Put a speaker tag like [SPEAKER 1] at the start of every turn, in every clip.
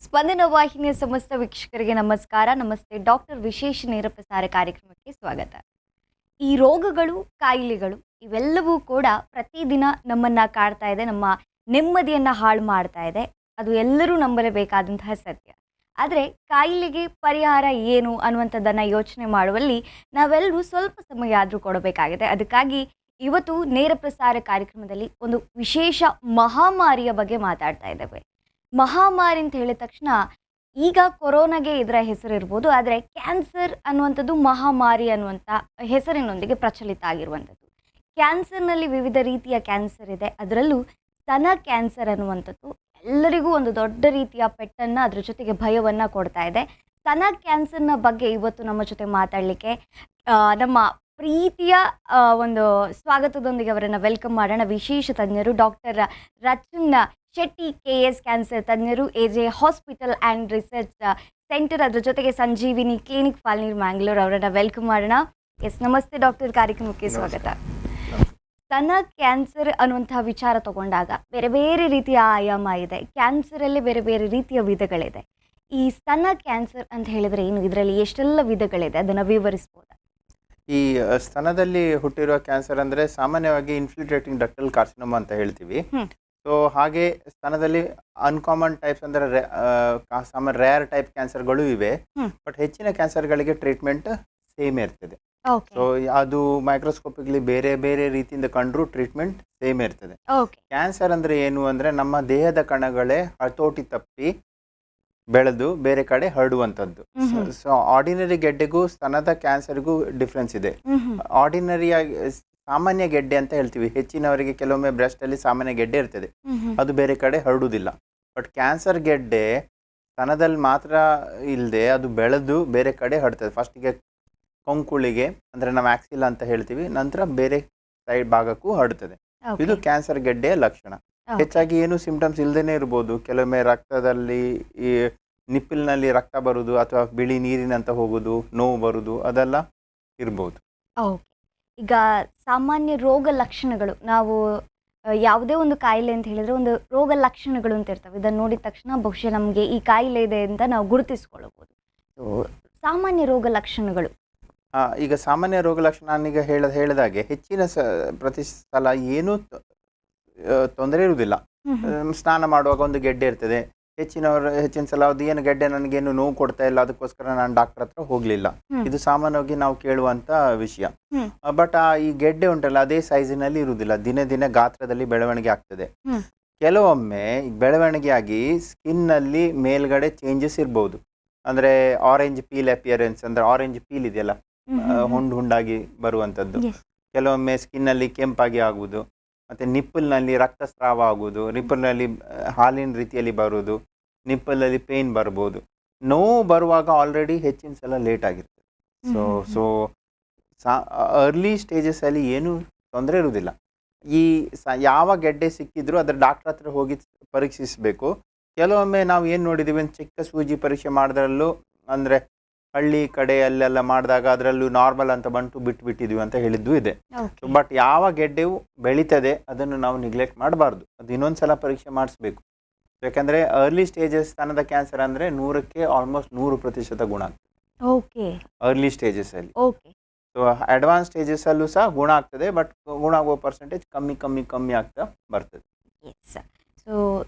[SPEAKER 1] ಸ್ಪಂದನ ವಾಹಿನಿಯ ಸಮಸ್ತ ವೀಕ್ಷಕರಿಗೆ ನಮಸ್ಕಾರ. ನಮಸ್ತೆ. ಡಾಕ್ಟರ್ ವಿಶೇಷ ನೇರ ಪ್ರಸಾರ ಕಾರ್ಯಕ್ರಮಕ್ಕೆ ಸ್ವಾಗತ. ಈ ರೋಗಗಳು, ಕಾಯಿಲೆಗಳು ಇವೆಲ್ಲವೂ ಕೂಡ ಪ್ರತಿದಿನ ನಮ್ಮನ್ನ ಕಾಡ್ತಾ ಇದೆ, ನಮ್ಮ ನೆಮ್ಮದಿಯನ್ನ ಹಾಳು ಮಾಡ್ತಾ ಇದೆ. ಅದು ಎಲ್ಲರೂ ನಂಬಲೇಬೇಕಾದಂತಹ ಸತ್ಯ. ಆದರೆ ಕಾಯಿಲೆಗೆ ಪರಿಹಾರ ಏನು ಅನ್ನುವಂಥದ್ದನ್ನು ಯೋಚನೆ ಮಾಡುವಲ್ಲಿ ನಾವೆಲ್ಲರೂ ಸ್ವಲ್ಪ ಸಮಯ ಆದರೂ ಕೊಡಬೇಕಾಗಿದೆ. ಅದಕ್ಕಾಗಿ ಇವತ್ತು ನೇರ ಪ್ರಸಾರ ಕಾರ್ಯಕ್ರಮದಲ್ಲಿ ಒಂದು ವಿಶೇಷ ಮಹಾಮಾರಿಯ ಬಗ್ಗೆ ಮಾತಾಡ್ತಾ ಇದ್ದೇವೆ. ಮಹಾಮಾರಿ ಅಂತ ಹೇಳಿದ ತಕ್ಷಣ ಈಗ ಕೊರೋನಾಗೆ ಇದರ ಹೆಸರಿರ್ಬೋದು, ಆದರೆ ಕ್ಯಾನ್ಸರ್ ಅನ್ನುವಂಥದ್ದು ಮಹಾಮಾರಿ ಅನ್ನುವಂಥ ಹೆಸರಿನೊಂದಿಗೆ ಪ್ರಚಲಿತ ಆಗಿರುವಂಥದ್ದು. ಕ್ಯಾನ್ಸರ್ನಲ್ಲಿ ವಿವಿಧ ರೀತಿಯ ಕ್ಯಾನ್ಸರ್ ಇದೆ. ಅದರಲ್ಲೂ ಸ್ತನ ಕ್ಯಾನ್ಸರ್ ಅನ್ನುವಂಥದ್ದು ಎಲ್ಲರಿಗೂ ಒಂದು ದೊಡ್ಡ ರೀತಿಯ ಪೆಟ್ಟನ್ನು, ಅದ್ರ ಜೊತೆಗೆ ಭಯವನ್ನು ಕೊಡ್ತಾ ಇದೆ. ಸ್ತನ ಕ್ಯಾನ್ಸರ್ನ ಬಗ್ಗೆ ಇವತ್ತು ನಮ್ಮ ಜೊತೆ ಮಾತಾಡಲಿಕ್ಕೆ ನಮ್ಮ ಪ್ರೀತಿಯ ಒಂದು ಸ್ವಾಗತದೊಂದಿಗೆ ಅವರನ್ನು ವೆಲ್ಕಮ್ ಮಾಡೋಣ. ವಿಶೇಷ ತಜ್ಞರು ಡಾಕ್ಟರ್ ರಚನ್ ಶೆಟ್ಟಿ, KS ಕ್ಯಾನ್ಸರ್ ತಜ್ಞರು, AJ hospital and research centre, ಅದ್ರ ಜೊತೆಗೆ ಸಂಜೀವಿನಿ ಕ್ಲಿನಿಕ್, ಪಾಲ್ನೀರ್, ಮ್ಯಾಂಗ್ಳೂರ್ ಅವರನ್ನು ವೆಲ್ಕಮ್ ಮಾಡೋಣ. ನಮಸ್ತೆ ಡಾಕ್ಟರ್, ಕಾರ್ಯಕ್ರಮಕ್ಕೆ ಸ್ವಾಗತ. ಸ್ತನ ಕ್ಯಾನ್ಸರ್ ಅನ್ನುವಂತಹ ವಿಚಾರ ತಗೊಂಡಾಗ ಬೇರೆ ಬೇರೆ ರೀತಿಯ ಆಯಾಮ ಇದೆ. ಕ್ಯಾನ್ಸರಲ್ಲಿ ಬೇರೆ ಬೇರೆ ರೀತಿಯ ವಿಧಗಳಿದೆ. ಈ ಸ್ತನ ಕ್ಯಾನ್ಸರ್ ಅಂತ ಹೇಳಿದ್ರೆ ಏನು, ಇದರಲ್ಲಿ ಎಷ್ಟೆಲ್ಲ ವಿಧಗಳಿದೆ, ಅದನ್ನು ವಿವರಿಸ್ಬೋದಾ?
[SPEAKER 2] ಈ ಸ್ತನದಲ್ಲಿ ಹುಟ್ಟಿರುವ ಕ್ಯಾನ್ಸರ್ ಅಂದರೆ ಸಾಮಾನ್ಯವಾಗಿ ಇನ್ಫಿಲ್ಟ್ರೇಟಿಂಗ್ ಡಕ್ಟಲ್ ಕಾರ್ಸಿನೋಮಾ ಅಂತ ಹೇಳ್ತೀವಿ. ಸೊ ಹಾಗೆ ಸ್ತನದಲ್ಲಿ ಅನ್ಕಾಮನ್ ಟೈಪ್ಸ್ ಅಂದರೆ ಸಾಮಾನ್ಯ ರೇರ್ ಟೈಪ್ ಕ್ಯಾನ್ಸರ್ಗಳು ಇವೆ. ಬಟ್ ಹೆಚ್ಚಿನ ಕ್ಯಾನ್ಸರ್ಗಳಿಗೆ ಟ್ರೀಟ್ಮೆಂಟ್ ಸೇಮ್ ಇರ್ತದೆ. ಸೊ ಅದು ಮೈಕ್ರೋಸ್ಕೋಪಿಗ್ಲಿ ಬೇರೆ ಬೇರೆ ರೀತಿಯಿಂದ ಕಂಡ್ರು ಟ್ರೀಟ್ಮೆಂಟ್ ಸೇಮ್ ಇರ್ತದೆ. ಕ್ಯಾನ್ಸರ್ ಅಂದ್ರೆ ಏನು ಅಂದ್ರೆ ನಮ್ಮ ದೇಹದ ಕಣಗಳೇ ಹತೋಟಿ ತಪ್ಪಿ ಬೆಳೆದು ಬೇರೆ ಕಡೆ ಹರಡುವಂಥದ್ದು. ಸೊ ಆರ್ಡಿನರಿ ಗೆಡ್ಡೆಗೂ ಸ್ತನದ ಕ್ಯಾನ್ಸರ್ಗೂ ಡಿಫ್ರೆನ್ಸ್ ಇದೆ. ಆರ್ಡಿನರಿ ಸಾಮಾನ್ಯ ಗೆಡ್ಡೆ ಅಂತ ಹೇಳ್ತೀವಿ. ಹೆಚ್ಚಿನವರಿಗೆ ಕೆಲವೊಮ್ಮೆ ಬ್ರೆಸ್ಟ್ ಅಲ್ಲಿ ಸಾಮಾನ್ಯ ಗೆಡ್ಡೆ ಇರ್ತದೆ, ಅದು ಬೇರೆ ಕಡೆ ಹರಡುವುದಿಲ್ಲ. ಬಟ್ ಕ್ಯಾನ್ಸರ್ ಗೆಡ್ಡೆ ಸ್ತನದಲ್ಲಿ ಮಾತ್ರ ಇಲ್ಲದೆ ಅದು ಬೆಳೆದು ಬೇರೆ ಕಡೆ ಹರಡ್ತದೆ. ಫಸ್ಟಿಗೆ ಕೊಂಕುಳಿಗೆ ಅಂದ್ರೆ ನಾವು ಆಕ್ಸಿಲ್ ಅಂತ ಹೇಳ್ತೀವಿ, ನಂತರ ಬೇರೆ ಸೈಡ್ ಭಾಗಕ್ಕೂ ಹರಡ್ತದೆ. ಇದು ಕ್ಯಾನ್ಸರ್ ಗೆಡ್ಡೆಯ ಲಕ್ಷಣ. ಹೆಚ್ಚಾಗಿ ಏನು ಸಿಂಪ್ಟಮ್ಸ್ ಇಲ್ಲದೇನೆ ಇರ್ಬೋದು. ಕೆಲವೊಮ್ಮೆ ರಕ್ತದಲ್ಲಿ ಈ ನಿಪ್ಪಲ್ನಲ್ಲಿ ರಕ್ತ ಬರುವುದು ಅಥವಾ ಬಿಳಿ ನೀರಿನಂತ ಹೋಗುದು, ನೋವು ಬರುವುದು, ಅದೆಲ್ಲ ಇರ್ಬೋದು.
[SPEAKER 1] ಈಗ ಸಾಮಾನ್ಯ ರೋಗ ಲಕ್ಷಣಗಳು, ನಾವು ಯಾವುದೇ ಒಂದು ಕಾಯಿಲೆ ಅಂತ ಹೇಳಿದ್ರೆ ಒಂದು ರೋಗ ಲಕ್ಷಣಗಳು ಅಂತ ಇರ್ತವೆ. ಇದನ್ನು ನೋಡಿದ ತಕ್ಷಣ ಬಹುಶಃ ನಮಗೆ ಈ ಕಾಯಿಲೆ ಇದೆ ಅಂತ ನಾವು ಗುರುತಿಸ್ಕೊಳ್ಬೋದು. ಸಾಮಾನ್ಯ ರೋಗ ಲಕ್ಷಣಗಳು,
[SPEAKER 2] ಈಗ ಸಾಮಾನ್ಯ ರೋಗ ಲಕ್ಷಣ ನಾನೀಗ ಹೇಳಿದಾಗೆ ಹೆಚ್ಚಿನ ಪ್ರತಿ ಸಲ ಏನೂ ತೊಂದರೆ ಇರುವುದಿಲ್ಲ. ಸ್ನಾನ ಮಾಡುವಾಗ ಒಂದು ಗೆಡ್ಡೆ ಇರ್ತದೆ. ಹೆಚ್ಚಿನ ಸಲ ಅದು ಏನು ಗೆಡ್ಡೆ ನನಗೇನು ನೋವು ಕೊಡ್ತಾ ಇಲ್ಲ, ಅದಕ್ಕೋಸ್ಕರ ನಾನು ಡಾಕ್ಟರ್ ಹತ್ರ ಹೋಗ್ಲಿಲ್ಲ. ಇದು ಸಾಮಾನ್ಯವಾಗಿ ನಾವು ಕೇಳುವಂತ ವಿಷಯ. ಬಟ್ ಈ ಗೆಡ್ಡೆ ಉಂಟಲ್ಲ, ಅದೇ ಸೈಜಿನಲ್ಲಿ ಇರುವುದಿಲ್ಲ, ದಿನೇ ದಿನೇ ಗಾತ್ರದಲ್ಲಿ ಬೆಳವಣಿಗೆ ಆಗ್ತದೆ. ಕೆಲವೊಮ್ಮೆ ಬೆಳವಣಿಗೆ ಆಗಿ ಸ್ಕಿನ್ ನಲ್ಲಿ ಮೇಲ್ಗಡೆ ಚೇಂಜಸ್ ಇರ್ಬೋದು. ಅಂದ್ರೆ ಆರೆಂಜ್ ಪೀಲ್ ಅಪಿಯರೆನ್ಸ್, ಅಂದ್ರೆ ಆರೆಂಜ್ ಪೀಲ್ ಇದೆಯಲ್ಲ, ಹುಂಡಾಗಿ ಬರುವಂತದ್ದು. ಕೆಲವೊಮ್ಮೆ ಸ್ಕಿನ್ ಅಲ್ಲಿ ಕೆಂಪಾಗಿ ಆಗುವುದು, ಮತ್ತೆ ನಿಪ್ಪಲ್ನಲ್ಲಿ ರಕ್ತಸ್ರಾವ ಆಗುವುದು, ನಿಪ್ಪಲ್ನಲ್ಲಿ ಹಾಲಿನ ರೀತಿಯಲ್ಲಿ ಬರುವುದು, ನಿಪ್ಪಲಲ್ಲಿ ಪೇನ್ ಬರ್ಬೋದು. ನೋವು ಬರುವಾಗ ಆಲ್ರೆಡಿ ಹೆಚ್ಚಿನ ಸಲ ಲೇಟ್ ಆಗಿರ್ತದೆ. ಸೊ ಅರ್ಲಿ ಸ್ಟೇಜಸ್ ಅಲ್ಲಿ ಏನು ತೊಂದರೆ ಇರುವುದಿಲ್ಲ. ಈ ಯಾವ ಗೆಡ್ಡೆ ಸಿಕ್ಕಿದ್ರು ಅದರ ಡಾಕ್ಟರ್ ಹತ್ರ ಹೋಗಿ ಪರೀಕ್ಷಿಸಬೇಕು. ಕೆಲವೊಮ್ಮೆ ನಾವು ಏನು ನೋಡಿದ್ದೀವಿ, ಚಿಕ್ಕ ಸೂಜಿ ಪರೀಕ್ಷೆ ಮಾಡಿದ್ರಲ್ಲೂ ಅಂದ್ರೆ ಹಳ್ಳಿ ಕಡೆ ಅಲ್ಲೆಲ್ಲ ಮಾಡಿದಾಗ ಅದರಲ್ಲೂ ನಾರ್ಮಲ್ ಅಂತ ಬಂತು ಬಿಟ್ಟಿದ್ವಿ ಅಂತ ಹೇಳಿದ್ದು ಇದೆ. ಬಟ್ ಯಾವ ಗೆಡ್ಡೆವು ಬೆಳೀತದೆ ಅದನ್ನು ನಾವು ನಿಗ್ಲೆಕ್ಟ್ ಮಾಡಬಾರ್ದು. ಅದು ಇನ್ನೊಂದ್ಸಲ ಪರೀಕ್ಷೆ ಮಾಡಿಸ್ಬೇಕು. ಯಾಕಂದ್ರೆ ಅರ್ಲಿ ಸ್ಟೇಜಸ್ ಸ್ತನದ ಕ್ಯಾನ್ಸರ್ ಅಂದ್ರೆ 100ಕ್ಕೆ ಆಲ್ಮೋಸ್ಟ್ 100% ಗುಣ ಆಗ್ತದೆ ಅರ್ಲಿ ಸ್ಟೇಜಸ್ ಅಲ್ಲಿ. ಸೊ ಅಡ್ವಾನ್ಸ್ ಸ್ಟೇಜಸ್ ಅಲ್ಲೂ ಸಹ ಗುಣ ಆಗ್ತದೆ, ಬಟ್ ಗುಣ ಆಗುವ ಪರ್ಸೆಂಟೇಜ್ ಕಮ್ಮಿ ಆಗ್ತಾ ಬರ್ತದೆ.
[SPEAKER 1] ಸೊ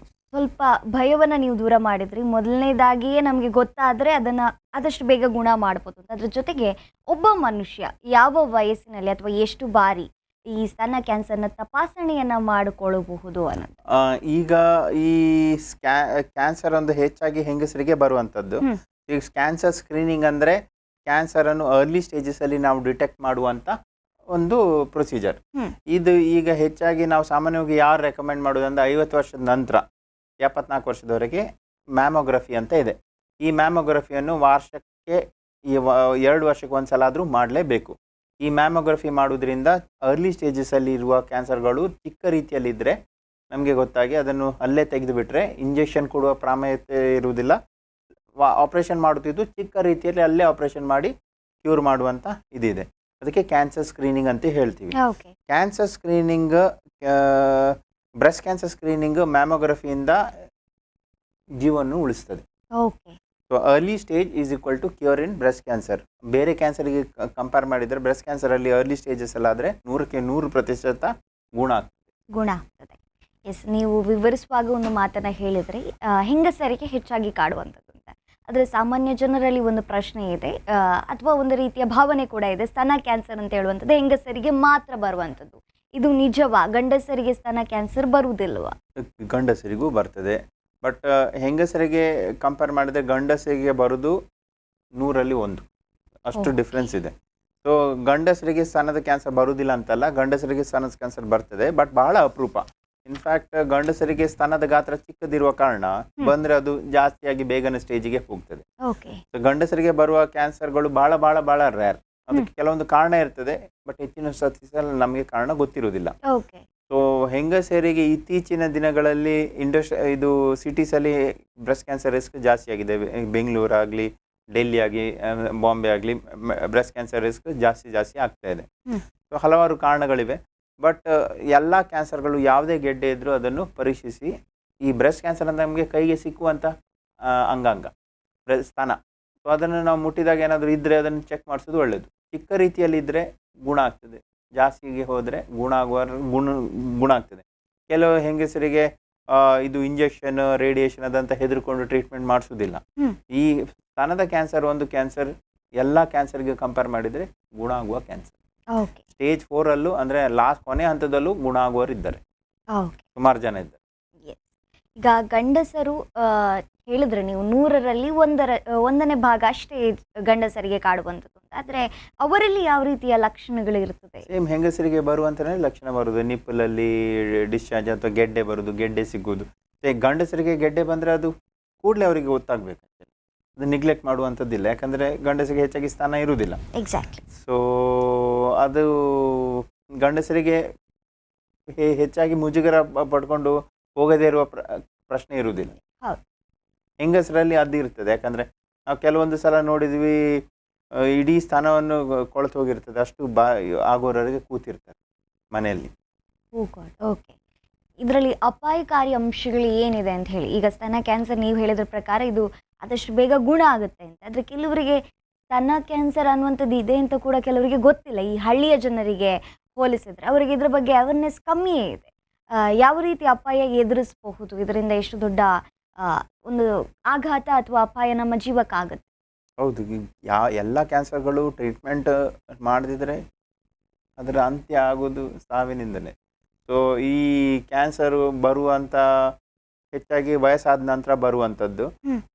[SPEAKER 1] ಸ್ವಲ್ಪ ಭಯವನ್ನು ನೀವು ದೂರ ಮಾಡಿದ್ರಿ. ಮೊದಲನೇದಾಗಿಯೇ ನಮಗೆ ಗೊತ್ತಾದರೆ ಅದನ್ನು ಆದಷ್ಟು ಬೇಗ ಗುಣ ಮಾಡ್ಬೋದು ಅಂತ. ಅದ್ರ ಜೊತೆಗೆ ಒಬ್ಬ ಮನುಷ್ಯ ಯಾವ ವಯಸ್ಸಿನಲ್ಲಿ ಅಥವಾ ಎಷ್ಟು ಬಾರಿ ಈ ಸ್ತನ ಕ್ಯಾನ್ಸರ್ನ ತಪಾಸಣೆಯನ್ನು ಮಾಡಿಕೊಳ್ಳಬಹುದು ಅನ್ನೋದು?
[SPEAKER 2] ಈಗ ಈ ಕ್ಯಾನ್ಸರ್ ಒಂದು ಹೆಚ್ಚಾಗಿ ಹೆಂಗಸರಿಗೆ ಬರುವಂಥದ್ದು. ಈಗ ಕ್ಯಾನ್ಸರ್ ಸ್ಕ್ರೀನಿಂಗ್ ಅಂದರೆ ಕ್ಯಾನ್ಸರ್ ಅನ್ನು ಅರ್ಲಿ ಸ್ಟೇಜಸ್ ಅಲ್ಲಿ ನಾವು ಡಿಟೆಕ್ಟ್ ಮಾಡುವಂಥ ಒಂದು ಪ್ರೊಸೀಜರ್. ಇದು ಈಗ ಹೆಚ್ಚಾಗಿ ನಾವು ಸಾಮಾನ್ಯವಾಗಿ ಯಾರು ರೆಕಮೆಂಡ್ ಮಾಡೋದಂದ್ರೆ 50 ವರ್ಷದ ನಂತರ 74 ವರ್ಷದವರೆಗೆ ಮ್ಯಾಮೋಗ್ರಫಿ ಅಂತ ಇದೆ. ಈ ಮ್ಯಾಮೋಗ್ರಫಿಯನ್ನು ವರ್ಷಕ್ಕೆ 2 ವರ್ಷಕ್ಕೆ ಒಂದ್ಸಲ ಆದರೂ ಮಾಡಲೇಬೇಕು. ಈ ಮ್ಯಾಮೋಗ್ರಫಿ ಮಾಡೋದ್ರಿಂದ ಅರ್ಲಿ ಸ್ಟೇಜಸ್ ಅಲ್ಲಿ ಇರುವ ಕ್ಯಾನ್ಸರ್ಗಳು ಚಿಕ್ಕ ರೀತಿಯಲ್ಲಿದ್ದರೆ ನಮಗೆ ಗೊತ್ತಾಗಿ ಅದನ್ನು ಅಲ್ಲೇ ತೆಗೆದು ಬಿಟ್ರೆ ಇಂಜೆಕ್ಷನ್ ಕೊಡುವ ಪ್ರಾಮುಖ್ಯತೆ ಇರುವುದಿಲ್ಲ. ಆಪರೇಷನ್ ಮಾಡುತ್ತಿದ್ದು ಚಿಕ್ಕ ರೀತಿಯಲ್ಲಿ ಅಲ್ಲೇ ಆಪರೇಷನ್ ಮಾಡಿ ಕ್ಯೂರ್ ಮಾಡುವಂತ ಇದಿದೆ. ಅದಕ್ಕೆ ಕ್ಯಾನ್ಸರ್ ಸ್ಕ್ರೀನಿಂಗ್ ಅಂತ ಹೇಳ್ತೀವಿ. Cancer screening, breast cancer screening ಮ್ಯಾಮೋಗ್ರಫಿಯಿಂದ ಜೀವವನ್ನು ಉಳಿಸ್ತದೆ.
[SPEAKER 1] Okay.
[SPEAKER 2] So early stage is equal to cure in breast cancer. ಬೇರೆ ಕ್ಯಾನ್ಸರ್ಗೆ ಕಂಪೇರ್ ಮಾಡಿದರೆ ಬ್ರೆಸ್ಟ್ ಕ್ಯಾನ್ಸರಲ್ಲಿ ಅರ್ಲಿ ಸ್ಟೇಜಸ್ ಎಲ್ಲ ಆದರೆ 100% ಗುಣ ಆಗ್ತದೆ.
[SPEAKER 1] ಗುಣ ಆಗ್ತದೆ. ಎಸ್, ನೀವು ವಿವರಿಸುವಾಗ ಒಂದು ಮಾತನ್ನು ಹೇಳಿದ್ರಿ, ಹೆಂಗಸರಿಗೆ ಹೆಚ್ಚಾಗಿ ಕಾಡುವಂಥದ್ದು ಅಂತ. ಆದರೆ ಸಾಮಾನ್ಯ ಜನರಲ್ಲಿ ಒಂದು ಪ್ರಶ್ನೆ ಇದೆ, ಅಥವಾ ಒಂದು ರೀತಿಯ ಭಾವನೆ ಕೂಡ ಇದೆ, ಸ್ತನ ಕ್ಯಾನ್ಸರ್ ಅಂತ ಹೇಳುವಂಥದ್ದು ಹೆಂಗಸರಿಗೆ ಮಾತ್ರ ಬರುವಂಥದ್ದು. ಇದು ನಿಜವಾ? ಗಂಡಸರಿಗೆ ಸ್ತನ ಕ್ಯಾನ್ಸರ್ ಬರುವುದಿಲ್ವಾ?
[SPEAKER 2] ಗಂಡಸರಿಗೂ ಬರ್ತದೆ, ಬಟ್ ಹೆಂಗಸರಿಗೆ ಕಂಪೇರ್ ಮಾಡಿದರೆ ಗಂಡಸರಿಗೆ ಬರೋದು 100ರಲ್ಲಿ 1 ಅಷ್ಟು ಡಿಫ್ರೆನ್ಸ್ ಇದೆ. ಸೊ ಗಂಡಸರಿಗೆ ಸ್ತನದ ಕ್ಯಾನ್ಸರ್ ಬರುವುದಿಲ್ಲ ಅಂತಲ್ಲ, ಗಂಡಸರಿಗೆ ಸ್ತನದ ಕ್ಯಾನ್ಸರ್ ಬರ್ತದೆ, ಬಟ್ ಬಹಳ ಅಪರೂಪ. ಇನ್ಫ್ಯಾಕ್ಟ್ ಗಂಡಸರಿಗೆ ಸ್ತನದ ಗಾತ್ರ ಚಿಕ್ಕದಿರುವ ಕಾರಣ ಬಂದರೆ ಅದು ಜಾಸ್ತಿಯಾಗಿ ಬೇಗನೆ ಸ್ಟೇಜಿಗೆ ಹೋಗ್ತದೆ. ಸೊ ಗಂಡಸರಿಗೆ ಬರುವ ಕ್ಯಾನ್ಸರ್ಗಳು ಬಹಳ ಬಹಳ ಬಹಳ ರೇರ್. ಅದಕ್ಕೆ ಕೆಲವೊಂದು ಕಾರಣ ಇರ್ತದೆ, ಬಟ್ ಹೆಚ್ಚಿನ ಸಲ ನಮಗೆ ಕಾರಣ ಗೊತ್ತಿರುವುದಿಲ್ಲ. ಸೊ ಹೆಂಗಸರಿಗೆ ಇತ್ತೀಚಿನ ದಿನಗಳಲ್ಲಿ ಇದು ಸಿಟೀಸಲ್ಲಿ ಬ್ರೆಸ್ಟ್ ಕ್ಯಾನ್ಸರ್ ರಿಸ್ಕ್ ಜಾಸ್ತಿ ಆಗಿದೆ. ಬೆಂಗಳೂರು ಆಗಲಿ, ಡೆಲ್ಲಿ ಆಗಲಿ, ಬಾಂಬೆ ಆಗಲಿ, ಬ್ರೆಸ್ಟ್ ಕ್ಯಾನ್ಸರ್ ರಿಸ್ಕ್ ಜಾಸ್ತಿ ಆಗ್ತಾ ಇದೆ. ಸೊ ಹಲವಾರು ಕಾರಣಗಳಿವೆ, ಬಟ್ ಎಲ್ಲ ಕ್ಯಾನ್ಸರ್ಗಳು ಯಾವುದೇ ಗೆಡ್ಡೆ ಇದ್ದರೂ ಅದನ್ನು ಪರೀಕ್ಷಿಸಿ, ಈ ಬ್ರೆಸ್ಟ್ ಕ್ಯಾನ್ಸರ್ ಅಂತ ನಮಗೆ ಕೈಗೆ ಸಿಕ್ಕುವಂಥ ಅಂಗಾಂಗ ಸ್ತನ, ಸೊ ಅದನ್ನು ನಾವು ಮುಟ್ಟಿದಾಗ ಏನಾದರೂ ಇದ್ದರೆ ಅದನ್ನು ಚೆಕ್ ಮಾಡಿಸೋದು ಒಳ್ಳೆಯದು. ಚಿಕ್ಕ ರೀತಿಯಲ್ಲಿ ಇದ್ದರೆ ಗುಣ ಆಗ್ತದೆ, ಜಾಸ್ತಿಗೆ ಹೋದರೆ ಗುಣ ಆಗ್ತದೆ. ಕೆಲವು ಹೆಂಗಸರಿಗೆ ಇದು ಇಂಜೆಕ್ಷನ್, ರೇಡಿಯೇಷನ್ ಅದಂತ ಹೆದರ್ಕೊಂಡು ಟ್ರೀಟ್ಮೆಂಟ್ ಮಾಡಿಸೋದಿಲ್ಲ. ಈ ಸ್ತನದ ಕ್ಯಾನ್ಸರ್ ಒಂದು ಕ್ಯಾನ್ಸರ್, ಎಲ್ಲ ಕ್ಯಾನ್ಸರ್ಗೆ ಕಂಪೇರ್ ಮಾಡಿದರೆ ಗುಣ ಆಗುವ ಕ್ಯಾನ್ಸರ್. ಸ್ಟೇಜ್ 4 ಅಂದರೆ ಕೊನೆ ಹಂತದಲ್ಲೂ ಗುಣ ಆಗುವವರು ಇದ್ದಾರೆ, ಸುಮಾರು ಜನ ಇದ್ದಾರೆ.
[SPEAKER 1] ಈಗ ಗಂಡಸರು ಹೇಳಿದ್ರೆ ನೀವು 100ರಲ್ಲಿ 1ನೇ ಭಾಗ ಅಷ್ಟೇ ಗಂಡಸರಿಗೆ ಕಾಡುವಂಥದ್ದು, ಆದರೆ ಅವರಲ್ಲಿ ಯಾವ ರೀತಿಯ ಲಕ್ಷಣಗಳು ಇರ್ತದೆ?
[SPEAKER 2] ಸೇಮ್ ಹೆಂಗಸರಿಗೆ ಬರುವಂತನೇ ಲಕ್ಷಣ ಬರುವುದು, ನಿಪ್ಪಲಲ್ಲಿ ಡಿಸ್ಚಾರ್ಜ್ ಅಥವಾ ಗೆಡ್ಡೆ ಬರುವುದು, ಗೆಡ್ಡೆ ಸಿಗುವುದು. ಗಂಡಸರಿಗೆ ಗೆಡ್ಡೆ ಬಂದರೆ ಅದು ಕೂಡಲೇ ಅವರಿಗೆ ಗೊತ್ತಾಗಬೇಕು, ಅದು ನೆಗ್ಲೆಕ್ಟ್ ಮಾಡುವಂಥದ್ದಿಲ್ಲ. ಯಾಕಂದರೆ ಗಂಡಸರಿಗೆ ಹೆಚ್ಚಾಗಿ ಸ್ಥಾನ ಇರುವುದಿಲ್ಲ.
[SPEAKER 1] ಎಕ್ಸಾಕ್ಟ್ಲಿ.
[SPEAKER 2] ಸೊ ಅದು ಗಂಡಸರಿಗೆ ಹೆಚ್ಚಾಗಿ ಮುಜುಗರ ಪಡ್ಕೊಂಡು ಹೋಗದೇ ಇರುವ ಪ್ರಶ್ನೆ ಇರುವುದಿಲ್ಲ. ಹೆಂಗಸರಲ್ಲಿ ಅದು ಇರ್ತದೆ. ಯಾಕಂದರೆ ನಾವು ಕೆಲವೊಂದು ಸಲ ನೋಡಿದ್ವಿ, ಇಡೀ ಸ್ಥಾನವನ್ನು ಕೊಳೆತು ಹೋಗಿರ್ತದೆ, ಅಷ್ಟು ಆಗೋರವರೆಗೆ ಕೂತಿರ್ತಾರೆ ಮನೆಯಲ್ಲಿ.
[SPEAKER 1] ಓಕೆ. ಇದರಲ್ಲಿ ಅಪಾಯಕಾರಿ ಅಂಶಗಳು ಏನಿದೆ ಅಂತ ಹೇಳಿ, ಈಗ ಸ್ತನ ಕ್ಯಾನ್ಸರ್ ನೀವು ಹೇಳಿದ್ರ ಪ್ರಕಾರ ಇದು ಆದಷ್ಟು ಬೇಗ ಗುಣ ಆಗುತ್ತೆ ಅಂತ, ಆದರೆ ಕೆಲವರಿಗೆ ಸ್ತನ ಕ್ಯಾನ್ಸರ್ ಅನ್ನುವಂಥದ್ದು ಇದೆ ಅಂತ ಕೂಡ ಕೆಲವರಿಗೆ ಗೊತ್ತಿಲ್ಲ. ಈ ಹಳ್ಳಿಯ ಜನರಿಗೆ ಹೋಲಿಸಿದ್ರೆ ಅವರಿಗೆ ಇದ್ರ ಬಗ್ಗೆ ಅವೇರ್ನೆಸ್ ಕಮ್ಮಿಯೇ ಇದೆ. ಯಾವ ರೀತಿ ಅಪಾಯ ಎದುರಿಸಬಹುದು, ಇದರಿಂದ ಎಷ್ಟು ದೊಡ್ಡ ಒಂದು ಆಘಾತ ಅಥವಾ ಅಪಾಯ ನಮ್ಮ ಜೀವಕ್ಕಾಗುತ್ತೆ?
[SPEAKER 2] ಹೌದು, ಎಲ್ಲ ಕ್ಯಾನ್ಸರ್ಗಳು ಟ್ರೀಟ್ಮೆಂಟ್ ಮಾಡದಿದ್ರೆ ಅದರ ಅಂತ್ಯ ಆಗೋದು ಸಾವಿನಿಂದಲೇ. ಸೊ ಈ ಕ್ಯಾನ್ಸರು ಬರುವಂಥ ಹೆಚ್ಚಾಗಿ ವಯಸ್ಸಾದ ನಂತರ ಬರುವಂಥದ್ದು,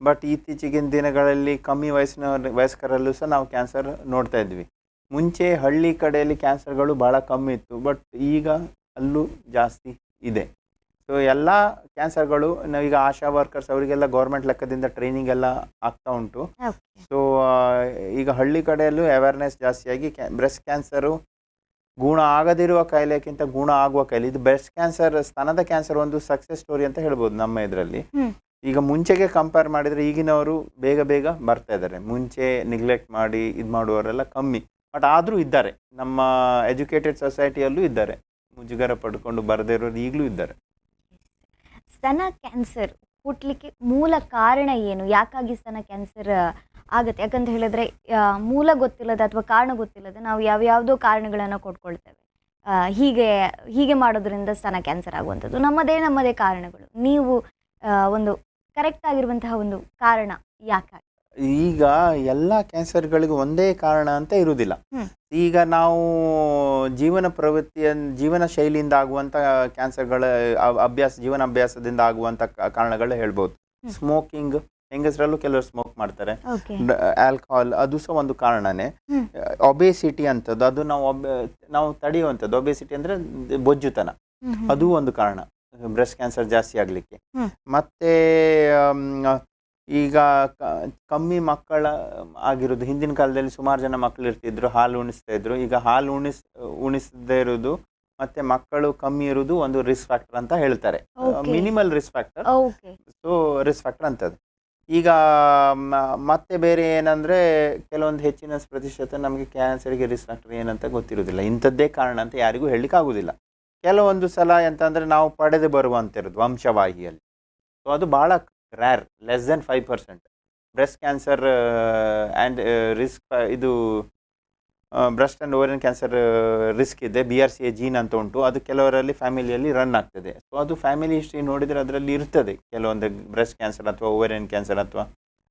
[SPEAKER 2] ಬಟ್ ಇತ್ತೀಚಿಗಿನ ದಿನಗಳಲ್ಲಿ ಕಮ್ಮಿ ವಯಸ್ಕರಲ್ಲೂ ಸಹ ನಾವು ಕ್ಯಾನ್ಸರ್ ನೋಡ್ತಾ ಇದ್ವಿ. ಮುಂಚೆ ಹಳ್ಳಿ ಕಡೆಯಲ್ಲಿ ಕ್ಯಾನ್ಸರ್ಗಳು ಭಾಳ ಕಮ್ಮಿ ಇತ್ತು, ಬಟ್ ಈಗ ಅಲ್ಲೂ ಜಾಸ್ತಿ ಇದೆ. ಸೊ ಎಲ್ಲ ಕ್ಯಾನ್ಸರ್ಗಳು ನಾವೀಗ ಆಶಾ ವರ್ಕರ್ಸ್ ಅವರಿಗೆಲ್ಲ ಗೌರ್ಮೆಂಟ್ ಲೆಕ್ಕದಿಂದ ಟ್ರೈನಿಂಗ್ ಎಲ್ಲ ಆಗ್ತಾ ಉಂಟು. ಸೊ ಈಗ ಹಳ್ಳಿ ಕಡೆಯಲ್ಲೂ ಅವೇರ್ನೆಸ್ ಜಾಸ್ತಿಯಾಗಿ ಬ್ರೆಸ್ಟ್ ಕ್ಯಾನ್ಸರು ಗುಣ ಆಗದಿರುವ ಕಾಯಿಲೆಗಿಂತ ಗುಣ ಆಗುವ ಕಾಯಿಲೆ. ಇದು ಬ್ರೆಸ್ಟ್ ಕ್ಯಾನ್ಸರ್, ಸ್ತನದ ಕ್ಯಾನ್ಸರ್ ಒಂದು ಸಕ್ಸಸ್ ಸ್ಟೋರಿ ಅಂತ ಹೇಳ್ಬೋದು ನಮ್ಮ ಇದರಲ್ಲಿ. ಈಗ ಮುಂಚೆಗೆ ಕಂಪೇರ್ ಮಾಡಿದರೆ ಈಗಿನವರು ಬೇಗ ಬೇಗ ಬರ್ತಾ ಇದ್ದಾರೆ. ಮುಂಚೆ ನೆಗ್ಲೆಕ್ಟ್ ಮಾಡಿ ಇದು ಮಾಡುವವರೆಲ್ಲ ಕಮ್ಮಿ, ಬಟ್ ಆದರೂ ಇದ್ದಾರೆ. ನಮ್ಮ ಎಜುಕೇಟೆಡ್ ಸೊಸೈಟಿಯಲ್ಲೂ ಇದ್ದಾರೆ, ಮುಜುಗರ ಪಡ್ಕೊಂಡು ಬರದೇ ಇರೋರು ಈಗಲೂ ಇದ್ದಾರೆ.
[SPEAKER 1] ಸ್ತನ ಕ್ಯಾನ್ಸರ್ ಹುಟ್ಟಲಿಕ್ಕೆ ಮೂಲ ಕಾರಣ ಏನು? ಯಾಕಾಗಿ ಸ್ತನ ಕ್ಯಾನ್ಸರ್ ಆಗುತ್ತೆ? ಯಾಕಂತ ಹೇಳಿದ್ರೆ ಮೂಲ ಗೊತ್ತಿಲ್ಲದ ಅಥವಾ ಕಾರಣ ಗೊತ್ತಿಲ್ಲದೆ ನಾವು ಯಾವ್ಯಾವುದೋ ಕಾರಣಗಳನ್ನು ಕೊಟ್ಕೊಳ್ತೇವೆ. ಹೀಗೆ ಮಾಡೋದ್ರಿಂದ ಸ್ತನ ಕ್ಯಾನ್ಸರ್ ಆಗುವಂಥದ್ದು ನಮ್ಮದೇ ಕಾರಣಗಳು. ನೀವು ಒಂದು ಕರೆಕ್ಟ್ ಆಗಿರುವಂತಹ ಒಂದು ಕಾರಣ ಯಾಕೆ?
[SPEAKER 2] ಈಗ ಎಲ್ಲ ಕ್ಯಾನ್ಸರ್ಗಳಿಗೂ ಒಂದೇ ಕಾರಣ ಅಂತ ಇರುವುದಿಲ್ಲ. ಈಗ ನಾವು ಜೀವನ ಶೈಲಿಯಿಂದ ಆಗುವಂಥ ಕ್ಯಾನ್ಸರ್ಗಳ ಜೀವನ ಅಭ್ಯಾಸದಿಂದ ಆಗುವಂಥ ಕಾರಣಗಳು ಹೇಳ್ಬೋದು. ಸ್ಮೋಕಿಂಗ್, ಹೆಂಗಸರಲ್ಲೂ ಕೆಲವರು ಸ್ಮೋಕ್ ಮಾಡ್ತಾರೆ. ಆಲ್ಕೋಹಾಲ್ ಅದು ಸಹ ಒಂದು ಕಾರಣನೇ. ಒಬೇಸಿಟಿ ಅಂತದ್ದು, ಅದು ನಾವು ತಡೆಯುವಂಥದ್ದು. ಒಬೇಸಿಟಿ ಅಂದರೆ ಬೊಜ್ಜುತನ, ಅದು ಒಂದು ಕಾರಣ ಬ್ರೆಸ್ಟ್ ಕ್ಯಾನ್ಸರ್ ಜಾಸ್ತಿ ಆಗಲಿಕ್ಕೆ. ಮತ್ತೆ ಈಗ ಕಮ್ಮಿ ಮಕ್ಕಳ ಆಗಿರೋದು. ಹಿಂದಿನ ಕಾಲದಲ್ಲಿ ಸುಮಾರು ಜನ ಮಕ್ಕಳು ಇರ್ತಿದ್ರು, ಹಾಲು ಉಣಿಸ್ತಾ ಇದ್ರು. ಈಗ ಹಾಲು ಉಣಿಸದೇ ಇರೋದು ಮತ್ತೆ ಮಕ್ಕಳು ಕಮ್ಮಿ ಇರೋದು ಒಂದು ರಿಸ್ಕ್ ಫ್ಯಾಕ್ಟರ್ ಅಂತ ಹೇಳ್ತಾರೆ. Minimal risk factor, so risk factor ಅಂತದ್ದು. ಈಗ ಮತ್ತೆ ಬೇರೆ ಏನಂದರೆ ಕೆಲವೊಂದು ಹೆಚ್ಚಿನ ಪ್ರತಿಶತ ನಮಗೆ ಕ್ಯಾನ್ಸರಿಗೆ ರಿಸ್ಕ್ ಫ್ಯಾಕ್ಟರ್ ಏನಂತ ಗೊತ್ತಿರೋದಿಲ್ಲ. ಇಂಥದ್ದೇ ಕಾರಣ ಅಂತ ಯಾರಿಗೂ ಹೇಳಲಿಕ್ಕೆ ಆಗೋದಿಲ್ಲ. ಕೆಲವೊಂದು ಸಲ ಎಂತಂದರೆ ನಾವು ಪಡೆದು ಬರುವಂತಿರೋದು ವಂಶವಾಹಿಯಲ್ಲಿ, ಸೊ ಅದು ಭಾಳ rare, less than 5%. Breast cancer and risk ಇದು breast and ovarian cancer risk ಇದೆ. BRCA ಜೀನ್ ಅಂತ ಉಂಟು, ಅದು ಕೆಲವರಲ್ಲಿ ಫ್ಯಾಮಿಲಿಯಲ್ಲಿ ರನ್ ಆಗ್ತದೆ. ಸೊ ಅದು ಫ್ಯಾಮಿಲಿ ಹಿಸ್ಟ್ರಿ ನೋಡಿದರೆ ಅದರಲ್ಲಿ ಇರ್ತದೆ ಕೆಲವೊಂದು ಬ್ರೆಸ್ಟ್ ಕ್ಯಾನ್ಸರ್ ಅಥವಾ ಓರಿಯನ್ ಕ್ಯಾನ್ಸರ್ ಅಥವಾ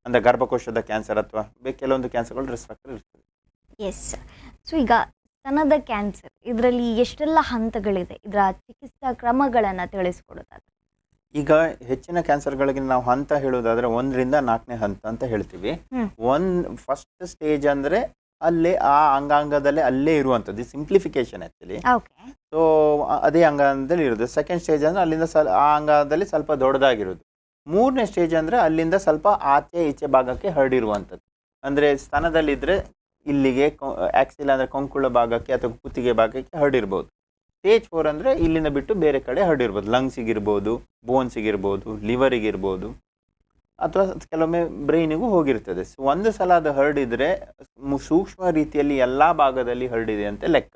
[SPEAKER 2] ಅಂದರೆ ಗರ್ಭಕೋಶದ ಕ್ಯಾನ್ಸರ್ ಅಥವಾ ಕೆಲವೊಂದು ಕ್ಯಾನ್ಸರ್ಗಳು ರಿಸ್ಕ್ ಫ್ಯಾಕ್ಟರ್ ಇರ್ತದೆ.
[SPEAKER 1] ಎಸ್. ಸೊ ಈಗ ಸ್ತನದ ಕ್ಯಾನ್ಸರ್ ಇದರಲ್ಲಿ ಎಷ್ಟೆಲ್ಲ ಹಂತಗಳಿದೆ, ಇದರ ಚಿಕಿತ್ಸಾ ಕ್ರಮಗಳನ್ನು ತಿಳಿಸ್ಕೊಡೋದಾದ್ರೆ?
[SPEAKER 2] ಈಗ ಹೆಚ್ಚಿನ ಕ್ಯಾನ್ಸರ್ಗಳಿಗೆ ನಾವು ಹಂತ ಹೇಳೋದಾದ್ರೆ 1ರಿಂದ 4ನೇ ಹಂತ ಅಂತ ಹೇಳ್ತೀವಿ. ಫಸ್ಟ್ ಸ್ಟೇಜ್ ಅಂದರೆ ಅಲ್ಲೇ ಆ ಅಂಗಾಂಗದಲ್ಲೇ ಅಲ್ಲೇ ಇರುವಂಥದ್ದು, ಸಿಂಪ್ಲಿಫಿಕೇಶನ್ ಆ್ಯಕ್ಚುಲಿ.
[SPEAKER 1] ಓಕೆ.
[SPEAKER 2] ಸೊ ಅದೇ ಅಂಗಾಂಗದಲ್ಲಿ ಇರೋದು. ಸೆಕೆಂಡ್ ಸ್ಟೇಜ್ ಅಂದರೆ ಅಲ್ಲಿಂದ ಆ ಅಂಗಾಂಗದಲ್ಲಿ ಸ್ವಲ್ಪ ದೊಡ್ಡದಾಗಿರೋದು. 3ನೇ ಸ್ಟೇಜ್ ಅಂದರೆ ಅಲ್ಲಿಂದ ಸ್ವಲ್ಪ ಆಚೆ ಈಚೆ ಭಾಗಕ್ಕೆ ಹರಡಿರುವಂಥದ್ದು. ಅಂದರೆ ಸ್ತನದಲ್ಲಿದ್ದರೆ ಇಲ್ಲಿಗೆ ಆಕ್ಸಿಲ್ ಅಂದರೆ ಕೊಂಕುಳ ಭಾಗಕ್ಕೆ ಅಥವಾ ಕುತ್ತಿಗೆ ಭಾಗಕ್ಕೆ ಹರಡಿರ್ಬೋದು. ಸ್ಟೇಜ್ 4 ಅಂದರೆ ಇಲ್ಲಿಂದ ಬಿಟ್ಟು ಬೇರೆ ಕಡೆ ಹರಡಿರ್ಬೋದು, ಲಂಗ್ಸಿಗಿರ್ಬೋದು, ಬೋನ್ಸಿಗಿರ್ಬೋದು, ಲಿವರಿಗಿರ್ಬೋದು, ಅಥವಾ ಕೆಲವೊಮ್ಮೆ ಬ್ರೈನಿಗೂ ಹೋಗಿರ್ತದೆ. ಸೊ ಒಂದು ಸಲ ಅದು ಹರಡಿದರೆ ಸೂಕ್ಷ್ಮ ರೀತಿಯಲ್ಲಿ ಎಲ್ಲ ಭಾಗದಲ್ಲಿ ಹರಡಿದೆ ಅಂತ ಲೆಕ್ಕ.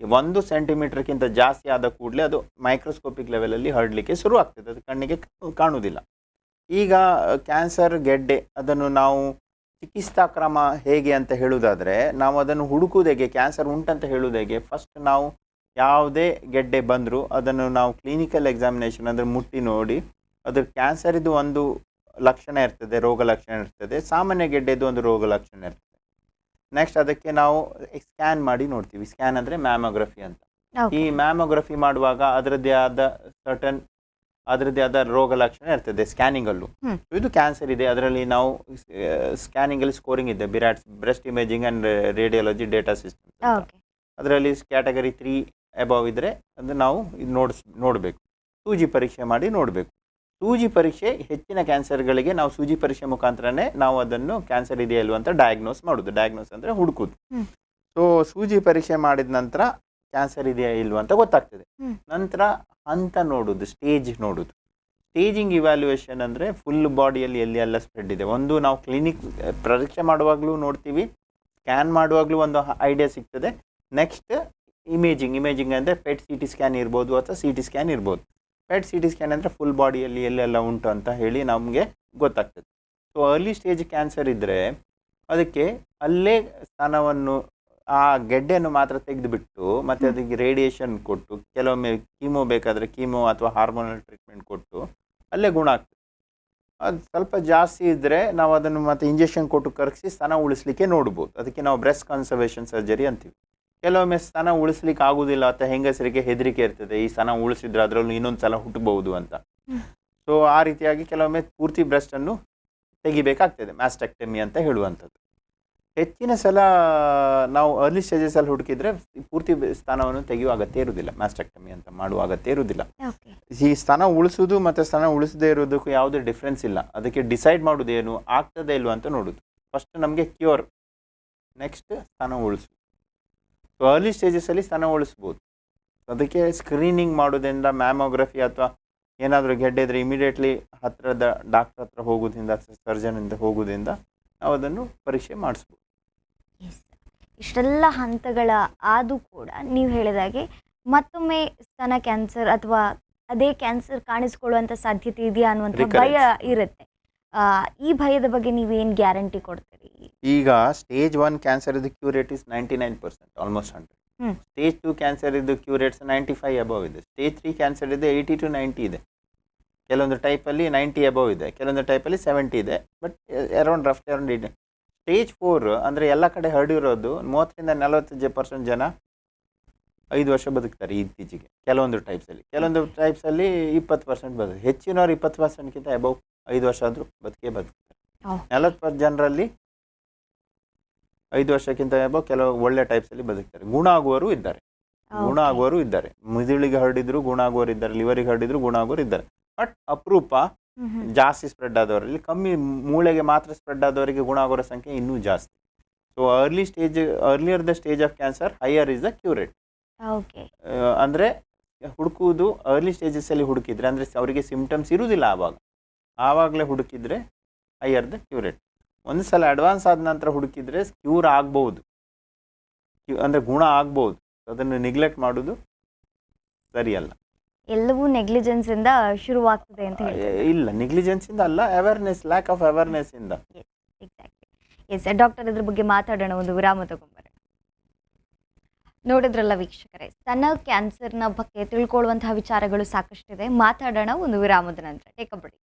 [SPEAKER 2] 1 ಸೆಂಟಿಮೀಟರ್ಗಿಂತ ಜಾಸ್ತಿ ಆದ ಕೂಡಲೇ ಅದು ಮೈಕ್ರೋಸ್ಕೋಪಿಕ್ ಲೆವೆಲಲ್ಲಿ ಹರಡಲಿಕ್ಕೆ ಶುರು ಆಗ್ತದೆ, ಅದು ಕಣ್ಣಿಗೆ ಕಾಣುವುದಿಲ್ಲ. ಈಗ ಕ್ಯಾನ್ಸರ್ ಗೆಡ್ಡೆ ಅದನ್ನು ನಾವು ಚಿಕಿತ್ಸಾ ಕ್ರಮ ಹೇಗೆ ಅಂತ ಹೇಳುವುದಾದರೆ, ನಾವು ಅದನ್ನು ಹುಡುಕುವುದು ಹೇಗೆ, ಕ್ಯಾನ್ಸರ್ ಉಂಟಂತ ಹೇಳುವುದು ಹೇಗೆ, ಫಸ್ಟ್ ನಾವು ಯಾವುದೇ ಗೆಡ್ಡೆ ಬಂದರೂ ಅದನ್ನು ನಾವು ಕ್ಲಿನಿಕಲ್ ಎಕ್ಸಾಮಿನೇಷನ್ ಅಂದರೆ ಮುಟ್ಟಿ ನೋಡಿ ಅದ್ರ ಕ್ಯಾನ್ಸರಿದು ಒಂದು ಲಕ್ಷಣ ಇರ್ತದೆ, ರೋಗ ಲಕ್ಷಣ ಇರ್ತದೆ. ಸಾಮಾನ್ಯ ಗೆಡ್ಡೆದು ಒಂದು ರೋಗ ಲಕ್ಷಣ ಇರ್ತದೆ. ನೆಕ್ಸ್ಟ್ ಅದಕ್ಕೆ ನಾವು ಸ್ಕ್ಯಾನ್ ಮಾಡಿ ನೋಡ್ತೀವಿ. ಸ್ಕ್ಯಾನ್ ಅಂದರೆ ಮ್ಯಾಮೋಗ್ರಫಿ ಅಂತ. ಈ ಮ್ಯಾಮೋಗ್ರಫಿ ಮಾಡುವಾಗ ಅದರದ್ದೇ ಆದ ರೋಗ ಲಕ್ಷಣ ಇರ್ತದೆ ಸ್ಕ್ಯಾನಿಂಗಲ್ಲೂ. ಇದು ಕ್ಯಾನ್ಸರ್ ಇದೆ, ಅದರಲ್ಲಿ ನಾವು ಸ್ಕ್ಯಾನಿಂಗಲ್ಲಿ ಸ್ಕೋರಿಂಗ್ ಇದೆ, breast imaging and radiology data system. ಅದರಲ್ಲಿ ಕ್ಯಾಟಗರಿ 3 ಅಬವ್ ಇದ್ದರೆ ಅದು ನಾವು ಇದು ನೋಡಬೇಕು, ಸೂಜಿ ಪರೀಕ್ಷೆ ಮಾಡಿ ನೋಡಬೇಕು. ಸೂಜಿ ಪರೀಕ್ಷೆ ಹೆಚ್ಚಿನ ಕ್ಯಾನ್ಸರ್ಗಳಿಗೆ ನಾವು ಸೂಜಿ ಪರೀಕ್ಷೆ ಮುಖಾಂತರನೇ ನಾವು ಅದನ್ನು ಕ್ಯಾನ್ಸರ್ ಇದೆಯಾ ಇಲ್ವ ಅಂತ ಡಯಾಗ್ನೋಸ್ ಮಾಡೋದು. ಡಯಾಗ್ನೋಸ್ ಅಂದರೆ ಹುಡುಕೋದು. ಸೊ ಸೂಜಿ ಪರೀಕ್ಷೆ ಮಾಡಿದ ನಂತರ ಕ್ಯಾನ್ಸರ್ ಇದೆಯಾ ಇಲ್ವ ಅಂತ ಗೊತ್ತಾಗ್ತದೆ. ನಂತರ ಹಂತ ನೋಡೋದು, ಸ್ಟೇಜ್ ನೋಡೋದು. ಸ್ಟೇಜಿಂಗ್ ಇವ್ಯಾಲ್ಯೂಯೇಷನ್ ಅಂದರೆ ಫುಲ್ ಬಾಡಿಯಲ್ಲಿ ಎಲ್ಲಿ ಎಲ್ಲ ಸ್ಪ್ರೆಡ್ ಇದೆ. ಒಂದು ನಾವು ಕ್ಲಿನಿಕ್ ಪರೀಕ್ಷೆ ಮಾಡುವಾಗಲೂ ನೋಡ್ತೀವಿ, ಸ್ಕ್ಯಾನ್ ಮಾಡುವಾಗಲೂ ಒಂದು ಐಡಿಯಾ ಸಿಗ್ತದೆ. ನೆಕ್ಸ್ಟ್ ಇಮೇಜಿಂಗ್ ಅಂದರೆ ಪೆಟ್ CT ಸ್ಕ್ಯಾನ್ ಇರ್ಬೋದು ಅಥವಾ CT ಸ್ಕ್ಯಾನ್ ಇರ್ಬೋದು. ಪೆಟ್ CT ಸ್ಕ್ಯಾನ್ ಅಂದರೆ ಫುಲ್ ಬಾಡಿಯಲ್ಲಿ ಎಲ್ಲೆಲ್ಲ ಉಂಟು ಅಂತ ಹೇಳಿ ನಮಗೆ ಗೊತ್ತಾಗ್ತದೆ. ಸೊ ಅರ್ಲಿ ಸ್ಟೇಜ್ ಕ್ಯಾನ್ಸರ್ ಇದ್ದರೆ ಅದಕ್ಕೆ ಅಲ್ಲೇ ಸ್ತನವನ್ನು ಆ ಗೆಡ್ಡೆಯನ್ನು ಮಾತ್ರ ತೆಗೆದುಬಿಟ್ಟು ಮತ್ತು ಅದಕ್ಕೆ ರೇಡಿಯೇಷನ್ ಕೊಟ್ಟು, ಕೆಲವೊಮ್ಮೆ ಕೀಮೋ ಬೇಕಾದರೆ ಕೀಮೋ ಅಥವಾ ಹಾರ್ಮೋನಲ್ ಟ್ರೀಟ್ಮೆಂಟ್ ಕೊಟ್ಟು ಅಲ್ಲೇ ಗುಣ ಆಗ್ತದೆ. ಅದು ಸ್ವಲ್ಪ ಜಾಸ್ತಿ ಇದ್ದರೆ ನಾವು ಅದನ್ನು ಮತ್ತು ಇಂಜೆಕ್ಷನ್ ಕೊಟ್ಟು ಕರಗಿಸಿ ಸ್ತನ ಉಳಿಸ್ಲಿಕ್ಕೆ ನೋಡ್ಬೋದು. ಅದಕ್ಕೆ ನಾವು ಬ್ರೆಸ್ಟ್ ಕನ್ಸರ್ವೇಷನ್ ಸರ್ಜರಿ ಅಂತೀವಿ. ಕೆಲವೊಮ್ಮೆ ಸ್ತನ ಉಳಿಸ್ಲಿಕ್ಕೆ ಆಗೋದಿಲ್ಲ ಅಥವಾ ಹೆಂಗಸರಿಗೆ ಹೆದರಿಕೆ ಇರ್ತದೆ, ಈ ಸ್ತನ ಉಳಿಸಿದ್ರೆ ಅದರಲ್ಲೂ ಇನ್ನೊಂದು ಸಲ ಹುಟ್ಟಬಹುದು ಅಂತ. ಸೊ ಆ ರೀತಿಯಾಗಿ ಕೆಲವೊಮ್ಮೆ ಪೂರ್ತಿ ಬ್ರೆಸ್ಟನ್ನು ತೆಗಿಬೇಕಾಗ್ತದೆ, ಮ್ಯಾಸ್ಟೆಕ್ಟಮಿ ಅಂತ ಹೇಳುವಂಥದ್ದು. ಹೆಚ್ಚಿನ ಸಲ ನಾವು ಅರ್ಲಿ ಸ್ಟೇಜಸಲ್ಲಿ ಹುಡುಕಿದ್ರೆ ಪೂರ್ತಿ ಸ್ಥಾನವನ್ನು ತೆಗೆಯುವ ಅಗತ್ಯ ಇರುವುದಿಲ್ಲ, ಮ್ಯಾಸ್ಟೆಕ್ಟಮಿ ಅಂತ ಮಾಡುವ ಅಗತ್ಯ ಇರುವುದಿಲ್ಲ. ಈ ಸ್ಥಾನ ಉಳಿಸೋದು ಮತ್ತು ಸ್ಥಾನ ಉಳಿಸದೇ ಇರೋದಕ್ಕೂ ಯಾವುದೇ ಡಿಫ್ರೆನ್ಸ್ ಇಲ್ಲ. ಅದಕ್ಕೆ ಡಿಸೈಡ್ ಮಾಡೋದೇನು ಆಗ್ತದೆ ಇಲ್ವ ಅಂತ ನೋಡೋದು. ಫಸ್ಟ್ ನಮಗೆ ಕ್ಯೂರ್, ನೆಕ್ಸ್ಟ್ ಸ್ಥಾನ ಉಳಿಸು. ಸೊ ಅರ್ಲಿ ಸ್ಟೇಜಸಲ್ಲಿ ಸ್ತನ ಉಳಿಸ್ಬೋದು. ಅದಕ್ಕೆ ಸ್ಕ್ರೀನಿಂಗ್ ಮಾಡೋದ್ರಿಂದ, ಮ್ಯಾಮೋಗ್ರಫಿ ಅಥವಾ ಏನಾದರೂ ಗೆಡ್ಡೆ ಇದ್ದರೆ ಇಮಿಡಿಯೇಟ್ಲಿ ಹತ್ತಿರದ ಡಾಕ್ಟರ್ ಹತ್ರ ಹೋಗೋದ್ರಿಂದ, ಸರ್ಜನಿಂದ ಹೋಗೋದ್ರಿಂದ ನಾವು ಅದನ್ನು ಪರೀಕ್ಷೆ ಮಾಡಿಸ್ಬೋದು.
[SPEAKER 1] ಇಷ್ಟೆಲ್ಲ ಹಂತಗಳ ಆದರೂ ಕೂಡ ನೀವು ಹೇಳಿದಾಗೆ ಮತ್ತೊಮ್ಮೆ ಸ್ತನ ಕ್ಯಾನ್ಸರ್ ಅಥವಾ ಅದೇ ಕ್ಯಾನ್ಸರ್ ಕಾಣಿಸ್ಕೊಳ್ಳುವಂಥ ಸಾಧ್ಯತೆ ಇದೆಯಾ ಅನ್ನುವಂಥ ಭಯ ಇರುತ್ತೆ. ಈ ಭಯದ ಬಗ್ಗೆ ನೀವೇನು ಗ್ಯಾರಂಟಿ ಕೊಡ್ತೀರಿ?
[SPEAKER 2] ಈಗ ಸ್ಟೇಜ್ 1 ಕ್ಯಾನ್ಸರ್ ಇದು cure rate is 99%, almost 100. Stage 2 cancer ಇದು ಕ್ಯೂರ್ ರೇಟ್ಸ್ 95 ಅಬವ್ ಇದೆ. ಸ್ಟೇಜ್ 3 ಕ್ಯಾನ್ಸರ್ ಇದೆ 80 to 90 ಇದೆ. ಕೆಲವೊಂದು ಟೈಪಲ್ಲಿ 90 ಅಬವ್ ಇದೆ, ಕೆಲವೊಂದು ಟೈಪಲ್ಲಿ 70 ಇದೆ. But around 80. ಸ್ಟೇಜ್ 4 ಅಂದರೆ ಎಲ್ಲ ಕಡೆ ಹರಡಿರೋದು 30ರಿಂದ 40% ಜನ 5 ವರ್ಷ ಬದುಕ್ತಾರೆ ಇತ್ತೀಚೆಗೆ. ಕೆಲವೊಂದು ಟೈಪ್ಸಲ್ಲಿ 20% ಬದುಕು. ಹೆಚ್ಚಿನವರು 20%ಗಿಂತ ಅಬವ್ 5 ವರ್ಷ ಆದರೂ ಬದುಕ್ತಾರೆ. 40% ಜನರಲ್ಲಿ 5 ವರ್ಷಕ್ಕಿಂತ ಅಬವ್ ಕೆಲವು ಒಳ್ಳೆ ಟೈಪ್ಸಲ್ಲಿ ಬದುಕ್ತಾರೆ. ಗುಣ ಆಗುವವರು ಇದ್ದಾರೆ. ಮಿದುಳಿಗೆ ಹರಡಿದ್ರು ಗುಣ ಆಗುವವರು ಇದ್ದಾರೆ, ಲಿವರಿಗೆ ಹರಡಿದ್ರು ಗುಣ ಆಗುವವರು ಇದ್ದಾರೆ. ಬಟ್ ಅಪರೂಪ ಜಾಸ್ತಿ ಸ್ಪ್ರೆಡ್ ಆದವರಲ್ಲಿ, ಕಮ್ಮಿ ಮೂಳೆಗೆ ಮಾತ್ರ ಸ್ಪ್ರೆಡ್ ಆದವರಿಗೆ ಗುಣ ಆಗೋರ ಸಂಖ್ಯೆ ಇನ್ನೂ ಜಾಸ್ತಿ. So earlier the stage of cancer higher is the cure rate. ಅಂದರೆ ಹುಡುಕುವುದು ಅರ್ಲಿ ಸ್ಟೇಜಸಲ್ಲಿ ಹುಡುಕಿದ್ರೆ, ಅಂದರೆ ಅವರಿಗೆ ಸಿಂಪ್ಟಮ್ಸ್ ಇರುವುದಿಲ್ಲ ಆವಾಗಲೇ ಹುಡುಕಿದ್ರೆ ಹೈಯರ್ ದ ಕ್ಯೂರ್ ರೇಟ್. ಒಂದು ಸಲ ಅಡ್ವಾನ್ಸ್ ಆದ ನಂತರ ಹುಡುಕಿದ್ರೆ ಕ್ಯೂರ್ ಆಗ್ಬೋದು, ಅಂದರೆ ಗುಣ ಆಗ್ಬೋದು. ಅದನ್ನು ನೆಗ್ಲೆಕ್ಟ್ ಮಾಡೋದು ಸರಿಯಲ್ಲ.
[SPEAKER 1] ಎಲ್ಲವೂ ನೆಗ್ಲಿಜೆನ್ಸ್ ಇಂದ ಶುರುವಾಗ್ತದೆ ಅಂತ ಹೇಳ್ತಾರೆ.
[SPEAKER 2] ಇಲ್ಲ, ನೆಗ್ಲಿಜೆನ್ಸ್ ಇಂದ ಅಲ್ಲ, ಅವೇರ್ನೆಸ್, ಲ್ಯಾಕ್ ಆಫ್ ಅವೇರ್ನೆಸ್ ಇಂದ.
[SPEAKER 1] ಎಕ್ಸಾಕ್ಟ್ಲಿ. ಎಸ್ ಡಾಕ್ಟರ್, ಇದ್ರ ಬಗ್ಗೆ ಮಾತಾಡೋಣ, ಒಂದು ವಿರಾಮ ತಗೊಂಬರೋಣ. ನೋಡಿದ್ರಲ್ಲ ವೀಕ್ಷಕರೇ, ಸ್ತನ ಕ್ಯಾನ್ಸರ್ನ ಬಗ್ಗೆ ತಿಳ್ಕೊಳ್ಳುವಂತಹ ವಿಚಾರಗಳು ಸಾಕಷ್ಟಿದೆ. ಮಾತಾಡೋಣ ಒಂದು ವಿರಾಮದ ನಂತರ. Take a break.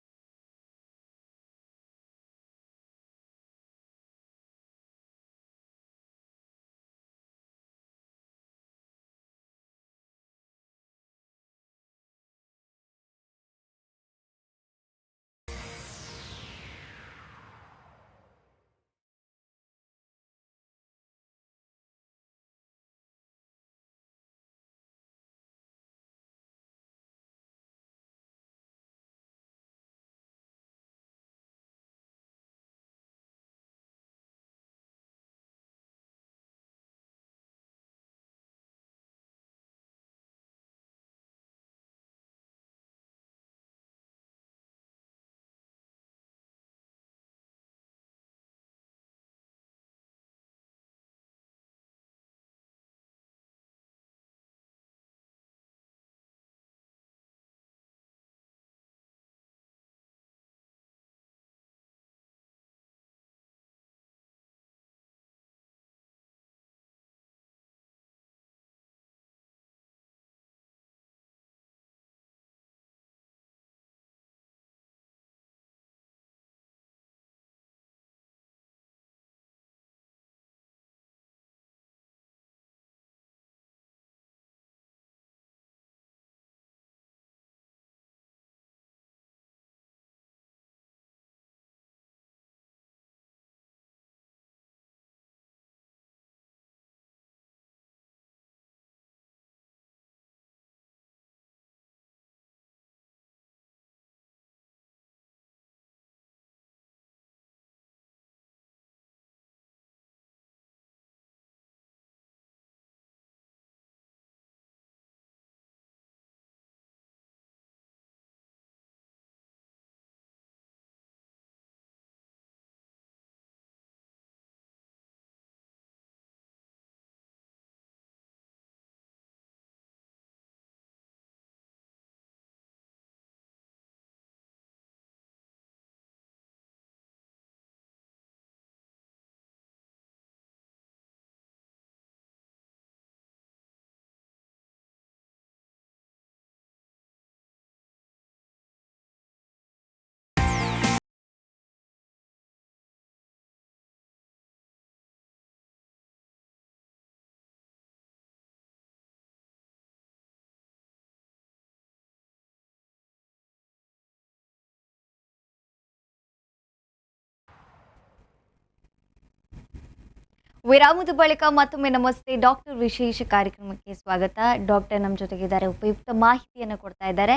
[SPEAKER 1] ವಿರಾಮದ ಬಳಿಕ ಮತ್ತೊಮ್ಮೆ ನಮಸ್ತೆ ಡಾಕ್ಟರ್ ವಿಶೇಷ ಕಾರ್ಯಕ್ರಮಕ್ಕೆ ಸ್ವಾಗತ. ಡಾಕ್ಟರ್ ನಮ್ಮ ಜೊತೆಗಿದ್ದಾರೆ, ಉಪಯುಕ್ತ ಮಾಹಿತಿಯನ್ನು ಕೊಡ್ತಾ ಇದ್ದಾರೆ.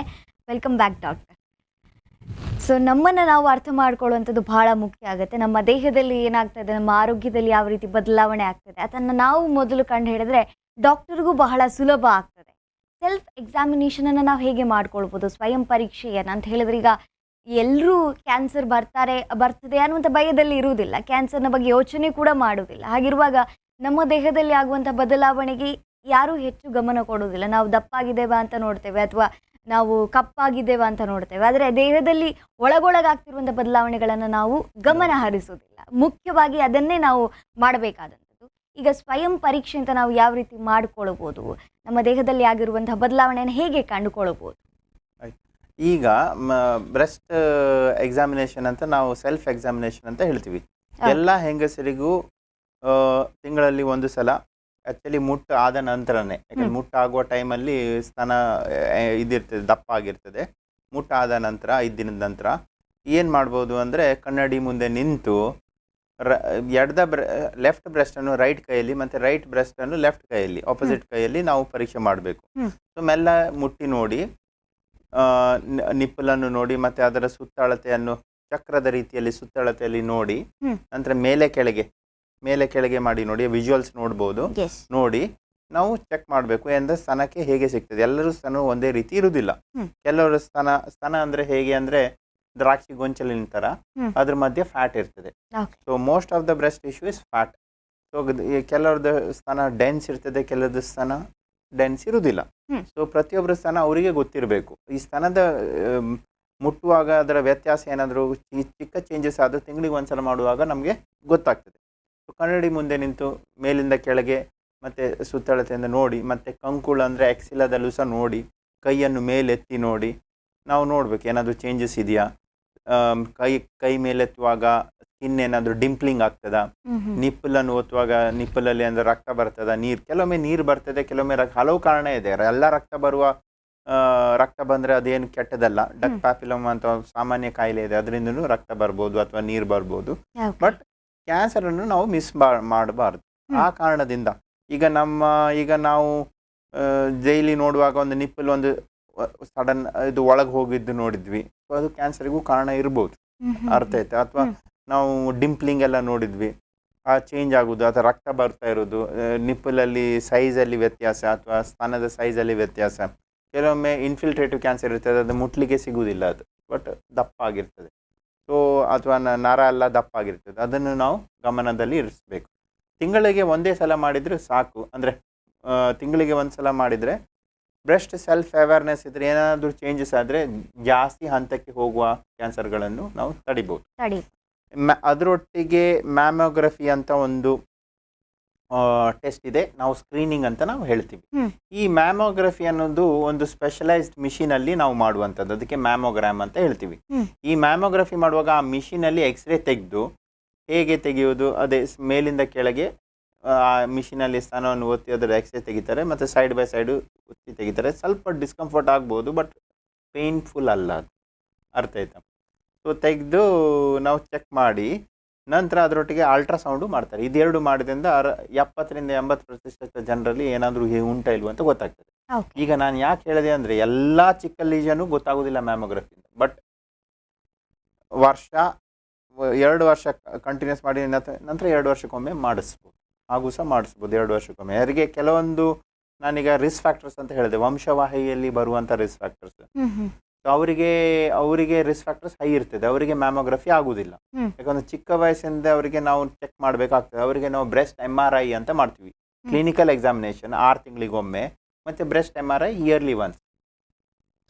[SPEAKER 1] Welcome back doctor. ಸೊ ನಮ್ಮನ್ನು ನಾವು ಅರ್ಥ ಮಾಡ್ಕೊಳ್ಳುವಂಥದ್ದು ಬಹಳ ಮುಖ್ಯ ಆಗುತ್ತೆ. ನಮ್ಮ ದೇಹದಲ್ಲಿ ಏನಾಗ್ತದೆ, ನಮ್ಮ ಆರೋಗ್ಯದಲ್ಲಿ ಯಾವ ರೀತಿ ಬದಲಾವಣೆ ಆಗ್ತದೆ, ಅದನ್ನು ನಾವು ಮೊದಲು ಕಂಡು ಹಿಡಿದ್ರೆ ಡಾಕ್ಟರ್ಗೂ ಬಹಳ ಸುಲಭ ಆಗ್ತದೆ. ಸೆಲ್ಫ್ ಎಕ್ಸಾಮಿನೇಷನನ್ನು ನಾವು ಹೇಗೆ ಮಾಡ್ಕೊಳ್ಬೋದು, ಸ್ವಯಂ ಪರೀಕ್ಷೆಯನ್ನು ಅಂತ ಹೇಳಿದ್ರೆ, ಈಗ ಎಲ್ಲರೂ ಕ್ಯಾನ್ಸರ್ ಬರ್ತದೆ ಅನ್ನುವಂಥ ಭಯದಲ್ಲಿ ಇರುವುದಿಲ್ಲ, ಕ್ಯಾನ್ಸರ್ನ ಬಗ್ಗೆ ಯೋಚನೆ ಕೂಡ ಮಾಡುವುದಿಲ್ಲ. ಹಾಗಿರುವಾಗ ನಮ್ಮ ದೇಹದಲ್ಲಿ ಆಗುವಂಥ ಬದಲಾವಣೆಗೆ ಯಾರೂ ಹೆಚ್ಚು ಗಮನ ಕೊಡುವುದಿಲ್ಲ. ನಾವು ದಪ್ಪಾಗಿದ್ದೇವಾ ಅಂತ ನೋಡ್ತೇವೆ, ಅಥವಾ ನಾವು ಕಪ್ಪಾಗಿದ್ದೇವಾ ಅಂತ ನೋಡ್ತೇವೆ. ಆದರೆ ದೇಹದಲ್ಲಿ ಒಳಗೊಳಗಾಗ್ತಿರುವಂಥ ಬದಲಾವಣೆಗಳನ್ನು ನಾವು ಗಮನ ಹರಿಸೋದಿಲ್ಲ. ಮುಖ್ಯವಾಗಿ ಅದನ್ನೇ ನಾವು ಮಾಡಬೇಕಾದಂಥದ್ದು. ಈಗ ಸ್ವಯಂ ಪರೀಕ್ಷೆ ಅಂತ ನಾವು ಯಾವ ರೀತಿ ಮಾಡಿಕೊಳ್ಬೋದು, ನಮ್ಮ ದೇಹದಲ್ಲಿ ಆಗಿರುವಂತಹ ಬದಲಾವಣೆಯನ್ನು ಹೇಗೆ ಕಂಡುಕೊಳ್ಬೋದು?
[SPEAKER 2] ಈಗ ಬ್ರೆಸ್ಟ್ ಎಕ್ಸಾಮಿನೇಷನ್ ಅಂತ ನಾವು ಸೆಲ್ಫ್ ಎಕ್ಸಾಮಿನೇಷನ್ ಅಂತ ಹೇಳ್ತೀವಿ. ಎಲ್ಲ ಹೆಂಗಸರಿಗೂ ತಿಂಗಳಲ್ಲಿ ಒಂದು ಸಲ, ಆ್ಯಕ್ಚುಲಿ ಮುಟ್ಟು ಆದ ನಂತರನೇ, ಯಾಕಂದ್ರೆ ಮುಟ್ಟಾಗುವ ಟೈಮಲ್ಲಿ ಸ್ತನ ಇದಿರ್ತದೆ, ದಪ್ಪ ಆಗಿರ್ತದೆ. ಮುಟ್ಟಾದ ನಂತರ 5 ದಿನದ ನಂತರ ಏನು ಮಾಡ್ಬೋದು ಅಂದರೆ, ಕನ್ನಡಿ ಮುಂದೆ ನಿಂತು ಲೆಫ್ಟ್ ಬ್ರೆಸ್ಟನ್ನು ರೈಟ್ ಕೈಯಲ್ಲಿ ಮತ್ತು ರೈಟ್ ಬ್ರೆಸ್ಟನ್ನು ಲೆಫ್ಟ್ ಕೈಯಲ್ಲಿ, ಆಪೋಸಿಟ್ ಕೈಯಲ್ಲಿ ನಾವು ಪರೀಕ್ಷೆ ಮಾಡಬೇಕು. ಸೊ ಮೆಲ್ಲ ಮುಟ್ಟಿ ನೋಡಿ, ನಿಪ್ಪಲನ್ನು ನೋಡಿ, ಮತ್ತು ಅದರ ಸುತ್ತಳತೆಯನ್ನು ಚಕ್ರದ ರೀತಿಯಲ್ಲಿ ಸುತ್ತಳತೆಯಲ್ಲಿ ನೋಡಿ, ನಂತರ ಮೇಲೆ ಕೆಳಗೆ ಮಾಡಿ ನೋಡಿ, ವಿಜುವಲ್ಸ್ ನೋಡ್ಬೋದು. ನೋಡಿ ನಾವು ಚೆಕ್ ಮಾಡಬೇಕು ಅಂದರೆ ಸ್ತನಕ್ಕೆ ಹೇಗೆ ಸಿಗ್ತದೆ. ಎಲ್ಲರೂ ಸ್ತನ ಒಂದೇ ರೀತಿ ಇರುವುದಿಲ್ಲ. ಕೆಲವರು ಸ್ತನ ಅಂದರೆ ಹೇಗೆ ಅಂದರೆ ದ್ರಾಕ್ಷಿ ಗೊಂಚಲಿನ ಥರ, ಅದ್ರ ಮಧ್ಯೆ ಫ್ಯಾಟ್ ಇರ್ತದೆ. So most of the breast tissue is fat. So ಕೆಲವ್ರದ್ದು ಸ್ತನ ಡೆನ್ಸ್ ಇರ್ತದೆ, ಕೆಲವ್ರದ್ದು ಸ್ತನ ಡೆನ್ಸ್ ಇರುವುದಿಲ್ಲ.
[SPEAKER 1] ಹ್ಮ್.
[SPEAKER 2] ಸೊ ಪ್ರತಿಯೊಬ್ಬರ ಸ್ತನ ಅವರಿಗೆ ಗೊತ್ತಿರಬೇಕು. ಈ ಸ್ತನದ ಮುಟ್ಟುವಾಗ ಅದರ ವ್ಯತ್ಯಾಸ ಏನಾದರೂ ಚಿಕ್ಕ ಚೇಂಜಸ್ ಆದರೂ ತಿಂಗಳಿಗೆ ಒಂದ್ಸಲ ಮಾಡುವಾಗ ನಮಗೆ ಗೊತ್ತಾಗ್ತದೆ. ಸೊ ಕನ್ನಡಿ ಮುಂದೆ ನಿಂತು ಮೇಲಿಂದ ಕೆಳಗೆ ಮತ್ತು ಸುತ್ತಳತೆಯಿಂದ ನೋಡಿ, ಮತ್ತು ಕಂಕುಳ ಅಂದರೆ ಎಕ್ಸಿಲದಲ್ಲೂ ಸಹ ನೋಡಿ, ಕೈಯನ್ನು ಮೇಲೆತ್ತಿ ನೋಡಿ, ನಾವು ನೋಡಬೇಕು ಏನಾದರೂ ಚೇಂಜಸ್ ಇದೆಯಾ. ಕೈ ಮೇಲೆತ್ತುವಾಗ ಸ್ಕಿನ್ ಏನಾದರೂ ಡಿಂಪ್ಲಿಂಗ್ ಆಗ್ತದಾ, ನಿಪ್ಪಲನ್ನು ಒತ್ತುವಾಗ ನಿಪ್ಪಲಲ್ಲಿ ಅಂದರೆ ರಕ್ತ ಬರ್ತದ, ಕೆಲವೊಮ್ಮೆ ನೀರು ಬರ್ತದೆ, ಕೆಲವೊಮ್ಮೆ ಹಲವು ಕಾರಣ ಇದೆ. ಎಲ್ಲ ರಕ್ತ ಬಂದರೆ ಅದೇನು ಕೆಟ್ಟದಲ್ಲ. ಡಕ್ ಪ್ಯಾಪಿಲಮ್ ಅಂತ ಸಾಮಾನ್ಯ ಕಾಯಿಲೆ ಇದೆ, ಅದರಿಂದನೂ ರಕ್ತ ಬರ್ಬೋದು ಅಥವಾ ನೀರು ಬರ್ಬೋದು. ಬಟ್ ಕ್ಯಾನ್ಸರನ್ನು ನಾವು ಮಿಸ್ ಮಾಡಬಾರ್ದು. ಆ ಕಾರಣದಿಂದ ಈಗ ನಾವು ಡೈಲಿ ನೋಡುವಾಗ ಒಂದು ನಿಪ್ಪಲ್ ಒಂದು ಸಡನ್ ಇದು ಒಳಗೆ ಹೋಗಿದ್ದು ನೋಡಿದ್ವಿ, ಅದು ಕ್ಯಾನ್ಸರಿಗೂ ಕಾರಣ ಇರ್ಬೋದು. ಅರ್ಥ ಆಯ್ತಾ? ಅಥವಾ ನಾವು ಡಿಂಪ್ಲಿಂಗ್ ಎಲ್ಲ ನೋಡಿದ್ವಿ, ಆ ಚೇಂಜ್ ಆಗೋದು ಅಥವಾ ರಕ್ತ ಬರ್ತಾ ಇರೋದು, ನಿಪ್ಪಲಲ್ಲಿ ಸೈಜಲ್ಲಿ ವ್ಯತ್ಯಾಸ ಅಥವಾ ಸ್ತನದ ಸೈಜಲ್ಲಿ ವ್ಯತ್ಯಾಸ. ಕೆಲವೊಮ್ಮೆ ಇನ್ಫಿಲ್ಟ್ರೇಟಿವ್ ಕ್ಯಾನ್ಸರ್ ಇರ್ತದೆ, ಅದು ಮುಟ್ಲಿಕ್ಕೆ ಸಿಗುವುದಿಲ್ಲ, ಅದು ಬಟ್ ದಪ್ಪ ಆಗಿರ್ತದೆ. ಸೊ ಅಥವಾ ನರ ಎಲ್ಲ ದಪ್ಪ ಆಗಿರ್ತದೆ, ಅದನ್ನು ನಾವು ಗಮನದಲ್ಲಿ ಇರಿಸಬೇಕು. ತಿಂಗಳಿಗೆ ಒಂದೇ ಸಲ ಮಾಡಿದರೆ ಸಾಕು. ಅಂದರೆ ತಿಂಗಳಿಗೆ ಒಂದು ಸಲ ಮಾಡಿದರೆ ಬ್ರೆಸ್ಟ್ ಸೆಲ್ಫ್ ಅವೇರ್ನೆಸ್ ಇದ್ದರೆ ಏನಾದರೂ ಚೇಂಜಸ್ ಆದರೆ ಜಾಸ್ತಿ ಹಂತಕ್ಕೆ ಹೋಗುವ ಕ್ಯಾನ್ಸರ್ಗಳನ್ನು ನಾವು ತಡಿಬೋದು. ಅದರೊಟ್ಟಿಗೆ ಮ್ಯಾಮೋಗ್ರಫಿ ಅಂತ ಒಂದು ಟೆಸ್ಟ್ ಇದೆ, ನಾವು ಸ್ಕ್ರೀನಿಂಗ್ ಅಂತ ನಾವು ಹೇಳ್ತೀವಿ. ಈ ಮ್ಯಾಮೋಗ್ರಫಿ ಅನ್ನೋದು ಒಂದು ಸ್ಪೆಷಲೈಸ್ಡ್ ಮಿಷಿನಲ್ಲಿ ನಾವು ಮಾಡುವಂಥದ್ದು, ಅದಕ್ಕೆ ಮ್ಯಾಮೋಗ್ರಾಮ್ ಅಂತ ಹೇಳ್ತೀವಿ. ಈ ಮ್ಯಾಮೋಗ್ರಫಿ ಮಾಡುವಾಗ ಆ ಮಿಷಿನಲ್ಲಿ ಎಕ್ಸ್ರೇ ತೆಗೆದು, ಹೇಗೆ ತೆಗೆಯೋದು, ಅದೇ ಮೇಲಿಂದ ಕೆಳಗೆ ಆ ಮಿಷಿನಲ್ಲಿ ಸ್ಥಾನವನ್ನು ಒತ್ತಿ ಅದರ ಎಕ್ಸ್ರೇ ತೆಗಿತಾರೆ, ಮತ್ತು ಸೈಡ್ ಬೈ ಸೈಡು ಒತ್ತಿ ತೆಗಿತಾರೆ. ಸ್ವಲ್ಪ ಡಿಸ್ಕಂಫರ್ಟ್ ಆಗ್ಬೋದು, ಬಟ್ ಪೇನ್ಫುಲ್ ಅಲ್ಲ ಅದು. ಅರ್ಥ ಆಯ್ತಾ? ಸೊ ತೆಗೆದು ನಾವು ಚೆಕ್ ಮಾಡಿ ನಂತರ ಅದರೊಟ್ಟಿಗೆ ಅಲ್ಟ್ರಾಸೌಂಡು ಮಾಡ್ತಾರೆ. ಇದೆರಡು ಮಾಡಿದ್ರಿಂದ 70-80% ಜನರಲ್ಲಿ ಏನಾದರೂ ಉಂಟಾ ಇಲ್ವ ಅಂತ ಗೊತ್ತಾಗ್ತದೆ. ಈಗ ನಾನು ಯಾಕೆ ಹೇಳಿದೆ ಅಂದರೆ, ಎಲ್ಲ ಚಿಕ್ಕ ಲೀಜನು ಗೊತ್ತಾಗೋದಿಲ್ಲ ಮ್ಯಾಮೋಗ್ರಫಿಯಿಂದ. ಬಟ್ 2 ವರ್ಷ ಕಂಟಿನ್ಯೂಸ್ ಮಾಡಿ ನಂತರ 2 ವರ್ಷಕ್ಕೊಮ್ಮೆ ಮಾಡಿಸ್ಬೋದು, ಹಾಗೂ ಸಹ ಮಾಡಿಸ್ಬೋದು 2 ವರ್ಷಕ್ಕೊಮ್ಮೆ. ಯಾರಿಗೆ ಕೆಲವೊಂದು ನಾನೀಗ ರಿಸ್ಕ್ ಫ್ಯಾಕ್ಟರ್ಸ್ ಅಂತ ಹೇಳಿದೆ, ವಂಶವಾಹಿಯಲ್ಲಿ ಬರುವಂಥ ರಿಸ್ಕ್ ಫ್ಯಾಕ್ಟರ್ಸ್. ಸೊ ಅವರಿಗೆ ರಿಸ್ಕ್ ಫ್ಯಾಕ್ಟರ್ಸ್ ಹೈ ಇರ್ತದೆ, ಅವರಿಗೆ ಮ್ಯಾಮೋಗ್ರಫಿ ಆಗುವುದಿಲ್ಲ. ಯಾಕಂದ್ರೆ ಚಿಕ್ಕ ವಯಸ್ಸಿಂದ ಅವರಿಗೆ ನಾವು ಚೆಕ್ ಮಾಡಬೇಕಾಗ್ತದೆ. ಅವರಿಗೆ ನಾವು ಬ್ರೆಸ್ಟ್ MRI ಅಂತ ಮಾಡ್ತೀವಿ, ಕ್ಲಿನಿಕಲ್ ಎಕ್ಸಾಮಿನೇಷನ್ 6 ತಿಂಗಳಿಗೊಮ್ಮೆ, ಮತ್ತು breast MRI yearly once.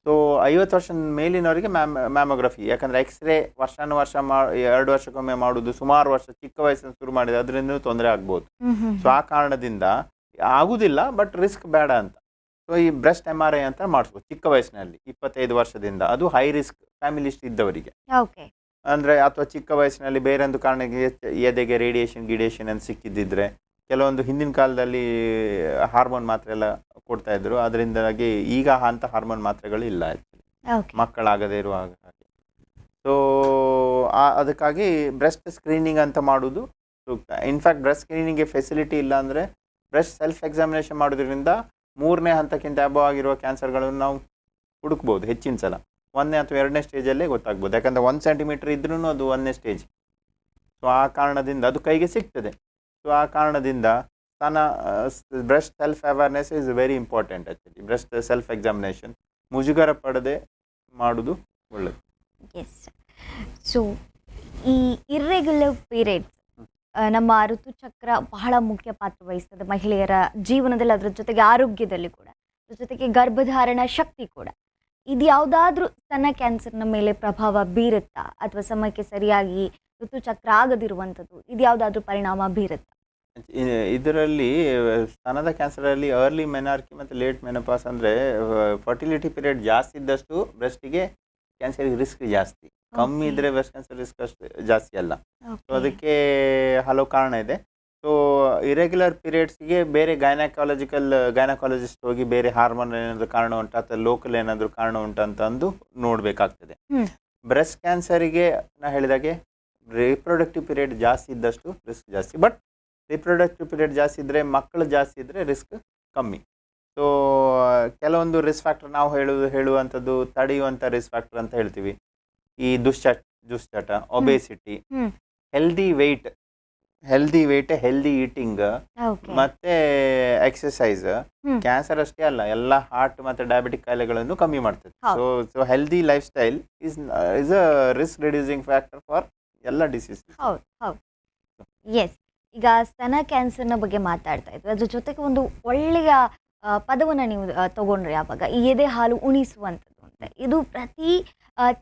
[SPEAKER 2] So 50 ವರ್ಷದ ಮೇಲಿನವರಿಗೆ ಮ್ಯಾಮೋಗ್ರಫಿ, ಯಾಕಂದರೆ ಎಕ್ಸ್ರೇ ವರ್ಷ 2 ವರ್ಷಕ್ಕೊಮ್ಮೆ ಮಾಡೋದು ಸುಮಾರು ವರ್ಷ ಚಿಕ್ಕ ವಯಸ್ಸಿನ ಶುರು ಮಾಡಿದೆ, ಅದರಿಂದ ತೊಂದರೆ ಆಗ್ಬೋದು. ಸೊ ಆ ಕಾರಣದಿಂದ ಆಗುವುದಿಲ್ಲ, ಬಟ್ ರಿಸ್ಕ್ ಬೇಡ ಅಂತ. ಸೊ ಈ ಬ್ರೆಸ್ಟ್ MRI ಅಂತ ಮಾಡಿಸ್ಬೋದು ಚಿಕ್ಕ ವಯಸ್ಸಿನಲ್ಲಿ 25 ವರ್ಷದಿಂದ. ಅದು ಹೈ ರಿಸ್ಕ್ ಫ್ಯಾಮಿಲಿಸ್ಟ್ ಇದ್ದವರಿಗೆ. ಅಂದರೆ ಅಥವಾ ಚಿಕ್ಕ ವಯಸ್ಸಿನಲ್ಲಿ ಬೇರೊಂದು ಕಾರಣಕ್ಕೆ ಎದೆಗೆ ರೇಡಿಯೇಷನ್ ಅಂತ ಸಿಕ್ಕಿದ್ದಿದ್ರೆ, ಕೆಲವೊಂದು ಹಿಂದಿನ ಕಾಲದಲ್ಲಿ ಹಾರ್ಮೋನ್ ಮಾತ್ರೆ ಎಲ್ಲ ಕೊಡ್ತಾ ಇದ್ರು, ಅದರಿಂದಾಗಿ ಈಗ ಅಂಥ ಹಾರ್ಮೋನ್ ಮಾತ್ರೆಗಳು ಇಲ್ಲ ಮಕ್ಕಳಾಗದೇ ಇರುವಾಗ. ಸೊ ಅದಕ್ಕಾಗಿ ಬ್ರೆಸ್ಟ್ ಸ್ಕ್ರೀನಿಂಗ್ ಅಂತ ಮಾಡೋದು ಸೂಕ್ತ. ಇನ್ಫ್ಯಾಕ್ಟ್ ಬ್ರೆಸ್ಟ್ ಸ್ಕ್ರೀನಿಂಗ್ಗೆ ಫೆಸಿಲಿಟಿ ಇಲ್ಲ ಅಂದರೆ ಬ್ರೆಸ್ಟ್ ಸೆಲ್ಫ್ ಎಕ್ಸಾಮಿನೇಷನ್ ಮಾಡೋದ್ರಿಂದ 3ನೇ ಹಂತಕ್ಕಿಂತ ಅಬವ್ ಆಗಿರುವ ಕ್ಯಾನ್ಸರ್ಗಳನ್ನು ನಾವು ಹುಡುಕ್ಬೋದು ಹೆಚ್ಚಿನ ಸಲ. 1ನೇ ಅಥವಾ 2ನೇ ಸ್ಟೇಜಲ್ಲೇ ಗೊತ್ತಾಗ್ಬೋದು, ಯಾಕಂದರೆ 1 ಸೆಂಟಿಮೀಟರ್ ಇದ್ರೂ ಅದು 1ನೇ ಸ್ಟೇಜ್. ಸೊ ಆ ಕಾರಣದಿಂದ ಅದು ಕೈಗೆ ಸಿಗ್ತದೆ. ಸೊ ಆ ಕಾರಣದಿಂದ breast self awareness is very important. Actually breast self examination ಮುಜುಗರ ಪಡದೆ ಮಾಡೋದು ಒಳ್ಳೆಯದು.
[SPEAKER 1] ಎಸ್. ಸೊ ಈ ಇರ್ರೆಗ್ಯುಲರ್ ಪೀರಿಯಡ್ಸ್ ನಮ್ಮ ಋತುಚಕ್ರ ಬಹಳ ಮುಖ್ಯ ಪಾತ್ರ ವಹಿಸ್ತದೆ ಮಹಿಳೆಯರ ಜೀವನದಲ್ಲಿ, ಅದರ ಜೊತೆಗೆ ಆರೋಗ್ಯದಲ್ಲಿ ಕೂಡ, ಅದ್ರ ಜೊತೆಗೆ ಗರ್ಭಧಾರಣ ಶಕ್ತಿ ಕೂಡ. ಇದು ಯಾವುದಾದ್ರೂ ಸ್ತನ ಕ್ಯಾನ್ಸರ್ನ ಮೇಲೆ ಪ್ರಭಾವ ಬೀರುತ್ತಾ, ಅಥವಾ ಸಮಯಕ್ಕೆ ಸರಿಯಾಗಿ ಋತುಚಕ್ರ ಆಗದಿರುವಂಥದ್ದು ಇದು ಯಾವುದಾದ್ರೂ ಪರಿಣಾಮ ಬೀರುತ್ತಾ?
[SPEAKER 2] ಇದರಲ್ಲಿ ಸ್ತನದ ಕ್ಯಾನ್ಸರಲ್ಲಿ ಅರ್ಲಿ ಮೆನಾರ್ಕಿ ಮತ್ತು ಲೇಟ್ ಮೆನೋಪಾಸ್ ಅಂದರೆ ಫರ್ಟಿಲಿಟಿ ಪೀರಿಯಡ್ ಜಾಸ್ತಿ ಇದ್ದಷ್ಟು ಬ್ರೆಸ್ಟಿಗೆ ಕ್ಯಾನ್ಸರ್ಗೆ ರಿಸ್ಕ್ ಜಾಸ್ತಿ, ಕಮ್ಮಿ ಇದ್ದರೆ ಬ್ರೆಸ್ಟ್ ಕ್ಯಾನ್ಸರ್ ರಿಸ್ಕ್ ಅಷ್ಟು ಜಾಸ್ತಿ ಅಲ್ಲ. ಸೊ ಅದಕ್ಕೆ ಹಲವು ಕಾರಣ ಇದೆ. ಸೊ ಇರೆಗ್ಯುಲರ್ ಪೀರಿಯಡ್ಸ್ಗೆ ಬೇರೆ ಗೈನಕಾಲಜಿಸ್ಟ್ ಹೋಗಿ ಬೇರೆ ಹಾರ್ಮೋನ್ ಏನಾದರೂ ಕಾರಣ ಉಂಟಾ ಅಥವಾ ಲೋಕಲ್ ಏನಾದರೂ ಕಾರಣ ಉಂಟಾ ಅಂತಂದು ನೋಡಬೇಕಾಗ್ತದೆ. ಬ್ರೆಸ್ಟ್ ಕ್ಯಾನ್ಸರಿಗೆ ನಾ ಹೇಳಿದಾಗೆ ರಿಪ್ರೊಡಕ್ಟಿವ್ ಪೀರಿಯಡ್ ಜಾಸ್ತಿ ಇದ್ದಷ್ಟು ರಿಸ್ಕ್ ಜಾಸ್ತಿ, ಬಟ್ ರಿಪ್ರೊಡಕ್ಟಿವ್ ಪೀರಿಯಡ್ ಜಾಸ್ತಿ ಇದ್ದರೆ, ಮಕ್ಕಳು ಜಾಸ್ತಿ ಇದ್ದರೆ ರಿಸ್ಕ್ ಕಮ್ಮಿ. ಸೊ ಕೆಲವೊಂದು ರಿಸ್ಕ್ ಫ್ಯಾಕ್ಟರ್ ನಾವು ಹೇಳುವಂಥದ್ದು ತಡೆಯುವಂಥ ರಿಸ್ಕ್ ಫ್ಯಾಕ್ಟರ್ ಅಂತ ಹೇಳ್ತೀವಿ. ಈ ದುಶ್ಚಟ, obesity, healthy weight, healthy eating, ಮತ್ತೆ ಎಕ್ಸಸೈಸ್. ಕ್ಯಾನ್ಸರ್ ಅಷ್ಟೇ ಅಲ್ಲ, ಎಲ್ಲ ಹಾರ್ಟ್ ಮತ್ತು ಡಯಾಬಿಟಿಕ್ ಕಾಯಿಲೆಗಳನ್ನು ಕಮ್ಮಿ ಮಾಡ್ತದೆ. So healthy lifestyle is a risk reducing factor for ಎಲ್ಲ ಡಿಸೀಸ್.
[SPEAKER 1] ಎಸ್. ಈಗ ಸ್ತನ ಕ್ಯಾನ್ಸರ್ನ ಬಗ್ಗೆ ಮಾತಾಡ್ತಾ ಇದ್ವಿ, ಅದ್ರ ಜೊತೆಗೆ ಒಂದು ಒಳ್ಳೆಯ ಪದವನ್ನು ನೀವು ತಗೊಂಡ್ರಿ ಆವಾಗ ಈ ಎದೆ ಹಾಲು ಉಣಿಸುವಂಥದ್ದು ಅಂತ. ಇದು ಪ್ರತಿ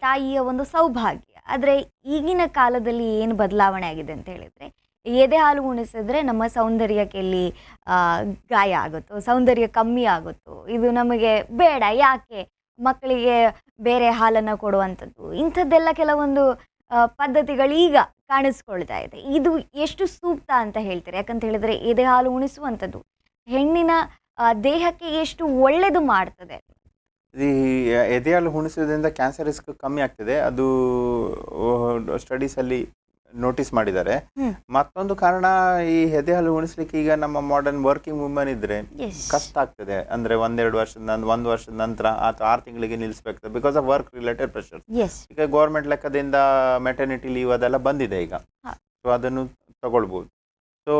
[SPEAKER 1] ತಾಯಿಯ ಒಂದು ಸೌಭಾಗ್ಯ. ಆದರೆ ಈಗಿನ ಕಾಲದಲ್ಲಿ ಏನು ಬದಲಾವಣೆ ಆಗಿದೆ ಅಂತ ಹೇಳಿದರೆ, ಎದೆ ಹಾಲು ಉಣಿಸಿದ್ರೆ ನಮ್ಮ ಸೌಂದರ್ಯಕ್ಕೆ ಎಲ್ಲಿ ಆ, ಗಾಯ ಆಗುತ್ತೋ, ಸೌಂದರ್ಯ ಕಮ್ಮಿ ಆಗುತ್ತೋ, ಇದು ನಮಗೆ ಬೇಡ, ಯಾಕೆ ಮಕ್ಕಳಿಗೆ ಬೇರೆ ಹಾಲನ್ನು ಕೊಡುವಂಥದ್ದು, ಇಂಥದ್ದೆಲ್ಲ ಕೆಲವೊಂದು ಪದ್ಧತಿಗಳು ಈಗ ಕಾಣಿಸ್ಕೊಳ್ತಾ ಇದೆ. ಇದು ಎಷ್ಟು ಸೂಕ್ತ ಅಂತ ಹೇಳ್ತಾರೆ? ಯಾಕಂತ ಹೇಳಿದರೆ ಎದೆ ಹಾಲು ಉಣಿಸುವಂಥದ್ದು ಹೆಣ್ಣಿನ ದೇಹಕ್ಕೆ ಎಷ್ಟು ಒಳ್ಳೆಯದು ಮಾಡ್ತದೆ.
[SPEAKER 2] ಈ ಎದೆ ಹಾಲು ಉಣಿಸೋದ್ರಿಂದ ಕ್ಯಾನ್ಸರ್ ರಿಸ್ಕ್ ಕಮ್ಮಿ ಆಗ್ತದೆ, ಅದು ಸ್ಟಡೀಸಲ್ಲಿ ನೋಟಿಸ್ ಮಾಡಿದ್ದಾರೆ. ಮತ್ತೊಂದು ಕಾರಣ, ಈ ಎದೆ ಹಾಲು ಉಣಿಸ್ಲಿಕ್ಕೆ ಈಗ ನಮ್ಮ ಮಾಡರ್ನ್ ವರ್ಕಿಂಗ್ ವುಮನ್ ಇದ್ರೆ ಕಷ್ಟ ಆಗ್ತದೆ. ಅಂದ್ರೆ ಒಂದು ವರ್ಷದ ನಂತರ ಅಥವಾ 6 ತಿಂಗಳಿಗೆ ನಿಲ್ಲಿಸ್ಬೇಕಾಗ್ತದೆ, because of work related pressure. ಈಗ ಗೌರ್ಮೆಂಟ್ ಲೆಕ್ಕದಿಂದ ಮೆಟರ್ನಿಟಿ ಲೀವ್ ಅದೆಲ್ಲ ಬಂದಿದೆ ಈಗ, ಸೊ ಅದನ್ನು ತಗೊಳ್ಬೋದು. ಸೊ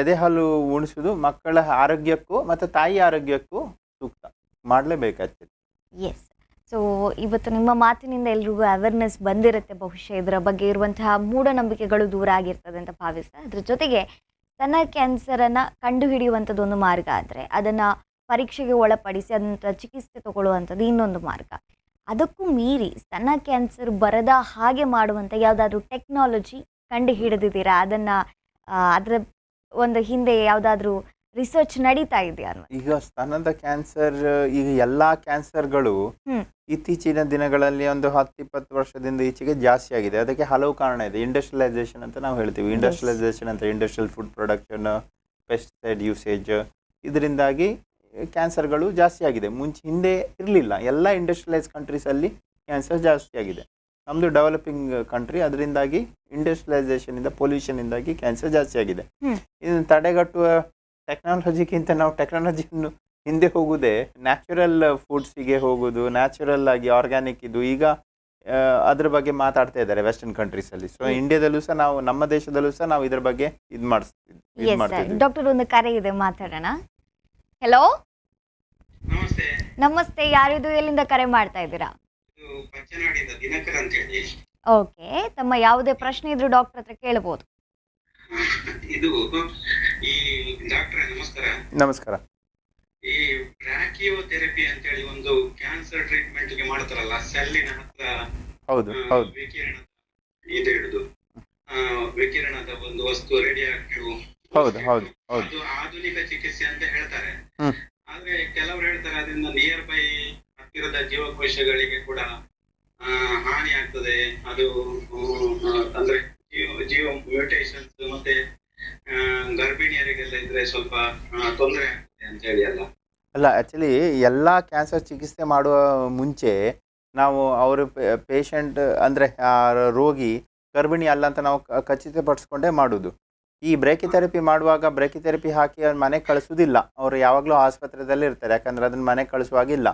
[SPEAKER 2] ಎದೆ ಹಾಲು ಉಣಿಸೋದು ಮಕ್ಕಳ ಆರೋಗ್ಯಕ್ಕೂ ಮತ್ತು ತಾಯಿ ಆರೋಗ್ಯಕ್ಕೂ ಸೂಕ್ತ, ಮಾಡಲೇಬೇಕು ಆ್ಯಕ್ಚುಲಿ.
[SPEAKER 1] ಎಸ್. ಸೊ ಇವತ್ತು ನಿಮ್ಮ ಮಾತಿನಿಂದ ಎಲ್ರಿಗೂ ಅವೇರ್ನೆಸ್ ಬಂದಿರುತ್ತೆ, ಬಹುಶಃ ಇದರ ಬಗ್ಗೆ ಇರುವಂತಹ ಮೂಢನಂಬಿಕೆಗಳು ದೂರ ಆಗಿರ್ತದೆ ಅಂತ ಭಾವಿಸ್ತಾ, ಅದ್ರ ಜೊತೆಗೆ ಸ್ತನ ಕ್ಯಾನ್ಸರನ್ನು ಕಂಡುಹಿಡಿಯುವಂಥದ್ದು ಒಂದು ಮಾರ್ಗ ಆದರೆ, ಅದನ್ನು ಪರೀಕ್ಷೆಗೆ ಒಳಪಡಿಸಿ ಅದಂಥ ಚಿಕಿತ್ಸೆ ತಗೊಳ್ಳುವಂಥದ್ದು ಇನ್ನೊಂದು ಮಾರ್ಗ. ಅದಕ್ಕೂ ಮೀರಿ ಸ್ತನ ಕ್ಯಾನ್ಸರ್ ಬರದ ಹಾಗೆ ಮಾಡುವಂಥ ಯಾವುದಾದ್ರೂ ಟೆಕ್ನಾಲಜಿ ಕಂಡು ಹಿಡಿದಿದ್ದೀರಾ? ಅದನ್ನು ಅದರ ಒಂದು ಹಿಂದೆ ಯಾವುದಾದ್ರೂ ರಿಸರ್ಚ್ ನಡೀತಾ ಇದೆಯಾ?
[SPEAKER 2] ಈಗ ಸ್ತನದ ಕ್ಯಾನ್ಸರ್, ಈಗ ಎಲ್ಲಾ ಕ್ಯಾನ್ಸರ್ಗಳು ಇತ್ತೀಚಿನ ದಿನಗಳಲ್ಲಿ ಒಂದು 10-20 ವರ್ಷದಿಂದ ಈಚೆಗೆ ಜಾಸ್ತಿ ಆಗಿದೆ. ಅದಕ್ಕೆ ಹಲವು ಕಾರಣ ಇದೆ. ಇಂಡಸ್ಟ್ರಿಯಲೈಸೇಷನ್ ಅಂತ ನಾವು ಹೇಳ್ತೀವಿ. ಇಂಡಸ್ಟ್ರಿಯಲೈಸೇಷನ್ ಅಂತ industrial food production, pesticide usage, ಇದರಿಂದಾಗಿ ಕ್ಯಾನ್ಸರ್ಗಳು ಜಾಸ್ತಿ ಆಗಿದೆ. ಹಿಂದೆ ಇರಲಿಲ್ಲ. ಎಲ್ಲ ಇಂಡಸ್ಟ್ರಿಯಲೈಸ್ ಕಂಟ್ರೀಸಲ್ಲಿ ಕ್ಯಾನ್ಸರ್ ಜಾಸ್ತಿ ಆಗಿದೆ. ನಮ್ಮದು ಡೆವಲಪಿಂಗ್ ಕಂಟ್ರಿ, ಅದರಿಂದಾಗಿ ಇಂಡಸ್ಟ್ರಿಯಲೈಸೇಷನಿಂದ, ಪೊಲ್ಯೂಷನಿಂದಾಗಿ ಕ್ಯಾನ್ಸರ್ ಜಾಸ್ತಿ ಆಗಿದೆ. ಇದನ್ನು ತಡೆಗಟ್ಟುವ ಟೆಕ್ನಾಲಜಿಗಿಂತ ನಾವು ಟೆಕ್ನಾಲಜಿಯನ್ನು ಹಿಂದೆ ಹೋಗುವುದೇ ನ್ಯಾಚುರಲ್ ಫುಡ್ಸಿಗೆ ಹೋಗೋದು, ನ್ಯಾಚುರಲ್ ಆಗಿ ಆರ್ಗ್ಯಾನಿಕ್ ಇದು. ಈಗ ಅದ್ರ ಬಗ್ಗೆ ಮಾತಾಡ್ತಾ ಇದ್ದಾರೆ ವೆಸ್ಟರ್ನ್ ಕಂಟ್ರೀಸಲ್ಲಿ. ಸೊ ಇಂಡಿಯಾದಲ್ಲೂ ಸಹ ನಾವು, ನಮ್ಮ ದೇಶದಲ್ಲೂ ಸಹ ನಾವು ಇದ್ರ ಬಗ್ಗೆ ಇದು ಮಾಡ್ತೀವಿ.
[SPEAKER 1] ಡಾಕ್ಟರ್, ಒಂದು ಕರೆ ಇದೆ, ಮಾತಾಡೋಣ. ಹೆಲೋ, ನಮಸ್ತೆ. ಯಾರಿದು, ಎಲ್ಲಿಂದ ಕರೆ ಮಾಡ್ತಾ ಇದ್ದೀರಾ? ಓಕೆ, ತಮ್ಮ ಯಾವುದೇ ಪ್ರಶ್ನೆ ಇದ್ರೂ ಡಾಕ್ಟರ್ ಹತ್ರ ಕೇಳಬಹುದು.
[SPEAKER 3] ಇದು ಈ ಡಾಕ್ಟರ್ ನಮಸ್ಕಾರ.
[SPEAKER 2] ನಮಸ್ಕಾರ.
[SPEAKER 3] ಈ ಬ್ರಾಕಿಯೋಥೆರಪಿ ಅಂತ ಹೇಳಿ ಒಂದು ಕ್ಯಾನ್ಸರ್ ಟ್ರೀಟ್ಮೆಂಟ್ ಗೆ ಮಾಡ್ತಾರಲ್ಲ, ಸೆಲ್ಲಿನ ಹತ್ರ
[SPEAKER 2] ಹೌದು
[SPEAKER 3] ವಿಕಿರಣ ಇದು ಹಿಡಿದು ವಿಕಿರಣದ ಒಂದು ವಸ್ತು ರೇಡಿಯೋ ಆಕ್ಟಿವ್, ಅದು ಆಧುನಿಕ ಚಿಕಿತ್ಸೆ ಅಂತ ಹೇಳ್ತಾರೆ. ಆದ್ರೆ ಕೆಲವರು ಹೇಳ್ತಾರೆ ಅದರಿಂದ ನಿಯರ್ ಬೈ ಹತ್ತಿರದ ಜೀವಕೋಶಗಳಿಗೆ ಕೂಡ ಹಾನಿ ಆಗ್ತದೆ. ಅದು ಅಂದ್ರೆ ಜೀವ ಮ್ಯೂಟೇಷನ್ಸ್ ಮತ್ತೆ ಗರ್ಭಿಣಿಯರಿಗೆಲ್ಲ ಇದ್ರೆ ಸ್ವಲ್ಪ ತೊಂದರೆ ಆಗ್ತದೆ ಅಂತ ಹೇಳಿ ಅಲ್ಲ
[SPEAKER 2] ಆ್ಯಕ್ಚುಲಿ ಎಲ್ಲ ಕ್ಯಾನ್ಸರ್ ಚಿಕಿತ್ಸೆ ಮಾಡುವ ಮುಂಚೆ ನಾವು ಅವರು ಪೇಷಂಟ್ ಅಂದರೆ ರೋಗಿ ಗರ್ಭಿಣಿ ಅಲ್ಲ ಅಂತ ನಾವು ಖಚಿತಪಡಿಸ್ಕೊಂಡೇ ಮಾಡೋದು. ಈ ಬ್ರೇಕಿಥೆರಪಿ ಮಾಡುವಾಗ ಬ್ರೇಕಿಥೆರಪಿ ಹಾಕಿ ಅವ್ರು ಮನೆಗೆ ಕಳಿಸೋದಿಲ್ಲ. ಅವರು ಯಾವಾಗಲೂ ಆಸ್ಪತ್ರೆದಲ್ಲಿ ಇರ್ತಾರೆ, ಯಾಕಂದರೆ ಅದನ್ನು ಮನೆಗೆ ಕಳಿಸುವಾಗಿಲ್ಲ.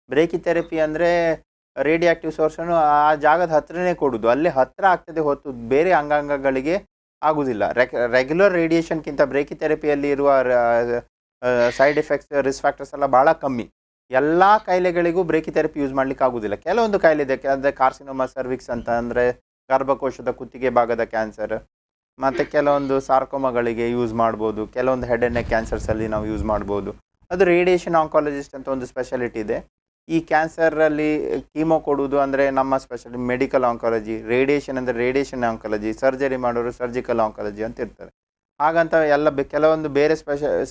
[SPEAKER 2] ಬ್ರೇಕಿಥೆರಪಿ ಅಂದರೆ ರೇಡಿಯೋ ಆಕ್ಟಿವ್ ಸೋರ್ಸನ್ನು ಆ ಜಾಗದ ಹತ್ರನೇ ಕೊಡೋದು, ಅಲ್ಲೇ ಹತ್ತಿರ ಆಗ್ತದೆ ಹೊತ್ತು ಬೇರೆ ಅಂಗಾಂಗಗಳಿಗೆ ಆಗೋದಿಲ್ಲ. ರೆಗ್ಯುಲರ್ ರೇಡಿಯೇಷನ್ಗಿಂತ ಬ್ರೇಕಿಥೆರಪಿಯಲ್ಲಿ ಇರುವ ಸೈಡ್ ಎಫೆಕ್ಟ್ಸ್, ರಿಸ್ಕ್ ಫ್ಯಾಕ್ಟರ್ಸ್ ಎಲ್ಲ ಭಾಳ ಕಮ್ಮಿ. ಎಲ್ಲ ಕಾಯಿಲೆಗಳಿಗೂ ಬ್ರೇಕಿಥೆರಪಿ ಯೂಸ್ ಮಾಡಲಿಕ್ಕೆ ಆಗೋದಿಲ್ಲ. ಕೆಲವೊಂದು ಕಾಯಿಲೆ ಇದೆ, ಅಂದರೆ ಕಾರ್ಸಿನೋಮಾ ಸರ್ವಿಕ್ಸ್ ಅಂತ, ಅಂದರೆ ಗರ್ಭಕೋಶದ ಕುತ್ತಿಗೆ ಭಾಗದ ಕ್ಯಾನ್ಸರ್, ಮತ್ತು ಕೆಲವೊಂದು ಸಾರ್ಕೋಮಾಗಳಿಗೆ ಯೂಸ್ ಮಾಡ್ಬೋದು. ಕೆಲವೊಂದು ಹೆಡ್ ಆ್ಯಂಡ್ ನೆಕ್ ಕ್ಯಾನ್ಸರ್ಸಲ್ಲಿ ನಾವು ಯೂಸ್ ಮಾಡ್ಬೋದು. ಅದು ರೇಡಿಯೇಷನ್ ಆಂಕಾಲಜಿಸ್ಟ್ ಅಂತ ಒಂದು ಸ್ಪೆಷಾಲಿಟಿ ಇದೆ. ಈ ಕ್ಯಾನ್ಸರಲ್ಲಿ ಕೀಮೋ ಕೊಡುವುದು ಅಂದರೆ ನಮ್ಮ ಸ್ಪೆಷಾಲಿಟಿ ಮೆಡಿಕಲ್ ಆಂಕಾಲಜಿ, ರೇಡಿಯೇಷನ್ ಅಂದರೆ ರೇಡಿಯೇಷನ್ ಆಂಕಾಲಜಿ, ಸರ್ಜರಿ ಮಾಡೋರು ಸರ್ಜಿಕಲ್ ಆಂಕಾಲಜಿ ಅಂತ ಇರ್ತಾರೆ. ಹಾಗಂತ ಎಲ್ಲ ಕೆಲವೊಂದು ಬೇರೆ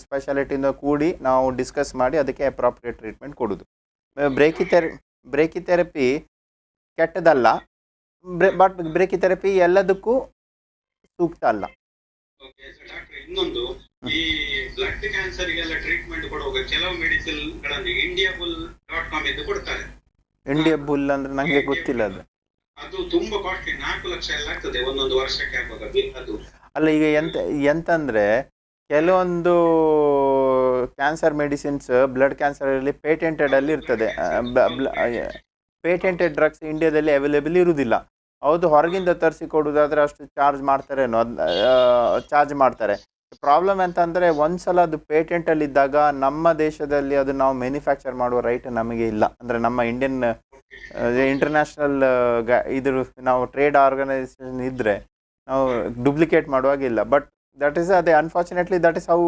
[SPEAKER 2] ಸ್ಪೆಷಾಲಿಟಿಯಿಂದ ಕೂಡಿ ನಾವು ಡಿಸ್ಕಸ್ ಮಾಡಿ ಅದಕ್ಕೆ ಅಪ್ರಾಪ್ರಿಯೇಟ್ ಟ್ರೀಟ್ಮೆಂಟ್ ಕೊಡೋದು. ಬ್ರೇಕಿಥೆರಪಿ ಕೆಟ್ಟದಲ್ಲ, ಬಟ್ ಬ್ರೇಕಿಥೆರಪಿ ಎಲ್ಲದಕ್ಕೂ ಸೂಕ್ತ ಅಲ್ಲ.
[SPEAKER 3] ಇನ್ನೊಂದು, ಈ ಬ್ಲಡ್ ಕ್ಯಾನ್ಸರ್ ಗೆಲ್ಲ ಟ್ರೀಟ್ಮೆಂಟ್ ಕೊಡುವಾಗ ಕೆಲವು ಮೆಡಿಸಿನ್ ಗಳನ್ನು indiabul.com ಎಂದು ಕೊಡ್ತಾರೆ.
[SPEAKER 2] ಇಂಡಿಯಾಬುಲ್ ಅಂದ್ರೆ ನಂಗೆ ಗೊತ್ತಿಲ್ಲ.
[SPEAKER 3] ಅದು ತುಂಬಾ ಕಾಸ್ಟ್ಲಿ, 4 ಲಕ್ಷ ಎಲ್ಲ ಆಗ್ತದೆ ಒಂದೊಂದು ವರ್ಷಕ್ಕೆ ಆಗುವಾಗ. ಅದು
[SPEAKER 2] ಅಲ್ಲ, ಈಗ ಎಂತಂದ್ರೆ ಕೆಲವೊಂದು ಕ್ಯಾನ್ಸರ್ ಮೆಡಿಸಿನ್ಸ್ ಬ್ಲಡ್ ಕ್ಯಾನ್ಸರಲ್ಲಿ ಪೇಟೆಂಟೆಡ್ ಅಲ್ಲಿ ಇರ್ತದೆ. ಪೇಟೆಂಟೆಡ್ ಡ್ರಗ್ಸ್ ಇಂಡಿಯಾದಲ್ಲಿ ಅವೈಲೇಬಲ್ ಇರುವುದಿಲ್ಲ. ಹೌದು, ಹೊರಗಿಂದ ತರಿಸಿ ಕೊಡೋದಾದ್ರೆ ಅಷ್ಟು ಚಾರ್ಜ್ ಮಾಡ್ತಾರೆ. ಪ್ರಾಬ್ಲಮ್ ಅಂತಂದರೆ ಒಂದ್ಸಲ ಅದು ಪೇಟೆಂಟಲ್ಲಿ ಇದ್ದಾಗ ನಮ್ಮ ದೇಶದಲ್ಲಿ ಅದು ನಾವು ಮ್ಯಾನುಫ್ಯಾಕ್ಚರ್ ಮಾಡುವ ರೈಟ್ ನಮಗೆ ಇಲ್ಲ. ಅಂದರೆ ನಮ್ಮ ಇಂಡಿಯನ್ ಇಂಟರ್ನ್ಯಾಷನಲ್ ಇದ್ರ ನಾವು ಟ್ರೇಡ್ ಆರ್ಗನೈಸೇಷನ್ ಇದ್ದರೆ ನಾವು ಡುಪ್ಲಿಕೇಟ್ ಮಾಡುವಾಗಿಲ್ಲ. ಬಟ್ ದಟ್ ಈಸ್ ಅದೇ ಅನ್ಫಾರ್ಚುನೇಟ್ಲಿ ದಟ್ ಈಸ್ ಹೌ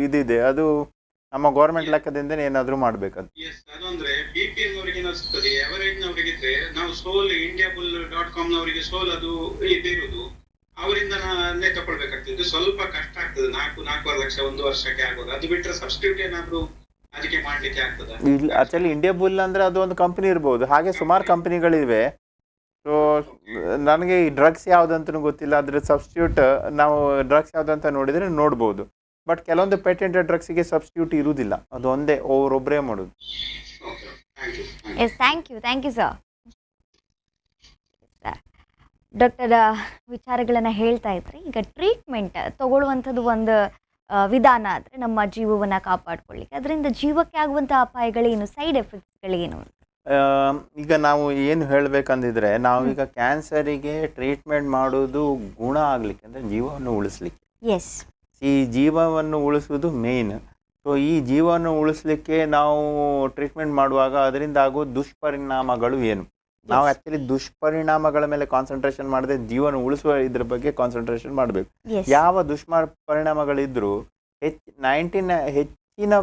[SPEAKER 2] ಇದಿದೆ. ಅದು ನಮ್ಮ ಗೌರ್ಮೆಂಟ್ ಲೆಕ್ಕದಿಂದ ಏನಾದರೂ ಮಾಡಬೇಕದು.
[SPEAKER 3] ಎಸ್, ಅದು ಅಂದ್ರೆ BPL ಅವರಿಗೆ ಸಿಗ್ತದೆ, ಅವರೇಜ್ ನವರಿಗಿದ್ರೆ ನಾವು ಸೋಲ್ indiabull.com ನವರಿಗೆ ಸೋಲ್ ಅದು ಇದಿರುವುದು ಅವರಿಂದನೇ ತಗೊಳ್ಬೇಕಾಗ್ತದೆ. ಸ್ವಲ್ಪ ಕಷ್ಟ ಆಗ್ತದೆ, 4.5 ಲಕ್ಷ ಒಂದು ವರ್ಷಕ್ಕೆ ಆಗೋದು. ಅದು ಬಿಟ್ಟರೆ ಸಬ್ಸ್ಟಿಟ್ಯೂಟ್ ಏನಾದ್ರು ಅದಕ್ಕೆ ಮಾಡ್ಲಿಕ್ಕೆ ಆಗ್ತದ?
[SPEAKER 2] ಇಲ್ಲ, ಆಕ್ಚುಲಿ ಇಂಡಿಯಾ ಬುಲ್ ಅಂದ್ರೆ ಅದು ಒಂದು ಕಂಪನಿ ಇರ್ಬೋದು, ಹಾಗೆ ಸುಮಾರು ಕಂಪನಿಗಳಿವೆ. ಸೊ ನನಗೆ ಈ ಡ್ರಗ್ಸ್ ಯಾವುದಂತನೂ ಗೊತ್ತಿಲ್ಲ, ಅದ್ರ ಸಬ್ಸ್ಟಿಟ್ಯೂಟ್ ನಾವು ಡ್ರಗ್ಸ್ ಯಾವುದಂತ ನೋಡಿದರೆ ನೋಡ್ಬೋದು. ಬಟ್ ಕೆಲವೊಂದು ಪೇಟೆಂಟೆಡ್ ಡ್ರಗ್ಸಿಗೆ ಸಬ್ಸ್ಟಿಟ್ಯೂಟ್ ಇರುವುದಿಲ್ಲ, ಅದು ಒಂದೇ ಒಬ್ಬರೇ ಮಾಡೋದು.
[SPEAKER 3] Okay, thank you.
[SPEAKER 1] Yes, thank you sir. Doctor, ವಿಚಾರಗಳನ್ನು ಹೇಳ್ತಾ ಇದ್ರಿ. ಈಗ ಟ್ರೀಟ್ಮೆಂಟ್ ತಗೊಳ್ಳುವಂಥದ್ದು ಒಂದು ವಿಧಾನ ಆದರೆ ನಮ್ಮ ಜೀವವನ್ನು ಕಾಪಾಡ್ಕೊಳ್ಳಿಕ್ಕೆ, ಅದರಿಂದ ಜೀವಕ್ಕೆ ಆಗುವಂಥ ಅಪಾಯಗಳೇನು, ಸೈಡ್ ಎಫೆಕ್ಟ್ಸ್ಗಳೇನು?
[SPEAKER 2] ಈಗ ನಾವು ಏನು ಹೇಳಬೇಕಂದಿದ್ರೆ, ನಾವೀಗ ಕ್ಯಾನ್ಸರಿಗೆ ಟ್ರೀಟ್ಮೆಂಟ್ ಮಾಡೋದು ಗುಣ ಆಗಲಿಕ್ಕೆ ಅಂದರೆ ಜೀವವನ್ನು ಉಳಿಸ್ಲಿಕ್ಕೆ.
[SPEAKER 1] ಎಸ್,
[SPEAKER 2] ಈ ಜೀವವನ್ನು ಉಳಿಸೋದು ಮೇನ್. ಸೊ ಈ ಜೀವವನ್ನು ಉಳಿಸ್ಲಿಕ್ಕೆ ನಾವು ಟ್ರೀಟ್ಮೆಂಟ್ ಮಾಡುವಾಗ ಅದರಿಂದ ಆಗೋ ದುಷ್ಪರಿಣಾಮಗಳು ಏನು, ನಾವು ಆ್ಯಕ್ಚುಲಿ ದುಷ್ಪರಿಣಾಮಗಳ ಮೇಲೆ ಕಾನ್ಸಂಟ್ರೇಷನ್ ಮಾಡದೆ ಜೀವನ ಉಳಿಸುವ ಇದ್ರ ಬಗ್ಗೆ ಕಾನ್ಸಂಟ್ರೇಷನ್ ಮಾಡಬೇಕು. ಯಾವ ಪರಿಣಾಮಗಳಿದ್ರೂ ಹೆಚ್ಚಿನ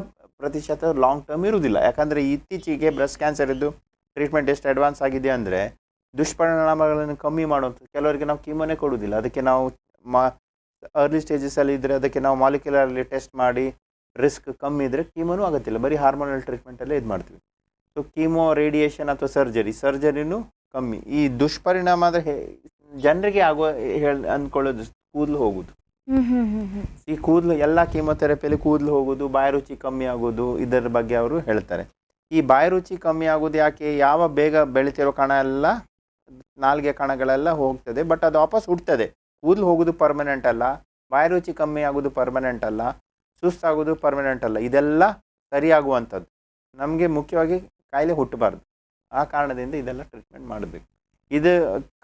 [SPEAKER 2] ಪ್ರತಿಶತ ಲಾಂಗ್ ಟರ್ಮ್ ಇರುವುದಿಲ್ಲ. ಯಾಕಂದರೆ ಇತ್ತೀಚೆಗೆ ಬ್ರೆಸ್ಟ್ ಕ್ಯಾನ್ಸರ್ ಇದ್ದು ಟ್ರೀಟ್ಮೆಂಟ್ ಎಷ್ಟು ಅಡ್ವಾನ್ಸ್ ಆಗಿದೆ ಅಂದರೆ ದುಷ್ಪರಿಣಾಮಗಳನ್ನು ಕಮ್ಮಿ ಮಾಡುವಂಥದ್ದು. ಕೆಲವರಿಗೆ ನಾವು ಕೀಮೋನೇ ಕೊಡುವುದಿಲ್ಲ, ಅದಕ್ಕೆ ನಾವು ಅರ್ಲಿ ಸ್ಟೇಜಸಲ್ಲಿ ಇದ್ದರೆ ಅದಕ್ಕೆ ನಾವು ಮಾಲಿಕ್ಯುಲರ್ಲಿ ಟೆಸ್ಟ್ ಮಾಡಿ ರಿಸ್ಕ್ ಕಮ್ಮಿ ಇದ್ದರೆ ಕೀಮೋನೂ ಆಗೋತ್ತಿಲ್ಲ, ಬರೀ ಹಾರ್ಮೋನಲ್ ಟ್ರೀಟ್ಮೆಂಟಲ್ಲೇ ಇದು ಮಾಡ್ತೀವಿ. ಸೊ ಕೀಮೋ, ರೇಡಿಯೇಷನ್ ಅಥವಾ ಸರ್ಜರಿನೂ ಕಮ್ಮಿ. ಈ ದುಷ್ಪರಿಣಾಮ ಅಂದರೆ ಜನರಿಗೆ ಆಗುವ ಅಂದ್ಕೊಳ್ಳೋದು ಕೂದಲು ಹೋಗೋದು. ಈ ಕೂದಲು ಎಲ್ಲ ಕೀಮೋಥೆರಪಿಯಲ್ಲಿ ಕೂದಲು ಹೋಗೋದು, ಬಾಯಿ ರುಚಿ ಕಮ್ಮಿ ಆಗೋದು, ಇದರ ಬಗ್ಗೆ ಅವರು ಹೇಳ್ತಾರೆ. ಈ ಬಾಯಿ ರುಚಿ ಕಮ್ಮಿ ಆಗೋದು ಯಾಕೆ? ಯಾವ ಬೇಗ ಬೆಳಿತಿರೋ ಕಣ ಎಲ್ಲ, ನಾಲ್ಗೆ ಕಣಗಳೆಲ್ಲ ಹೋಗ್ತದೆ, ಬಟ್ ಅದು ವಾಪಸ್ ಹುಡ್ತದೆ. ಕೂದಲು ಹೋಗೋದು ಪರ್ಮನೆಂಟ್ ಅಲ್ಲ, ಬಾಯಿ ರುಚಿ ಕಮ್ಮಿ ಆಗೋದು ಪರ್ಮನೆಂಟ್ ಅಲ್ಲ, ಸುಸ್ತಾಗೋದು ಪರ್ಮನೆಂಟ್ ಅಲ್ಲ. ಇದೆಲ್ಲ ಸರಿಯಾಗುವಂಥದ್ದು. ನಮಗೆ ಮುಖ್ಯವಾಗಿ ಕಾಯಿಲೆ ಹುಟ್ಟಬಾರ್ದು, ಆ ಕಾರಣದಿಂದ ಇದೆಲ್ಲ ಟ್ರೀಟ್ಮೆಂಟ್ ಮಾಡಬೇಕು. ಇದು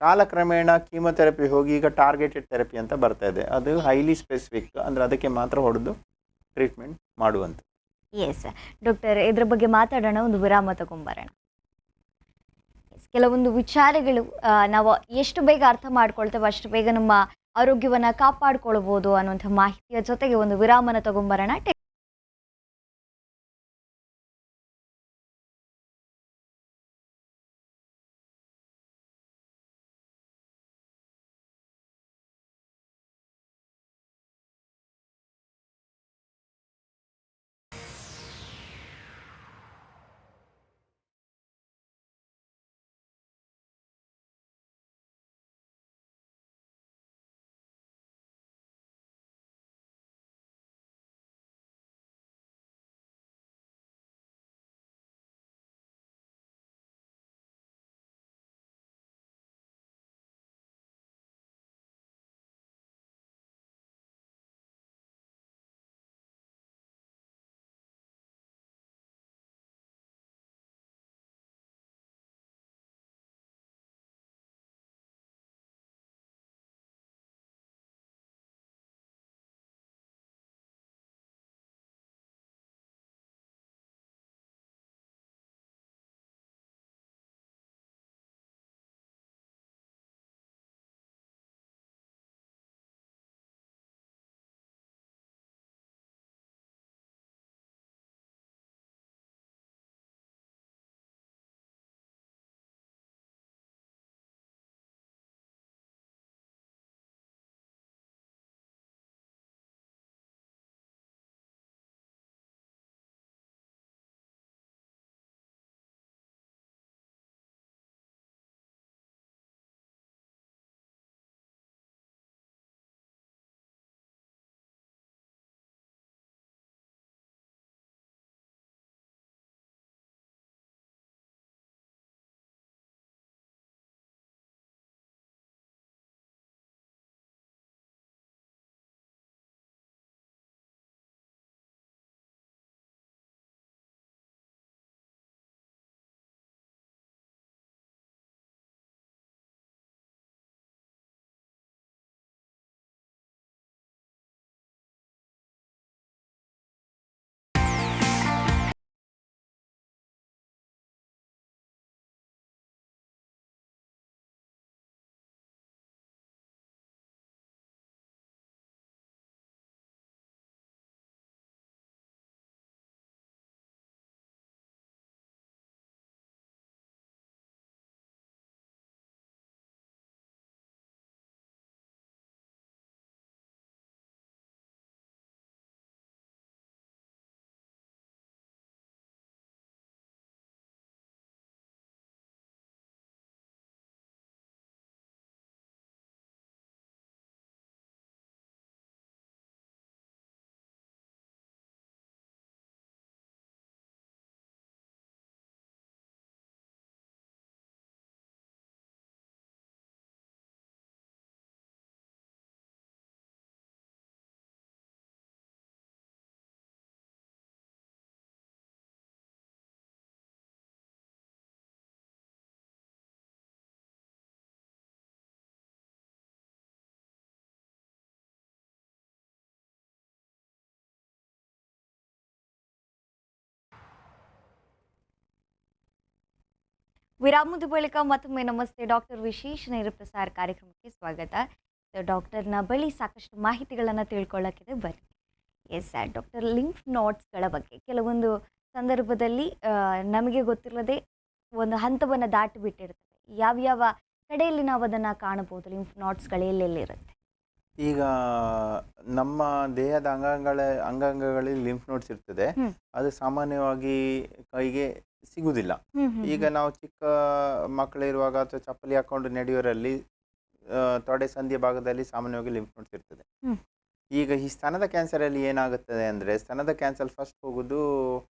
[SPEAKER 2] ಕಾಲಕ್ರಮೇಣ ಕೀಮೋಥೆರಪಿ ಹೋಗಿ ಈಗ ಟಾರ್ಗೆಟೆಡ್ ಥೆರಪಿ ಅಂತ ಬರ್ತಾ ಇದೆ. ಅದು ಹೈಲಿ ಸ್ಪೆಸಿಫಿಕ್, ಅಂದರೆ ಅದಕ್ಕೆ ಮಾತ್ರ ಹೊಡೆದು ಟ್ರೀಟ್ಮೆಂಟ್ ಮಾಡುವಂಥ.
[SPEAKER 1] ಎಸ್ ಡಾಕ್ಟರ್, ಇದ್ರ ಬಗ್ಗೆ ಮಾತಾಡೋಣ, ಒಂದು ವಿರಾಮ ತಗೊಂಬರೋಣ. ಕೆಲವೊಂದು ವಿಚಾರಗಳು ನಾವು ಎಷ್ಟು ಬೇಗ ಅರ್ಥ ಮಾಡ್ಕೊಳ್ತೇವೆ ಅಷ್ಟು ಬೇಗ ನಮ್ಮ ಆರೋಗ್ಯವನ್ನು ಕಾಪಾಡ್ಕೊಳ್ಬೋದು ಅನ್ನುವಂಥ ಮಾಹಿತಿಯ ಜೊತೆಗೆ ಒಂದು ವಿರಾಮನ ತಗೊಂಬರೋಣ. ವಿರಾಮದ ಬಳಿಕ ಮತ್ತೊಮ್ಮೆ ನಮಸ್ತೆ ಡಾಕ್ಟರ್ ವಿಶೇಷ ನೇರ ಪ್ರಸಾರ ಕಾರ್ಯಕ್ರಮಕ್ಕೆ ಸ್ವಾಗತ. ಡಾಕ್ಟರ್ನ ಬಳಿ ಸಾಕಷ್ಟು ಮಾಹಿತಿಗಳನ್ನು ತಿಳ್ಕೊಳ್ಳೋಕ್ಕಿದೆ, ಬನ್ನಿ. ಎಸ್ ಸರ್, ಡಾಕ್ಟರ್ ಲಿಂಫ್ ನೋಟ್ಸ್ಗಳ ಬಗ್ಗೆ ಕೆಲವೊಂದು ಸಂದರ್ಭದಲ್ಲಿ ನಮಗೆ ಗೊತ್ತಿಲ್ಲದೆ ಒಂದು ಹಂತವನ್ನು ದಾಟಿ ಬಿಟ್ಟಿರ್ತದೆ. ಯಾವ್ಯಾವ ಕಡೆಯಲ್ಲಿ ನಾವು ಅದನ್ನು ಕಾಣಬಹುದು? ಲಿಂಫ್ ನೋಟ್ಸ್ಗಳು ಎಲ್ಲೆಲ್ಲಿರುತ್ತೆ?
[SPEAKER 2] ಈಗ ನಮ್ಮ ದೇಹದ ಅಂಗಾಂಗಗಳಲ್ಲಿ ಲಿಂಫ್ ನೋಟ್ಸ್ ಇರ್ತದೆ. ಅದು ಸಾಮಾನ್ಯವಾಗಿ ಕೈಗೆ ಸಿಗುವುದಿಲ್ಲ. ಈಗ ನಾವು ಚಿಕ್ಕ ಮಕ್ಕಳಿರುವಾಗ ಅಥವಾ ಚಪ್ಪಲಿ ಹಾಕೊಂಡು ನಡೆಯೋರಲ್ಲಿ ತೊಡೆ ಸಂಧಿಯ ಭಾಗದಲ್ಲಿ ಸಾಮಾನ್ಯವಾಗಿ ಲಿಂಫ್ ನೋಟ್ಸ್ ಇರ್ತದೆ. ಈಗ ಈ ಸ್ತನದ ಕ್ಯಾನ್ಸರಲ್ಲಿ ಏನಾಗುತ್ತದೆ ಅಂದರೆ, ಸ್ತನದ ಕ್ಯಾನ್ಸರ್ ಫಸ್ಟ್ ಹೋಗೋದು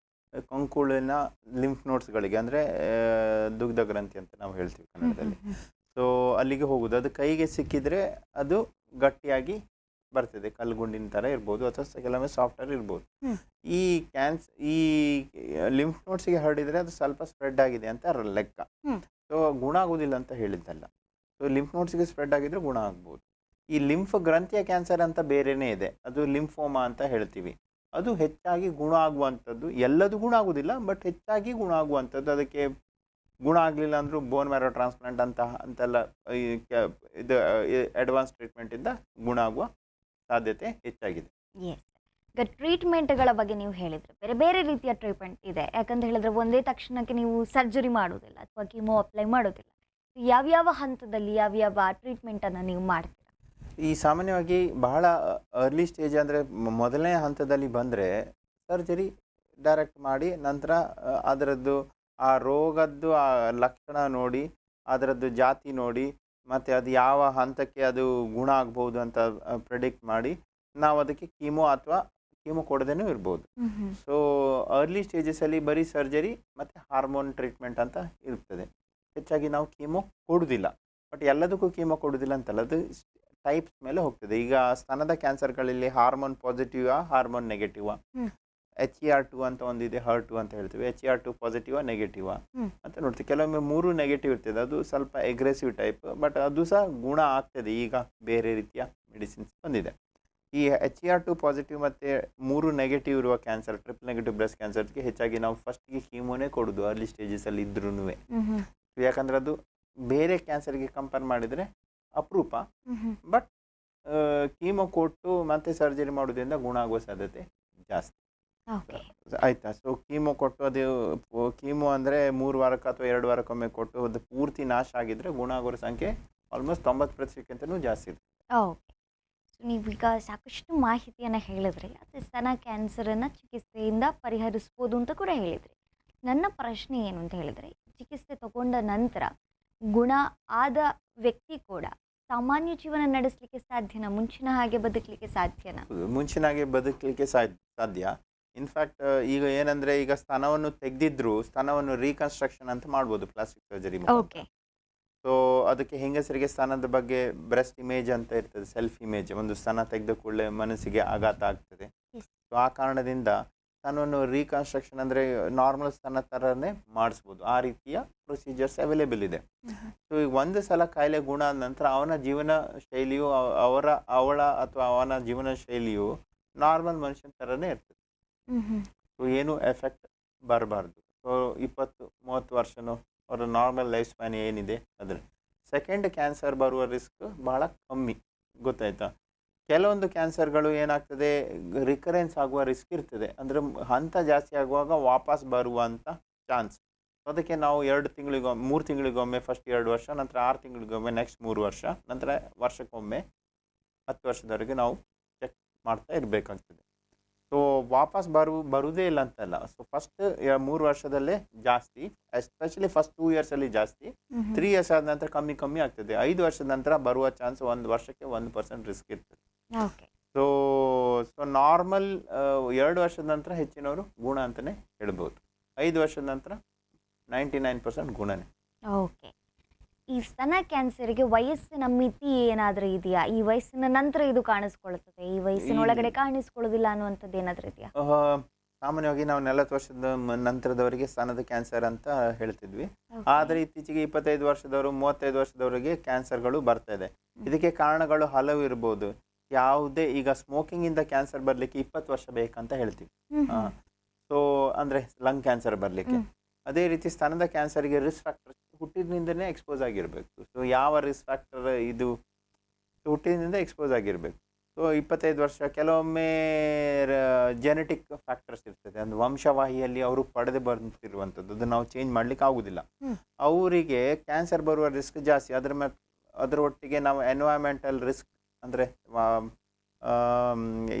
[SPEAKER 2] ಕಂಕುಳಿನ ಲಿಂಫ್ ನೋಟ್ಸ್ಗಳಿಗೆ, ಅಂದರೆ ದುಗ್ಧ ಗ್ರಂಥಿ ಅಂತ ನಾವು ಹೇಳ್ತೀವಿ ಕನ್ನಡದಲ್ಲಿ. ಸೊ ಅಲ್ಲಿಗೆ ಹೋಗೋದು. ಅದು ಕೈಗೆ ಸಿಕ್ಕಿದ್ರೆ ಅದು ಗಟ್ಟಿಯಾಗಿ ಬರ್ತದೆ, ಕಲ್ಲುಗುಂಡಿನ ಥರ ಇರ್ಬೋದು ಅಥವಾ ಕೆಲವೊಮ್ಮೆ ಸಾಫ್ಟ್ವೇರ್ ಇರ್ಬೋದು. ಈ ಲಿಂಫ್ ನೋಟ್ಸಿಗೆ ಹರಡಿದರೆ ಅದು ಸ್ವಲ್ಪ ಸ್ಪ್ರೆಡ್ ಆಗಿದೆ ಅಂತ ಲೆಕ್ಕ. ಸೊ ಗುಣ ಆಗೋದಿಲ್ಲ ಅಂತ ಹೇಳಿದ್ದಲ್ಲ. ಸೊ ಲಿಂಫ್ ನೋಟ್ಸ್ಗೆ ಸ್ಪ್ರೆಡ್ ಆಗಿದ್ರೆ ಗುಣ ಆಗ್ಬೋದು. ಈ ಲಿಂಫ್ ಗ್ರಂಥಿಯ ಕ್ಯಾನ್ಸರ್ ಅಂತ ಬೇರೆನೇ ಇದೆ, ಅದು ಲಿಂಫೋಮಾ ಅಂತ ಹೇಳ್ತೀವಿ. ಅದು ಹೆಚ್ಚಾಗಿ ಗುಣ ಆಗುವಂಥದ್ದು, ಎಲ್ಲದು ಗುಣ ಆಗೋದಿಲ್ಲ ಬಟ್ ಹೆಚ್ಚಾಗಿ ಗುಣ ಆಗುವಂಥದ್ದು. ಅದಕ್ಕೆ ಗುಣ ಆಗಲಿಲ್ಲ ಅಂದರೂ ಬೋನ್ ಮ್ಯಾರೋ ಟ್ರಾನ್ಸ್ಪ್ಲಾಂಟ್ ಅಂತೆಲ್ಲ ಇದು ಅಡ್ವಾನ್ಸ್ ಟ್ರೀಟ್ಮೆಂಟಿಂದ ಗುಣ ಆಗುವ ಸಾಧ್ಯತೆ ಹೆಚ್ಚಾಗಿದೆ.
[SPEAKER 1] ಈಗ ಟ್ರೀಟ್ಮೆಂಟ್ಗಳ ಬಗ್ಗೆ ನೀವು ಹೇಳಿದ್ರೆ ಬೇರೆ ಬೇರೆ ರೀತಿಯ ಟ್ರೀಟ್ಮೆಂಟ್ ಇದೆ. ಯಾಕಂತ ಹೇಳಿದ್ರೆ ಒಂದೇ ತಕ್ಷಣಕ್ಕೆ ನೀವು ಸರ್ಜರಿ ಮಾಡೋದಿಲ್ಲ ಅಥವಾ ಕೀಮೋ ಅಪ್ಲೈ ಮಾಡೋದಿಲ್ಲ. ಯಾವ್ಯಾವ ಹಂತದಲ್ಲಿ ಯಾವ್ಯಾವ ಟ್ರೀಟ್ಮೆಂಟನ್ನು ನೀವು ಮಾಡ್ತೀರಾ?
[SPEAKER 2] ಈ ಸಾಮಾನ್ಯವಾಗಿ ಬಹಳ ಅರ್ಲಿ ಸ್ಟೇಜ್ ಅಂದರೆ ಮೊದಲನೇ ಹಂತದಲ್ಲಿ ಬಂದರೆ ಸರ್ಜರಿ ಡೈರೆಕ್ಟ್ ಮಾಡಿ, ನಂತರ ಅದರದ್ದು ಆ ರೋಗದ್ದು ಆ ಲಕ್ಷಣ ನೋಡಿ, ಅದರದ್ದು ಜಾತಿ ನೋಡಿ, ಮತ್ತು ಅದು ಯಾವ ಹಂತಕ್ಕೆ ಅದು ಗುಣ ಆಗ್ಬೋದು ಅಂತ ಪ್ರೆಡಿಕ್ಟ್ ಮಾಡಿ ನಾವು ಅದಕ್ಕೆ ಕೀಮೋ ಕೊಡದೇನೂ ಇರ್ಬೋದು. ಸೊ ಅರ್ಲಿ ಸ್ಟೇಜಸಲ್ಲಿ ಬರೀ ಸರ್ಜರಿ ಮತ್ತು ಹಾರ್ಮೋನ್ ಟ್ರೀಟ್ಮೆಂಟ್ ಅಂತ ಇರ್ತದೆ. ಹೆಚ್ಚಾಗಿ ನಾವು ಕೀಮೋ ಕೊಡೋದಿಲ್ಲ, ಬಟ್ ಎಲ್ಲದಕ್ಕೂ ಕೀಮೋ ಕೊಡೋದಿಲ್ಲ ಅಂತಲ್ಲ, ಅದು ಟೈಪ್ಸ್ ಮೇಲೆ ಹೋಗ್ತದೆ. ಈಗ ಸ್ತನದ ಕ್ಯಾನ್ಸರ್ಗಳಲ್ಲಿ ಹಾರ್ಮೋನ್ ಪಾಸಿಟಿವಾ ಹಾರ್ಮೋನ್ ನೆಗೆಟಿವಾ, HER2 ಅಂತ ಒಂದಿದೆ, HER2 ಅಂತ ಹೇಳ್ತೀವಿ. HER2 ಪಾಸಿಟಿವಾ ನೆಗೆಟಿವಾ ಅಂತ ನೋಡ್ತೀವಿ. ಕೆಲವೊಮ್ಮೆ 3 ನೆಗೆಟಿವ್ ಇರ್ತದೆ, ಅದು ಸ್ವಲ್ಪ ಎಗ್ರೆಸಿವ್ ಟೈಪ್, ಬಟ್ ಅದು ಸಹ ಗುಣ ಆಗ್ತದೆ. ಈಗ ಬೇರೆ ರೀತಿಯ ಮೆಡಿಸಿನ್ಸ್ ಬಂದಿದೆ. ಈ HER2 ಪಾಸಿಟಿವ್ ಮತ್ತು 3 ನೆಗೆಟಿವ್ ಇರುವ ಕ್ಯಾನ್ಸರ್, ಟ್ರಿಪಲ್ ನೆಗೆಟಿವ್ ಬ್ರೆಸ್ಟ್ ಕ್ಯಾನ್ಸರ್ಗೆ ಹೆಚ್ಚಾಗಿ ನಾವು ಫಸ್ಟ್ಗೆ ಕೀಮೋನೇ ಕೊಡೋದು ಅರ್ಲಿ ಸ್ಟೇಜಸಲ್ಲಿ ಇದ್ರೂ. ಯಾಕಂದರೆ ಅದು ಬೇರೆ ಕ್ಯಾನ್ಸರ್ಗೆ ಕಂಪೇರ್ ಮಾಡಿದರೆ ಅಪರೂಪ, ಬಟ್ ಕೀಮೋ ಕೊಟ್ಟು ಮತ್ತೆ ಸರ್ಜರಿ ಮಾಡೋದ್ರಿಂದ ಗುಣ ಆಗುವ ಸಾಧ್ಯತೆ ಜಾಸ್ತಿ. ಆಯ್ತಾ? ಸೊ ಕೀಮೋ ಕೊಟ್ಟು, ಅದು ಕೀಮೋ ಅಂದರೆ 3 ವಾರಕ್ಕೆ ಅಥವಾ 2 ವಾರಕ್ಕೊಮ್ಮೆ ಕೊಟ್ಟು ಅದು ಪೂರ್ತಿ ನಾಶ ಆಗಿದ್ರೆ ಗುಣ ಆಗೋರ ಸಂಖ್ಯೆ ಆಲ್ಮೋಸ್ಟ್ 90%ಕ್ಕಿಂತಲೂ ಜಾಸ್ತಿ ಇರ್ತದೆ.
[SPEAKER 1] ಓಕೆ, ಸೊ ನೀವೀಗ ಸಾಕಷ್ಟು ಮಾಹಿತಿಯನ್ನು ಹೇಳಿದ್ರಿ. ಅದು ಸ್ತನ ಕ್ಯಾನ್ಸರನ್ನು ಚಿಕಿತ್ಸೆಯಿಂದ ಪರಿಹರಿಸ್ಬೋದು ಅಂತ ಕೂಡ ಹೇಳಿದ್ರಿ. ನನ್ನ ಪ್ರಶ್ನೆ ಏನು ಅಂತ ಹೇಳಿದರೆ, ಚಿಕಿತ್ಸೆ ತಗೊಂಡ ನಂತರ ಗುಣ ಆದ ವ್ಯಕ್ತಿ ಕೂಡ ಸಾಮಾನ್ಯ ಜೀವನ ನಡೆಸಲಿಕ್ಕೆ ಸಾಧ್ಯನಾ? ಮುಂಚಿನ ಹಾಗೆ ಬದುಕಲಿಕ್ಕೆ ಸಾಧ್ಯನಾ?
[SPEAKER 2] ಮುಂಚಿನ ಹಾಗೆ ಬದುಕಲಿಕ್ಕೆ ಸಾಧ್ಯ. ಇನ್ಫ್ಯಾಕ್ಟ್ ಈಗ ಏನಂದರೆ, ಈಗ ಸ್ತನವನ್ನು ತೆಗೆದಿದ್ರು ಸ್ತನವನ್ನು ರೀಕನ್ಸ್ಟ್ರಕ್ಷನ್ ಅಂತ ಮಾಡ್ಬೋದು ಪ್ಲಾಸ್ಟಿಕ್ ಸರ್ಜರಿ. ಸೊ ಅದಕ್ಕೆ ಹೆಂಗಸರಿಗೆ ಸ್ತನದ ಬಗ್ಗೆ ಬ್ರೆಸ್ಟ್ ಇಮೇಜ್ ಅಂತ ಇರ್ತದೆ, ಸೆಲ್ಫ್ ಇಮೇಜ್. ಒಂದು ಸ್ತನ ತೆಗೆದ ಕೂಡಲೇ ಮನಸ್ಸಿಗೆ ಆಘಾತ ಆಗ್ತದೆ. ಸೊ ಆ ಕಾರಣದಿಂದ ಸ್ತನವನ್ನು ರೀಕನ್ಸ್ಟ್ರಕ್ಷನ್ ಅಂದರೆ ನಾರ್ಮಲ್ ಸ್ತನ ಥರನೇ ಮಾಡಿಸ್ಬೋದು. ಆ ರೀತಿಯ ಪ್ರೊಸೀಜರ್ಸ್ ಅವೈಲೇಬಲ್ ಇದೆ. ಸೊ ಈಗ ಒಂದು ಸಲ ಕಾಯಿಲೆ ಗುಣ ಆದ ನಂತರ ಅವನ ಜೀವನ ಶೈಲಿಯು ಅವಳ ಅಥವಾ ಅವನ ಜೀವನ ಶೈಲಿಯು ನಾರ್ಮಲ್ ಮನುಷ್ಯನ ಥರನೇ ಇರ್ತದೆ. ಸೊ ಏನು ಎಫೆಕ್ಟ್ ಬರಬಾರ್ದು. ಸೊ 20-30 ವರ್ಷನೋ ಅವರ ನಾರ್ಮಲ್ ಲೈಫ್ ಸ್ಪ್ಯಾನ್ ಏನಿದೆ ಅದರ ಸೆಕೆಂಡ್ ಕ್ಯಾನ್ಸರ್ ಬರುವ ರಿಸ್ಕ್ ಬಹಳ ಕಮ್ಮಿ, ಗೊತ್ತಾಯ್ತಾ? ಕೆಲವೊಂದು ಕ್ಯಾನ್ಸರ್ಗಳು ಏನಾಗ್ತದೆ, ರಿಕರೆನ್ಸ್ ಆಗುವ ರಿಸ್ಕ್ ಇರ್ತದೆ. ಅಂದರೆ ಹಂತ ಜಾಸ್ತಿ ಆಗುವಾಗ ವಾಪಸ್ ಬರುವಂಥ ಚಾನ್ಸ್. ಅದಕ್ಕೆ ನಾವು 2 ತಿಂಗಳಿಗೊಮ್ಮೆ 3 ತಿಂಗಳಿಗೊಮ್ಮೆ ಫಸ್ಟ್ 2 ವರ್ಷ, ನಂತರ 6 ತಿಂಗಳಿಗೊಮ್ಮೆ ನೆಕ್ಸ್ಟ್ 3 ವರ್ಷ, ನಂತರ ವರ್ಷಕ್ಕೊಮ್ಮೆ 10 ವರ್ಷದವರೆಗೆ ನಾವು ಚೆಕ್ ಮಾಡ್ತಾ ಇರಬೇಕಾಗ್ತದೆ. ಸೊ ವಾಪಸ್ ಬರುವುದೇ ಇಲ್ಲ ಅಂತಲ್ಲ. ಸೊ ಫಸ್ಟ್ 3 ವರ್ಷದಲ್ಲೇ ಜಾಸ್ತಿ, ಎಸ್ಪೆಷಲಿ ಫಸ್ಟ್ 2 ಇಯರ್ಸಲ್ಲಿ ಜಾಸ್ತಿ. 3 ಇಯರ್ಸ್ ಆದ ನಂತರ ಕಮ್ಮಿ ಆಗ್ತದೆ. 5 ವರ್ಷದ ನಂತರ ಬರುವ ಚಾನ್ಸ್ 1 ವರ್ಷಕ್ಕೆ 1% ರಿಸ್ಕ್ ಇರ್ತದೆ. ಸೊ ನಾರ್ಮಲ್ 2 ವರ್ಷದ ನಂತರ ಹೆಚ್ಚಿನವರು ಗುಣ ಅಂತಲೇ ಹೇಳ್ಬೋದು. 5 ವರ್ಷದ ನಂತರ 99% ಗುಣನೇ.
[SPEAKER 1] ಓಕೆ, ಈ ಸ್ತನ ಕ್ಯಾನ್ಸರ್ಗೆ ವಯಸ್ಸಿನ ಮಿತಿ ಏನಾದರೂ ಇದೆಯಾ? ಈ ವಯಸ್ಸಿನ ನಂತರ ಇದು ಕಾಣಿಸ್ಕೊಳ್ತದೆ, ಈ ವಯಸ್ಸಿನೊಳಗಡೆ ಕಾಣಿಸ್ಕೊಳ್ಳೋದಿಲ್ಲ ಅನ್ನುವಂಥದ್ದು ಏನಾದರೂ ಇದೆಯಾ?
[SPEAKER 2] ಸಾಮಾನ್ಯವಾಗಿ ನಾವು 40 ವರ್ಷದ ನಂತರದವರಿಗೆ ಸ್ತನದ ಕ್ಯಾನ್ಸರ್ ಅಂತ ಹೇಳ್ತಿದ್ವಿ. ಆದರೆ ಇತ್ತೀಚೆಗೆ 25 ವರ್ಷದವರು 35 ವರ್ಷದವರಿಗೆ ಕ್ಯಾನ್ಸರ್ಗಳು ಬರ್ತಾ ಇದೆ. ಇದಕ್ಕೆ ಕಾರಣಗಳು ಹಲವು ಇರ್ಬೋದು. ಯಾವುದೇ ಈಗ ಸ್ಮೋಕಿಂಗ್ ಇಂದ ಕ್ಯಾನ್ಸರ್ ಬರಲಿಕ್ಕೆ 20 ವರ್ಷ ಬೇಕಂತ ಹೇಳ್ತೀವಿ. ಸೊ ಅಂದರೆ ಲಂಗ್ ಕ್ಯಾನ್ಸರ್ ಬರಲಿಕ್ಕೆ. ಅದೇ ರೀತಿ ಸ್ತನದ ಕ್ಯಾನ್ಸರ್ಗೆ ರಿಸ್ಕ್ ಫ್ಯಾಕ್ಟರ್ಸ್ ಹುಟ್ಟಿದ್ರಿಂದನೇ ಎಕ್ಸ್ಪೋಸ್ ಆಗಿರಬೇಕು. ಸೊ ಯಾವ ರಿಸ್ಕ್ ಫ್ಯಾಕ್ಟರ್ ಇದು ಹುಟ್ಟಿನಿಂದ ಎಕ್ಸ್ಪೋಸ್ ಆಗಿರಬೇಕು. ಸೊ 25 ವರ್ಷ ಕೆಲವೊಮ್ಮೆ ಜೆನೆಟಿಕ್ ಫ್ಯಾಕ್ಟರ್ಸ್ ಇರ್ತದೆ, ಒಂದು ವಂಶವಾಹಿಯಲ್ಲಿ ಅವರು ಪಡೆದು ಬರ್ತಿರುವಂಥದ್ದು, ಅದನ್ನು ನಾವು ಚೇಂಜ್ ಮಾಡ್ಲಿಕ್ಕೆ ಆಗೋದಿಲ್ಲ. ಅವರಿಗೆ ಕ್ಯಾನ್ಸರ್ ಬರುವ ರಿಸ್ಕ್ ಜಾಸ್ತಿ. ಅದರ ಒಟ್ಟಿಗೆ ನಾವು ಎನ್ವೈರನ್ಮೆಂಟಲ್ ರಿಸ್ಕ್ ಅಂದರೆ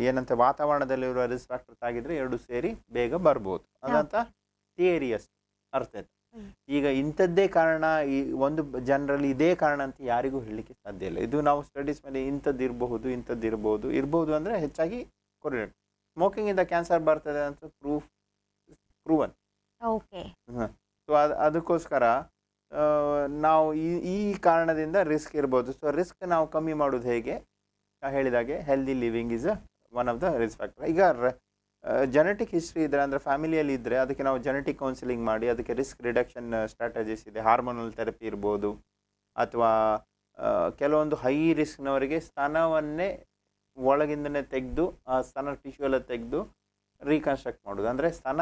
[SPEAKER 2] ಏನಂತ ವಾತಾವರಣದಲ್ಲಿರುವ ರಿಸ್ಕ್ ಫ್ಯಾಕ್ಟರ್ಸ್ ಆಗಿದ್ರೆ ಎರಡು ಸೇರಿ ಬೇಗ ಬರ್ಬೋದು ಅದಂತ ಥಿಯರಿ ಅಷ್ಟು ಅರ್ಥ ಆಯ್ತು. ಈಗ ಇಂಥದ್ದೇ ಕಾರಣ ಈ ಒಂದು ಜನರಲ್ಲಿ ಇದೇ ಕಾರಣ ಅಂತ ಯಾರಿಗೂ ಹೇಳಲಿಕ್ಕೆ ಸಾಧ್ಯ ಇಲ್ಲ. ಇದು ನಾವು ಸ್ಟಡೀಸ್ ಮೇಲೆ ಇಂಥದ್ದು ಇರ್ಬೋದು ಅಂದರೆ ಹೆಚ್ಚಾಗಿ ಕೊರಿಲೇಟ್ ಸ್ಮೋಕಿಂಗ್ ಇಂದ ಕ್ಯಾನ್ಸರ್ ಬರ್ತದೆ ಅಂತ ಪ್ರೂವನ್.
[SPEAKER 1] ಓಕೆ.
[SPEAKER 2] ಸೊ ಅದಕ್ಕೋಸ್ಕರ ನಾವು ಈ ಕಾರಣದಿಂದ ರಿಸ್ಕ್ ಇರ್ಬೋದು. ಸೊ ರಿಸ್ಕ್ ನಾವು ಕಮ್ಮಿ ಮಾಡೋದು ಹೇಗೆ ಹೇಳಿದಾಗೆ healthy living is one of the risk factor. ಈಗ ಜೆನೆಟಿಕ್ ಹಿಸ್ಟ್ರಿ ಇದ್ದರೆ ಅಂದರೆ ಫ್ಯಾಮಿಲಿಯಲ್ಲಿ ಇದ್ದರೆ ಅದಕ್ಕೆ ನಾವು ಜೆನೆಟಿಕ್ ಕೌನ್ಸಿಲಿಂಗ್ ಮಾಡಿ ಅದಕ್ಕೆ ರಿಸ್ಕ್ ರಿಡಕ್ಷನ್ ಸ್ಟ್ರಾಟಜೀಸ್ ಇದೆ. ಹಾರ್ಮೋನಲ್ ಥೆರಪಿ ಇರ್ಬೋದು, ಅಥವಾ ಕೆಲವೊಂದು ಹೈ ರಿಸ್ಕ್ನವರಿಗೆ ಸ್ತನವನ್ನೇ ಒಳಗಿಂದನೇ ತೆಗೆದು ಆ ಸ್ತನ ಟಿಶ್ಯೂ ಎಲ್ಲ ತೆಗೆದು ರೀಕನ್ಸ್ಟ್ರಕ್ಟ್ ಮಾಡೋದು. ಅಂದರೆ ಸ್ತನ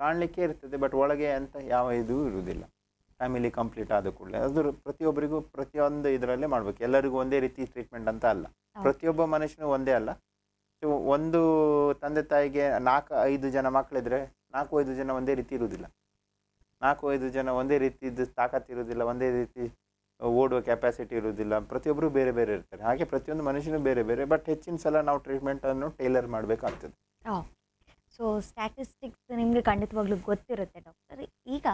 [SPEAKER 2] ಕಾಣಲಿಕ್ಕೆ ಇರ್ತದೆ ಬಟ್ ಒಳಗೆ ಅಂತ ಯಾವ ಇದು ಇರುವುದಿಲ್ಲ. ಫ್ಯಾಮಿಲಿ ಕಂಪ್ಲೀಟ್ ಆದ ಕೂಡಲೇ ಅದು ಪ್ರತಿಯೊಬ್ಬರಿಗೂ ಪ್ರತಿಯೊಂದು ಇದರಲ್ಲೇ ಮಾಡಬೇಕು. ಎಲ್ಲರಿಗೂ ಒಂದೇ ರೀತಿ ಟ್ರೀಟ್ಮೆಂಟ್ ಅಂತ ಅಲ್ಲ, ಪ್ರತಿಯೊಬ್ಬ ಮನುಷ್ಯನೂ ಒಂದೇ ಅಲ್ಲ. ಸೊ ಒಂದು ತಂದೆ ತಾಯಿಗೆ 4-5 ಜನ ಮಕ್ಕಳಿದ್ರೆ 4-5 ಜನ ಒಂದೇ ರೀತಿ ಇರುವುದಿಲ್ಲ, 4-5 ಜನ ಒಂದೇ ರೀತಿದು ತಾಕತ್ತು ಇರುವುದಿಲ್ಲ, ಒಂದೇ ರೀತಿ ಓಡುವ ಕೆಪಾಸಿಟಿ ಇರುವುದಿಲ್ಲ. ಪ್ರತಿಯೊಬ್ಬರು ಬೇರೆ ಬೇರೆ ಇರ್ತಾರೆ. ಹಾಗೆ ಪ್ರತಿಯೊಂದು ಮನುಷ್ಯನೂ ಬೇರೆ ಬೇರೆ. ಬಟ್ ಹೆಚ್ಚಿನ ಸಲ ನಾವು ಟ್ರೀಟ್ಮೆಂಟನ್ನು ಟೈಲರ್ ಮಾಡಬೇಕಾಗ್ತದೆ.
[SPEAKER 1] ಸೊ ಸ್ಟ್ಯಾಟಿಸ್ಟಿಕ್ಸ್ ನಿಮಗೆ ಖಂಡಿತವಾಗ್ಲೂ ಗೊತ್ತಿರುತ್ತೆ ಡಾಕ್ಟರ್. ಈಗ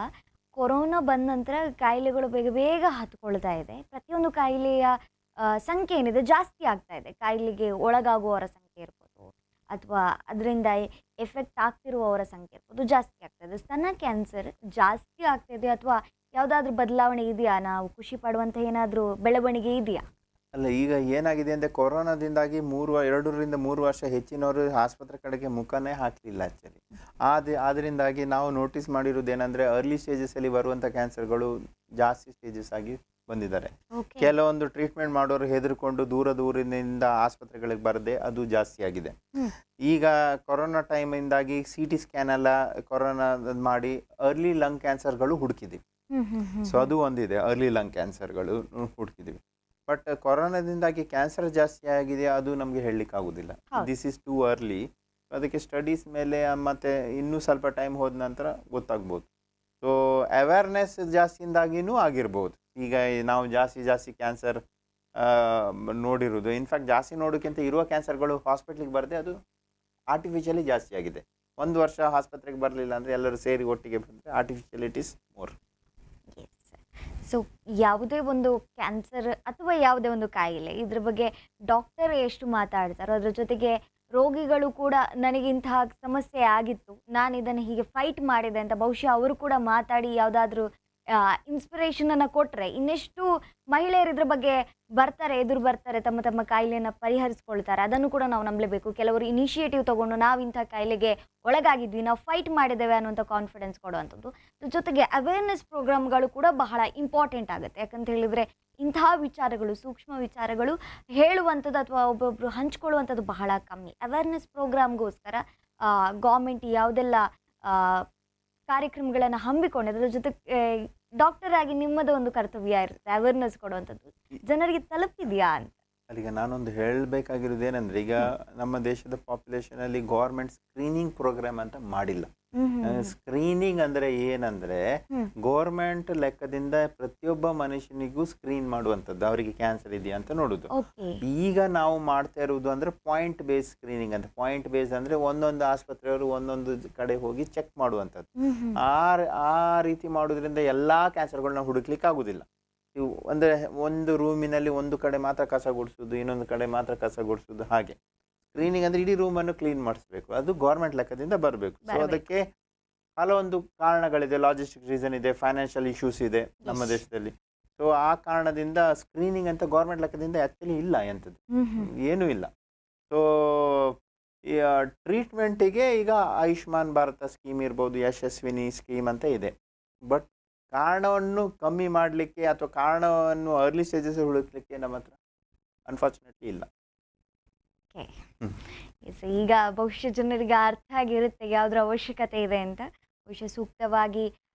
[SPEAKER 1] ಕೊರೋನಾ ಬಂದ ನಂತರ ಕಾಯಿಲೆಗಳು ಬೇಗ ಬೇಗ ಹತ್ಕೊಳ್ತಾ ಇದೆ. ಪ್ರತಿಯೊಂದು ಕಾಯಿಲೆಯ ಸಂಖ್ಯೆ ಏನಿದೆ ಜಾಸ್ತಿ ಆಗ್ತಾ ಇದೆ. ಕಾಯಿಲೆಗೆ ಒಳಗಾಗುವವರ ಸಂಖ್ಯೆ ಇರ್ಬೋದು, ಅಥವಾ ಅದರಿಂದ ಎಫೆಕ್ಟ್ ಆಗ್ತಿರುವವರ ಸಂಖ್ಯೆ ಇರ್ಬೋದು, ಜಾಸ್ತಿ ಆಗ್ತಾಯಿದೆ. ಸ್ತನ ಕ್ಯಾನ್ಸರ್ ಜಾಸ್ತಿ ಆಗ್ತಾಯಿದೆ ಅಥವಾ ಯಾವುದಾದ್ರೂ ಬದಲಾವಣೆ ಇದೆಯಾ? ನಾವು ಖುಷಿ ಪಡುವಂಥ ಏನಾದರೂ ಬೆಳವಣಿಗೆ ಇದೆಯಾ?
[SPEAKER 2] ಅಲ್ಲ, ಈಗ ಏನಾಗಿದೆ ಅಂದರೆ ಕೊರೋನಾದಿಂದಾಗಿ 2-3 ವರ್ಷ ಹೆಚ್ಚಿನವರು ಆಸ್ಪತ್ರೆ ಕಡೆಗೆ ಮುಖನೇ ಹಾಕಲಿಲ್ಲ ಆ್ಯಕ್ಚುಲಿ. ಅದರಿಂದಾಗಿ ನಾವು ನೋಟಿಸ್ ಮಾಡಿರೋದೇನೆಂದರೆ ಅರ್ಲಿ ಸ್ಟೇಜಸಲ್ಲಿ ಬರುವಂಥ ಕ್ಯಾನ್ಸರ್ಗಳು ಜಾಸ್ತಿ ಸ್ಟೇಜಸ್ ಆಗಿ ಬಂದಿದ್ದಾರೆ. ಕೆಲವೊಂದು ಟ್ರೀಟ್ಮೆಂಟ್ ಮಾಡೋರು ಹೆದರ್ಕೊಂಡು ದೂರದಿಂದ ಆಸ್ಪತ್ರೆಗಳಿಗೆ ಬರದೆ ಅದು ಜಾಸ್ತಿ ಆಗಿದೆ. ಈಗ ಕೊರೋನಾ ಟೈಮಿಂದಾಗಿ CT ಸ್ಕ್ಯಾನ್ ಎಲ್ಲ ಕೊರೋನಾ ಮಾಡಿ ಅರ್ಲಿ ಲಂಗ್ ಕ್ಯಾನ್ಸರ್ಗಳು ಹುಡುಕಿದ್ದೀವಿ. ಸೊ ಅದು ಒಂದಿದೆ, ಅರ್ಲಿ ಲಂಗ್ ಕ್ಯಾನ್ಸರ್ಗಳು ಹುಡುಕಿದ್ದೀವಿ. ಬಟ್ ಕೊರೋನಾದಿಂದಾಗಿ ಕ್ಯಾನ್ಸರ್ ಜಾಸ್ತಿ ಆಗಿದೆ ಅದು ನಮಗೆ ಹೇಳಲಿಕ್ಕೆ ಆಗೋದಿಲ್ಲ. This is too early. ಅದಕ್ಕೆ ಸ್ಟಡೀಸ್ ಮೇಲೆ ಮತ್ತೆ ಇನ್ನೂ ಸ್ವಲ್ಪ ಟೈಮ್ ಹೋದ ನಂತರ ಗೊತ್ತಾಗ್ಬೋದು. ಸೊ ಅವೇರ್ನೆಸ್ ಜಾಸ್ತಿಯಿಂದಾಗಿನೂ ಆಗಿರ್ಬೋದು. ಈಗ ನಾವು ಜಾಸ್ತಿ ಕ್ಯಾನ್ಸರ್ ನೋಡಿರೋದು. ಇನ್ಫ್ಯಾಕ್ಟ್ ಜಾಸ್ತಿ ನೋಡೋಕ್ಕಿಂತ ಇರುವ ಕ್ಯಾನ್ಸರ್ಗಳು ಹಾಸ್ಪಿಟ್ಲಿಗೆ ಬರದೆ ಅದು ಆರ್ಟಿಫಿಷಿಯಲಿ ಜಾಸ್ತಿ ಆಗಿದೆ. 1 ವರ್ಷ ಆಸ್ಪತ್ರೆಗೆ ಬರಲಿಲ್ಲ ಅಂದರೆ ಎಲ್ಲರೂ ಸೇರಿ ಒಟ್ಟಿಗೆ ಬಂದರೆ ಆರ್ಟಿಫಿಷಿಯಲಿಟೀಸ್ ಮೋರ್.
[SPEAKER 1] ಸೊ ಯಾವುದೇ ಒಂದು ಕ್ಯಾನ್ಸರ್ ಅಥವಾ ಯಾವುದೇ ಒಂದು ಕಾಯಿಲೆ ಇದ್ರ ಬಗ್ಗೆ ಡಾಕ್ಟರ್ ಎಷ್ಟು ಮಾತಾಡ್ತಾರೋ ಅದ್ರ ಜೊತೆಗೆ ರೋಗಿಗಳು ಕೂಡ ನನಗಿಂತಹ ಸಮಸ್ಯೆ ಆಗಿತ್ತು, ನಾನು ಇದನ್ನು ಹೀಗೆ ಫೈಟ್ ಮಾಡಿದೆ ಅಂತ ಬಹುಶಃ ಅವರು ಕೂಡ ಮಾತಾಡಿ ಯಾವುದಾದ್ರೂ ಇನ್ಸ್ಪಿರೇಷನನ್ನು ಕೊಟ್ಟರೆ ಇನ್ನೆಷ್ಟು ಮಹಿಳೆಯರು ಇದ್ರ ಬಗ್ಗೆ ಎದುರು ಬರ್ತಾರೆ, ತಮ್ಮ ಕಾಯಿಲೆಯನ್ನು ಪರಿಹರಿಸ್ಕೊಳ್ತಾರೆ. ಅದನ್ನು ಕೂಡ ನಾವು ನಂಬಲೇಬೇಕು. ಕೆಲವರು ಇನಿಷಿಯೇಟಿವ್ ತೊಗೊಂಡು ನಾವು ಇಂಥ ಕಾಯಿಲೆಗೆ ಒಳಗಾಗಿದ್ವಿ, ನಾವು ಫೈಟ್ ಮಾಡಿದ್ದೇವೆ ಅನ್ನುವಂಥ ಕಾನ್ಫಿಡೆನ್ಸ್ ಕೊಡುವಂಥದ್ದು. ಜೊತೆಗೆ ಅವೇರ್ನೆಸ್ ಪ್ರೋಗ್ರಾಮ್ಗಳು ಕೂಡ ಬಹಳ ಇಂಪಾರ್ಟೆಂಟ್ ಆಗುತ್ತೆ. ಯಾಕಂತ ಹೇಳಿದರೆ ಇಂತಹ ವಿಚಾರಗಳು, ಸೂಕ್ಷ್ಮ ವಿಚಾರಗಳು ಹೇಳುವಂಥದ್ದು ಅಥವಾ ಒಬ್ಬೊಬ್ಬರು ಹಂಚ್ಕೊಳ್ಳುವಂಥದ್ದು ಬಹಳ ಕಮ್ಮಿ. ಅವೇರ್ನೆಸ್ ಪ್ರೋಗ್ರಾಮ್ಗೋಸ್ಕರ ಗೌರ್ಮೆಂಟ್ ಯಾವುದೆಲ್ಲ ಕಾರ್ಯಕ್ರಮಗಳನ್ನು ಹಮ್ಮಿಕೊಂಡಿದೆ, ಅದ್ರ ಜೊತೆ ಡಾಕ್ಟರ್ ಆಗಿ ನಿಮ್ಮದು ಒಂದು ಕರ್ತವ್ಯ ಇರುತ್ತೆ ಅವೇರ್ನೆಸ್ ಕೊಡುವಂಥದ್ದು. ಜನರಿಗೆ ತಲುಪಿದೆಯಾ ಅಂತ?
[SPEAKER 2] ಅಲ್ಲಿಗ ನಾನೊಂದು ಹೇಳಬೇಕಾಗಿರೋದು ಏನಂದರೆ, ಈಗ ನಮ್ಮ ದೇಶದ ಪಾಪ್ಯುಲೇಷನಲ್ಲಿ ಗೌರ್ಮೆಂಟ್ ಸ್ಕ್ರೀನಿಂಗ್ ಪ್ರೋಗ್ರಾಮ್ ಅಂತ ಮಾಡಿಲ್ಲ. ಸ್ಕ್ರೀನಿಂಗ್ ಅಂದರೆ ಏನಂದರೆ ಗೌರ್ಮೆಂಟ್ ಲೆಕ್ಕದಿಂದ ಪ್ರತಿಯೊಬ್ಬ ಮನುಷ್ಯನಿಗೂ ಸ್ಕ್ರೀನ್ ಮಾಡುವಂಥದ್ದು, ಅವರಿಗೆ ಕ್ಯಾನ್ಸರ್ ಇದೆಯಾ ಅಂತ ನೋಡೋದು. ಈಗ ನಾವು ಮಾಡ್ತಾ ಇರುವುದು ಅಂದರೆ ಪಾಯಿಂಟ್ ಬೇಸ್ ಸ್ಕ್ರೀನಿಂಗ್ ಅಂತ. ಪಾಯಿಂಟ್ ಬೇಸ್ ಅಂದರೆ ಒಂದೊಂದು ಆಸ್ಪತ್ರೆಯವರು ಒಂದೊಂದು ಕಡೆ ಹೋಗಿ ಚೆಕ್ ಮಾಡುವಂಥದ್ದು. ಆ ರೀತಿ ಮಾಡೋದ್ರಿಂದ ಎಲ್ಲ ಕ್ಯಾನ್ಸರ್ಗಳನ್ನ ಹುಡುಕ್ಲಿಕ್ಕೆ ಆಗೋದಿಲ್ಲ. ಇವು ಅಂದರೆ ಒಂದು ರೂಮಿನಲ್ಲಿ ಒಂದು ಕಡೆ ಮಾತ್ರ ಕಸ ಗುಡಿಸೋದು, ಇನ್ನೊಂದು ಕಡೆ ಮಾತ್ರ ಕಸ ಗುಡಿಸೋದು. ಹಾಗೆ ಸ್ಕ್ರೀನಿಂಗ್ ಅಂದರೆ ಇಡೀ ರೂಮನ್ನು ಕ್ಲೀನ್ ಮಾಡಿಸ್ಬೇಕು, ಅದು ಗೌರ್ಮೆಂಟ್ ಲೆಕ್ಕದಿಂದ ಬರಬೇಕು. ಸೊ ಅದಕ್ಕೆ ಹಲವೊಂದು ಕಾರಣಗಳಿದೆ, ಲಾಜಿಸ್ಟಿಕ್ ರೀಸನ್ ಇದೆ, ಫೈನಾನ್ಷಿಯಲ್ ಇಶ್ಯೂಸ್ ಇದೆ ನಮ್ಮ ದೇಶದಲ್ಲಿ. ಸೊ ಆ ಕಾರಣದಿಂದ ಸ್ಕ್ರೀನಿಂಗ್ ಅಂತ ಗೌರ್ಮೆಂಟ್ ಲೆಕ್ಕದಿಂದ ಆ್ಯಕ್ಚುಲಿ ಇಲ್ಲ, ಎಂಥದ್ದು ಏನೂ ಇಲ್ಲ. ಸೊ ಟ್ರೀಟ್ಮೆಂಟಿಗೆ ಈಗ ಆಯುಷ್ಮಾನ್ ಭಾರತ ಸ್ಕೀಮ್ ಇರ್ಬೋದು, ಯಶಸ್ವಿನಿ ಸ್ಕೀಮ್ ಅಂತ ಇದೆ. ಬಟ್ ಕಾರಣವನ್ನು ಕಮ್ಮಿ ಮಾಡಲಿಕ್ಕೆ ಅಥವಾ ಕಾರಣವನ್ನು ಅರ್ಲಿ ಸ್ಟೇಜಸ್ ಹುಡುಕ್ಲಿಕ್ಕೆ ನಮ್ಮ ಹತ್ರ ಅನ್ಫಾರ್ಚುನೇಟ್ಲಿ ಇಲ್ಲ.
[SPEAKER 1] ಈಗ ಬಹುಶಃ ಜನರಿಗೆ ಅರ್ಥ ಆಗಿರುತ್ತೆ ಯಾವುದರ ಅವಶ್ಯಕತೆ ಇದೆ ಅಂತ. ಬಹುಶಃ ಸೂಕ್ತವಾಗಿ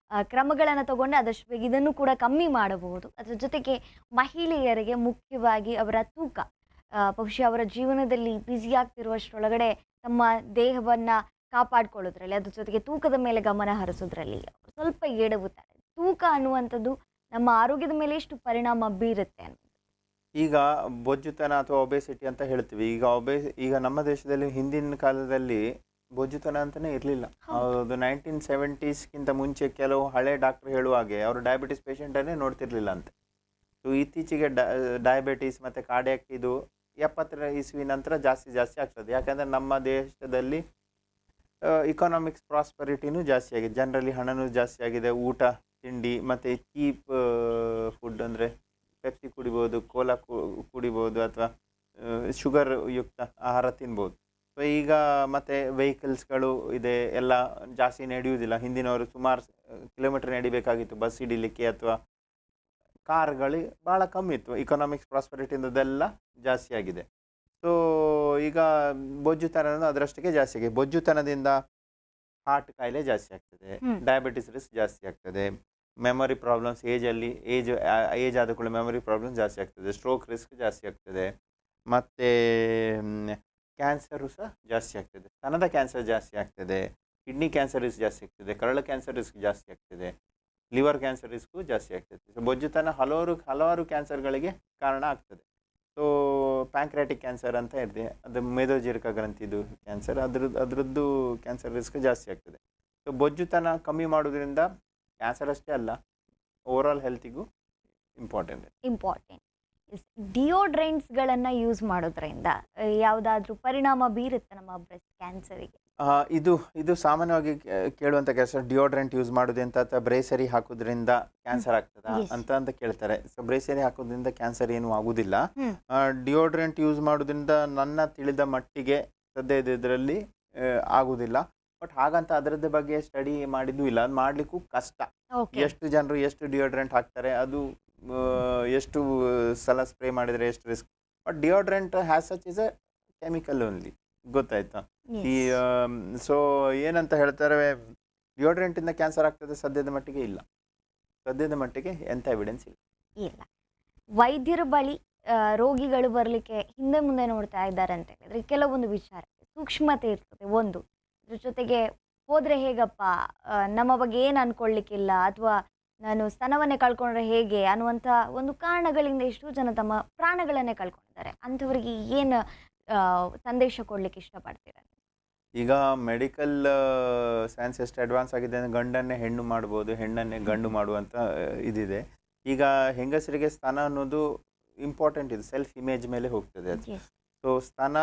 [SPEAKER 1] ಕ್ರಮಗಳನ್ನು ತಗೊಂಡು ಆದಷ್ಟು ಬೇಗ ಇದನ್ನು ಕೂಡ ಕಮ್ಮಿ ಮಾಡಬಹುದು. ಅದರ ಜೊತೆಗೆ ಮಹಿಳೆಯರಿಗೆ ಮುಖ್ಯವಾಗಿ ಅವರ ತೂಕ ಬಹುಶಃ ಅವರ ಜೀವನದಲ್ಲಿ ಬ್ಯುಸಿ ಆಗ್ತಿರುವಷ್ಟರೊಳಗಡೆ ತಮ್ಮ ದೇಹವನ್ನು ಕಾಪಾಡ್ಕೊಳ್ಳೋದ್ರಲ್ಲಿ, ಅದ್ರ ಜೊತೆಗೆ ತೂಕದ ಮೇಲೆ ಗಮನ ಹರಿಸೋದ್ರಲ್ಲಿ ಸ್ವಲ್ಪ ಎಡವುತ್ತಾರೆ. ತೂಕ ಅನ್ನುವಂಥದ್ದು ನಮ್ಮ ಆರೋಗ್ಯದ ಮೇಲೆ ಎಷ್ಟು ಪರಿಣಾಮ ಬೀರುತ್ತೆ ಅನ್ನೋದು.
[SPEAKER 2] ಈಗ ಬೊಜ್ಜುತನ ಅಥವಾ ಒಬೆಸಿಟಿ ಅಂತ ಹೇಳ್ತೀವಿ. ಈಗ ನಮ್ಮ ದೇಶದಲ್ಲಿ ಹಿಂದಿನ ಕಾಲದಲ್ಲಿ ಬೊಜ್ಜುತನ ಅಂತಲೇ ಇರಲಿಲ್ಲ. ಅದು 1970ಸ್ಗಿಂತ ಮುಂಚೆ ಕೆಲವು ಹಳೆ ಡಾಕ್ಟರ್ ಹೇಳುವ ಹಾಗೆ ಅವರು ಡಯಾಬಿಟಿಸ್ ಪೇಷಂಟನ್ನೇ ನೋಡ್ತಿರ್ಲಿಲ್ಲ ಅಂತೆ. ಸೊ ಇತ್ತೀಚೆಗೆ ಡಯಾಬಿಟಿಸ್ ಮತ್ತು ಕಾರ್ಡಿಯಾಕ್ ಇದು 70ರ ಇಸ್ವಿ ನಂತರ ಜಾಸ್ತಿ ಆಗ್ತದೆ. ಯಾಕಂದರೆ ನಮ್ಮ ದೇಶದಲ್ಲಿ ಇಕಾನಾಮಿಕ್ಸ್ ಪ್ರಾಸ್ಪರಿಟಿನೂ ಜಾಸ್ತಿ ಆಗಿದೆ, ಜನರಲ್ಲಿ ಹಣನೂ ಜಾಸ್ತಿ ಆಗಿದೆ, ಊಟ ತಿಂಡಿ ಮತ್ತು ಚೀಪ್ ಫುಡ್ ಅಂದರೆ ಪೆಪ್ಸಿ ಕುಡಿಬೋದು, ಕೋಲಾ ಕುಡಿಬೋದು, ಅಥವಾ ಶುಗರ್ ಯುಕ್ತ ಆಹಾರ ತಿನ್ಬೋದು. ಸೊ ಈಗ ಮತ್ತು ವೆಹಿಕಲ್ಸ್ಗಳು ಇದೆ, ಎಲ್ಲ ಜಾಸ್ತಿ ನಡೆಯುವುದಿಲ್ಲ. ಹಿಂದಿನವರು ಸುಮಾರು ಕಿಲೋಮೀಟರ್ ನಡಿಬೇಕಾಗಿತ್ತು ಬಸ್ ಹಿಡಿಲಿಕ್ಕೆ, ಅಥವಾ ಕಾರ್ಗಳು ಭಾಳ ಕಮ್ಮಿ ಇತ್ತು. ಇಕನಾಮಿಕ್ಸ್ ಪ್ರಾಸ್ಪರಿಟಿಯಿಂದೆಲ್ಲ ಜಾಸ್ತಿ ಆಗಿದೆ. ಸೊ ಈಗ ಬೊಜ್ಜುತನ ಅದರಷ್ಟಕ್ಕೆ ಜಾಸ್ತಿ ಆಗಿದೆ. ಬೊಜ್ಜುತನದಿಂದ ಹಾರ್ಟ್ ಕಾಯಿಲೆ ಜಾಸ್ತಿ ಆಗ್ತದೆ, ಡಯಾಬಿಟಿಸ್ ರಿಸ್ಕ್ ಜಾಸ್ತಿ ಆಗ್ತದೆ, ಮೆಮೊರಿ ಪ್ರಾಬ್ಲಮ್ಸ್ ಏಜ್ ಆದ ಕೂಡ ಮೆಮೊರಿ ಪ್ರಾಬ್ಲಮ್ಸ್ ಜಾಸ್ತಿ ಆಗ್ತದೆ, ಸ್ಟ್ರೋಕ್ ರಿಸ್ಕ್ ಜಾಸ್ತಿ ಆಗ್ತದೆ, ಮತ್ತು ಕ್ಯಾನ್ಸರು ಸಹ ಜಾಸ್ತಿ ಆಗ್ತದೆ, ಸ್ತನದ ಕ್ಯಾನ್ಸರ್ ಜಾಸ್ತಿ ಆಗ್ತದೆ, ಕಿಡ್ನಿ ಕ್ಯಾನ್ಸರ್ ರಿಸ್ಕ್ ಜಾಸ್ತಿ ಆಗ್ತದೆ, ಕರಳ ಕ್ಯಾನ್ಸರ್ ರಿಸ್ಕ್ ಜಾಸ್ತಿ ಆಗ್ತದೆ, ಲಿವರ್ ಕ್ಯಾನ್ಸರ್ ರಿಸ್ಕು ಜಾಸ್ತಿ ಆಗ್ತದೆ. ಸೊ ಬೊಜ್ಜುತನ ಹಲವಾರು ಕ್ಯಾನ್ಸರ್ಗಳಿಗೆ ಕಾರಣ ಆಗ್ತದೆ. ಸೊ ಪ್ಯಾಂಕ್ರಾಟಿಕ್ ಕ್ಯಾನ್ಸರ್ ಅಂತ ಇದೆ, ಅದು ಮೇದೋಜೀರಕ ಗ್ರಂಥಿದು ಕ್ಯಾನ್ಸರ್, ಅದರದ್ದು ಕ್ಯಾನ್ಸರ್ ರಿಸ್ಕ್ ಜಾಸ್ತಿ ಆಗ್ತದೆ. ಸೊ ಬೊಜ್ಜುತನ ಕಮ್ಮಿ ಮಾಡೋದ್ರಿಂದ ಕ್ಯಾನ್ಸರ್ ಅಷ್ಟೇ ಅಲ್ಲ, ಓವರಾಲ್ ಹೆಲ್ತಿಗೂ ಇಂಪಾರ್ಟೆಂಟ್.
[SPEAKER 1] ಡಿಯೋಡ್ರೆಂಟ್ಸ್ಗಳನ್ನು ಯೂಸ್ ಮಾಡೋದ್ರಿಂದ ಯಾವುದಾದ್ರೂ ಪರಿಣಾಮ ಬೀರುತ್ತೆ ನಮ್ಮ ಬ್ರೆಸ್ಟ್ ಕ್ಯಾನ್ಸರಿಗೆ?
[SPEAKER 2] ಇದು ಸಾಮಾನ್ಯವಾಗಿ ಕೇಳುವಂಥ ಕೆಲಸ. ಡಿಯೋಡ್ರೆಂಟ್ ಯೂಸ್ ಮಾಡೋದ್ರಿಂದ ಅಥವಾ ಬ್ರೇಸರಿ ಹಾಕೋದ್ರಿಂದ ಕ್ಯಾನ್ಸರ್ ಆಗ್ತದಾ ಅಂತ ಕೇಳ್ತಾರೆ. ಸೊ ಬ್ರೇಸರಿ ಹಾಕೋದ್ರಿಂದ ಕ್ಯಾನ್ಸರ್ ಏನು ಆಗುದಿಲ್ಲ. ಡಿಯೋಡ್ರೆಂಟ್ ಯೂಸ್ ಮಾಡೋದ್ರಿಂದ ನನ್ನ ತಿಳಿದ ಮಟ್ಟಿಗೆ ಸದ್ಯ ಇದರಲ್ಲಿ ಆಗುದಿಲ್ಲ. ಬಟ್ ಹಾಗಂತ ಅದರದ್ದು ಬಗ್ಗೆ ಸ್ಟಡಿ ಮಾಡಿದ್ದು ಇಲ್ಲ, ಅದು ಮಾಡಲಿಕ್ಕೂ ಕಷ್ಟ. ಎಷ್ಟು ಜನರು ಎಷ್ಟು ಡಿಯೋಡ್ರೆಂಟ್ ಹಾಕ್ತಾರೆ, ಅದು ಎಷ್ಟು ಸಲ ಸ್ಪ್ರೇ ಮಾಡಿದರೆ ಎಷ್ಟು risk. But deodorant has such is a chemical only, ಗೊತ್ತಾಯ್ತಾ? ಸೊ ಏನಂತ ಹೇಳ್ತಾರೆ, ಡಿಯೋಡ್ರೆಂಟಿಂದ ಕ್ಯಾನ್ಸರ್ ಆಗ್ತದೆ ಸದ್ಯದ ಮಟ್ಟಿಗೆ ಇಲ್ಲ. ಸದ್ಯದ ಮಟ್ಟಿಗೆ ಎಂಥ ಎವಿಡೆನ್ಸ್
[SPEAKER 1] ಇಲ್ಲ. ವೈದ್ಯರ ಬಳಿ ರೋಗಿಗಳು ಬರಲಿಕ್ಕೆ ಹಿಂದೆ ಮುಂದೆ ನೋಡ್ತಾ ಇದ್ದಾರೆ ಅಂತ ಹೇಳಿದ್ರೆ ಕೆಲವೊಂದು ವಿಚಾರ ಸೂಕ್ಷ್ಮತೆ ಇರ್ತದೆ. ಒಂದು, ಅದ್ರ ಜೊತೆಗೆ ಹೋದರೆ ಹೇಗಪ್ಪ, ನಮ್ಮ ಬಗ್ಗೆ ಏನು ಅಂದ್ಕೊಳ್ಳಿಕ್ಕಿಲ್ಲ, ಅಥವಾ ನಾನು ಸ್ತನವನ್ನೇ ಕಳ್ಕೊಂಡ್ರೆ ಹೇಗೆ ಅನ್ನುವಂಥ ಒಂದು ಕಾರಣಗಳಿಂದ ಎಷ್ಟೋ ಜನ ತಮ್ಮ ಪ್ರಾಣಗಳನ್ನೇ ಕಳ್ಕೊಂಡಿದ್ದಾರೆ. ಅಂಥವ್ರಿಗೆ ಏನು ಸಂದೇಶ ಕೊಡಲಿಕ್ಕೆ ಇಷ್ಟಪಡ್ತೀರ?
[SPEAKER 2] ಈಗ ಮೆಡಿಕಲ್ ಸೈನ್ಸ್ ಎಷ್ಟು ಅಡ್ವಾನ್ಸ್ ಆಗಿದೆ ಅಂದರೆ ಗಂಡನ್ನೇ ಹೆಣ್ಣು ಮಾಡ್ಬೋದು, ಹೆಣ್ಣನ್ನೇ ಗಂಡು ಮಾಡುವಂಥ ಇದಿದೆ. ಈಗ ಹೆಂಗಸರಿಗೆ ಸ್ತನ ಅನ್ನೋದು ಇಂಪಾರ್ಟೆಂಟ್ ಇದೆ, ಸೆಲ್ಫ್ ಇಮೇಜ್ ಮೇಲೆ ಹೋಗ್ತದೆ ಅದು. ಸೊ ಸ್ತನ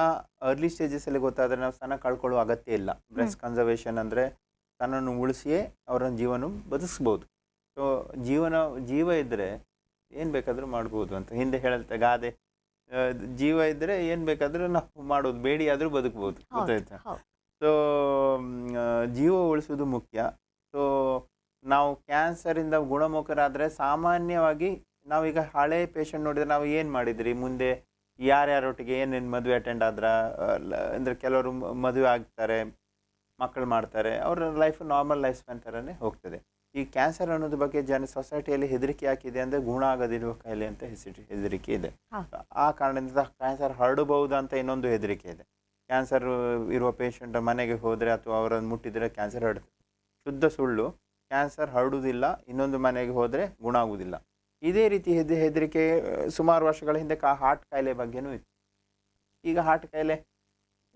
[SPEAKER 2] ಅರ್ಲಿ ಸ್ಟೇಜಸಲ್ಲಿ ಗೊತ್ತಾದರೆ ನಾವು ಸ್ತನ ಕಳ್ಕೊಳ್ಳೋ ಅಗತ್ಯ ಇಲ್ಲ. ಬ್ರೆಸ್ಟ್ ಕನ್ಸರ್ವೇಷನ್ ಅಂದರೆ ಸ್ತನವನ್ನು ಉಳಿಸಿಯೇ ಅವರ ಜೀವನ ಬದುಕಿಸ್ಬೋದು. ಸೊ ಜೀವ ಇದ್ದರೆ ಏನು ಬೇಕಾದರೂ ಮಾಡ್ಬೋದು ಅಂತ ಹಿಂದೆ ಹೇಳುತ್ತೆ ಗಾದೆ. ಜೀವ ಇದ್ದರೆ ಏನು ಬೇಕಾದರೂ ನಾವು ಮಾಡೋದು, ಬೇಡಿ ಆದರೂ ಬದುಕ್ಬೋದು, ಗೊತ್ತಾಯ್ತಾ? ಸೊ ಜೀವ ಉಳಿಸೋದು ಮುಖ್ಯ. ಸೊ ನಾವು ಕ್ಯಾನ್ಸರಿಂದ ಗುಣಮುಖರಾದರೆ ಸಾಮಾನ್ಯವಾಗಿ ನಾವೀಗ ಹಳೆ ಪೇಷಂಟ್ ನೋಡಿದರೆ ನಾವು ಏನು ಮಾಡಿದ್ರಿ, ಮುಂದೆ ಯಾರ್ಯಾರೊಟ್ಟಿಗೆ ಏನೇನು ಮದುವೆ ಅಟೆಂಡ್ ಆದ್ರ, ಅಂದರೆ ಕೆಲವರು ಮದುವೆ ಆಗ್ತಾರೆ, ಮಕ್ಕಳು ಮಾಡ್ತಾರೆ, ಅವರ ಲೈಫ್ ನಾರ್ಮಲ್ ಲೈಫ್ ಸ್ಪ್ಯಾನ್ ಥರನೇ ಹೋಗ್ತದೆ. ಈ ಕ್ಯಾನ್ಸರ್ ಅನ್ನೋದ್ರ ಬಗ್ಗೆ ಸೊಸೈಟಿಯಲ್ಲಿ ಹೆದರಿಕೆ ಹಾಕಿದೆ ಅಂದರೆ ಗುಣ ಆಗದಿರುವ ಕಾಯಿಲೆ ಅಂತ ಹೆದರಿಕೆ ಇದೆ. ಆ ಕಾರಣದಿಂದ ಕ್ಯಾನ್ಸರ್ ಹರಡಬಹುದು ಅಂತ ಇನ್ನೊಂದು ಹೆದರಿಕೆ ಇದೆ. ಕ್ಯಾನ್ಸರ್ ಇರುವ ಪೇಷಂಟ್ ಮನೆಗೆ ಹೋದರೆ ಅಥವಾ ಅವರನ್ನು ಮುಟ್ಟಿದರೆ ಕ್ಯಾನ್ಸರ್ ಹರಡುತ್ತೆ. ಶುದ್ಧ ಸುಳ್ಳು. ಕ್ಯಾನ್ಸರ್ ಹರಡುವುದಿಲ್ಲ, ಇನ್ನೊಂದು ಮನೆಗೆ ಹೋದರೆ ಗುಣ ಆಗುವುದಿಲ್ಲ. ಇದೇ ರೀತಿ ಹೆದರಿಕೆ ಸುಮಾರು ವರ್ಷಗಳ ಹಿಂದೆ ಹಾರ್ಟ್ ಕಾಯಿಲೆ ಬಗ್ಗೆನೂ ಇತ್ತು. ಈಗ ಹಾರ್ಟ್ ಕಾಯಿಲೆ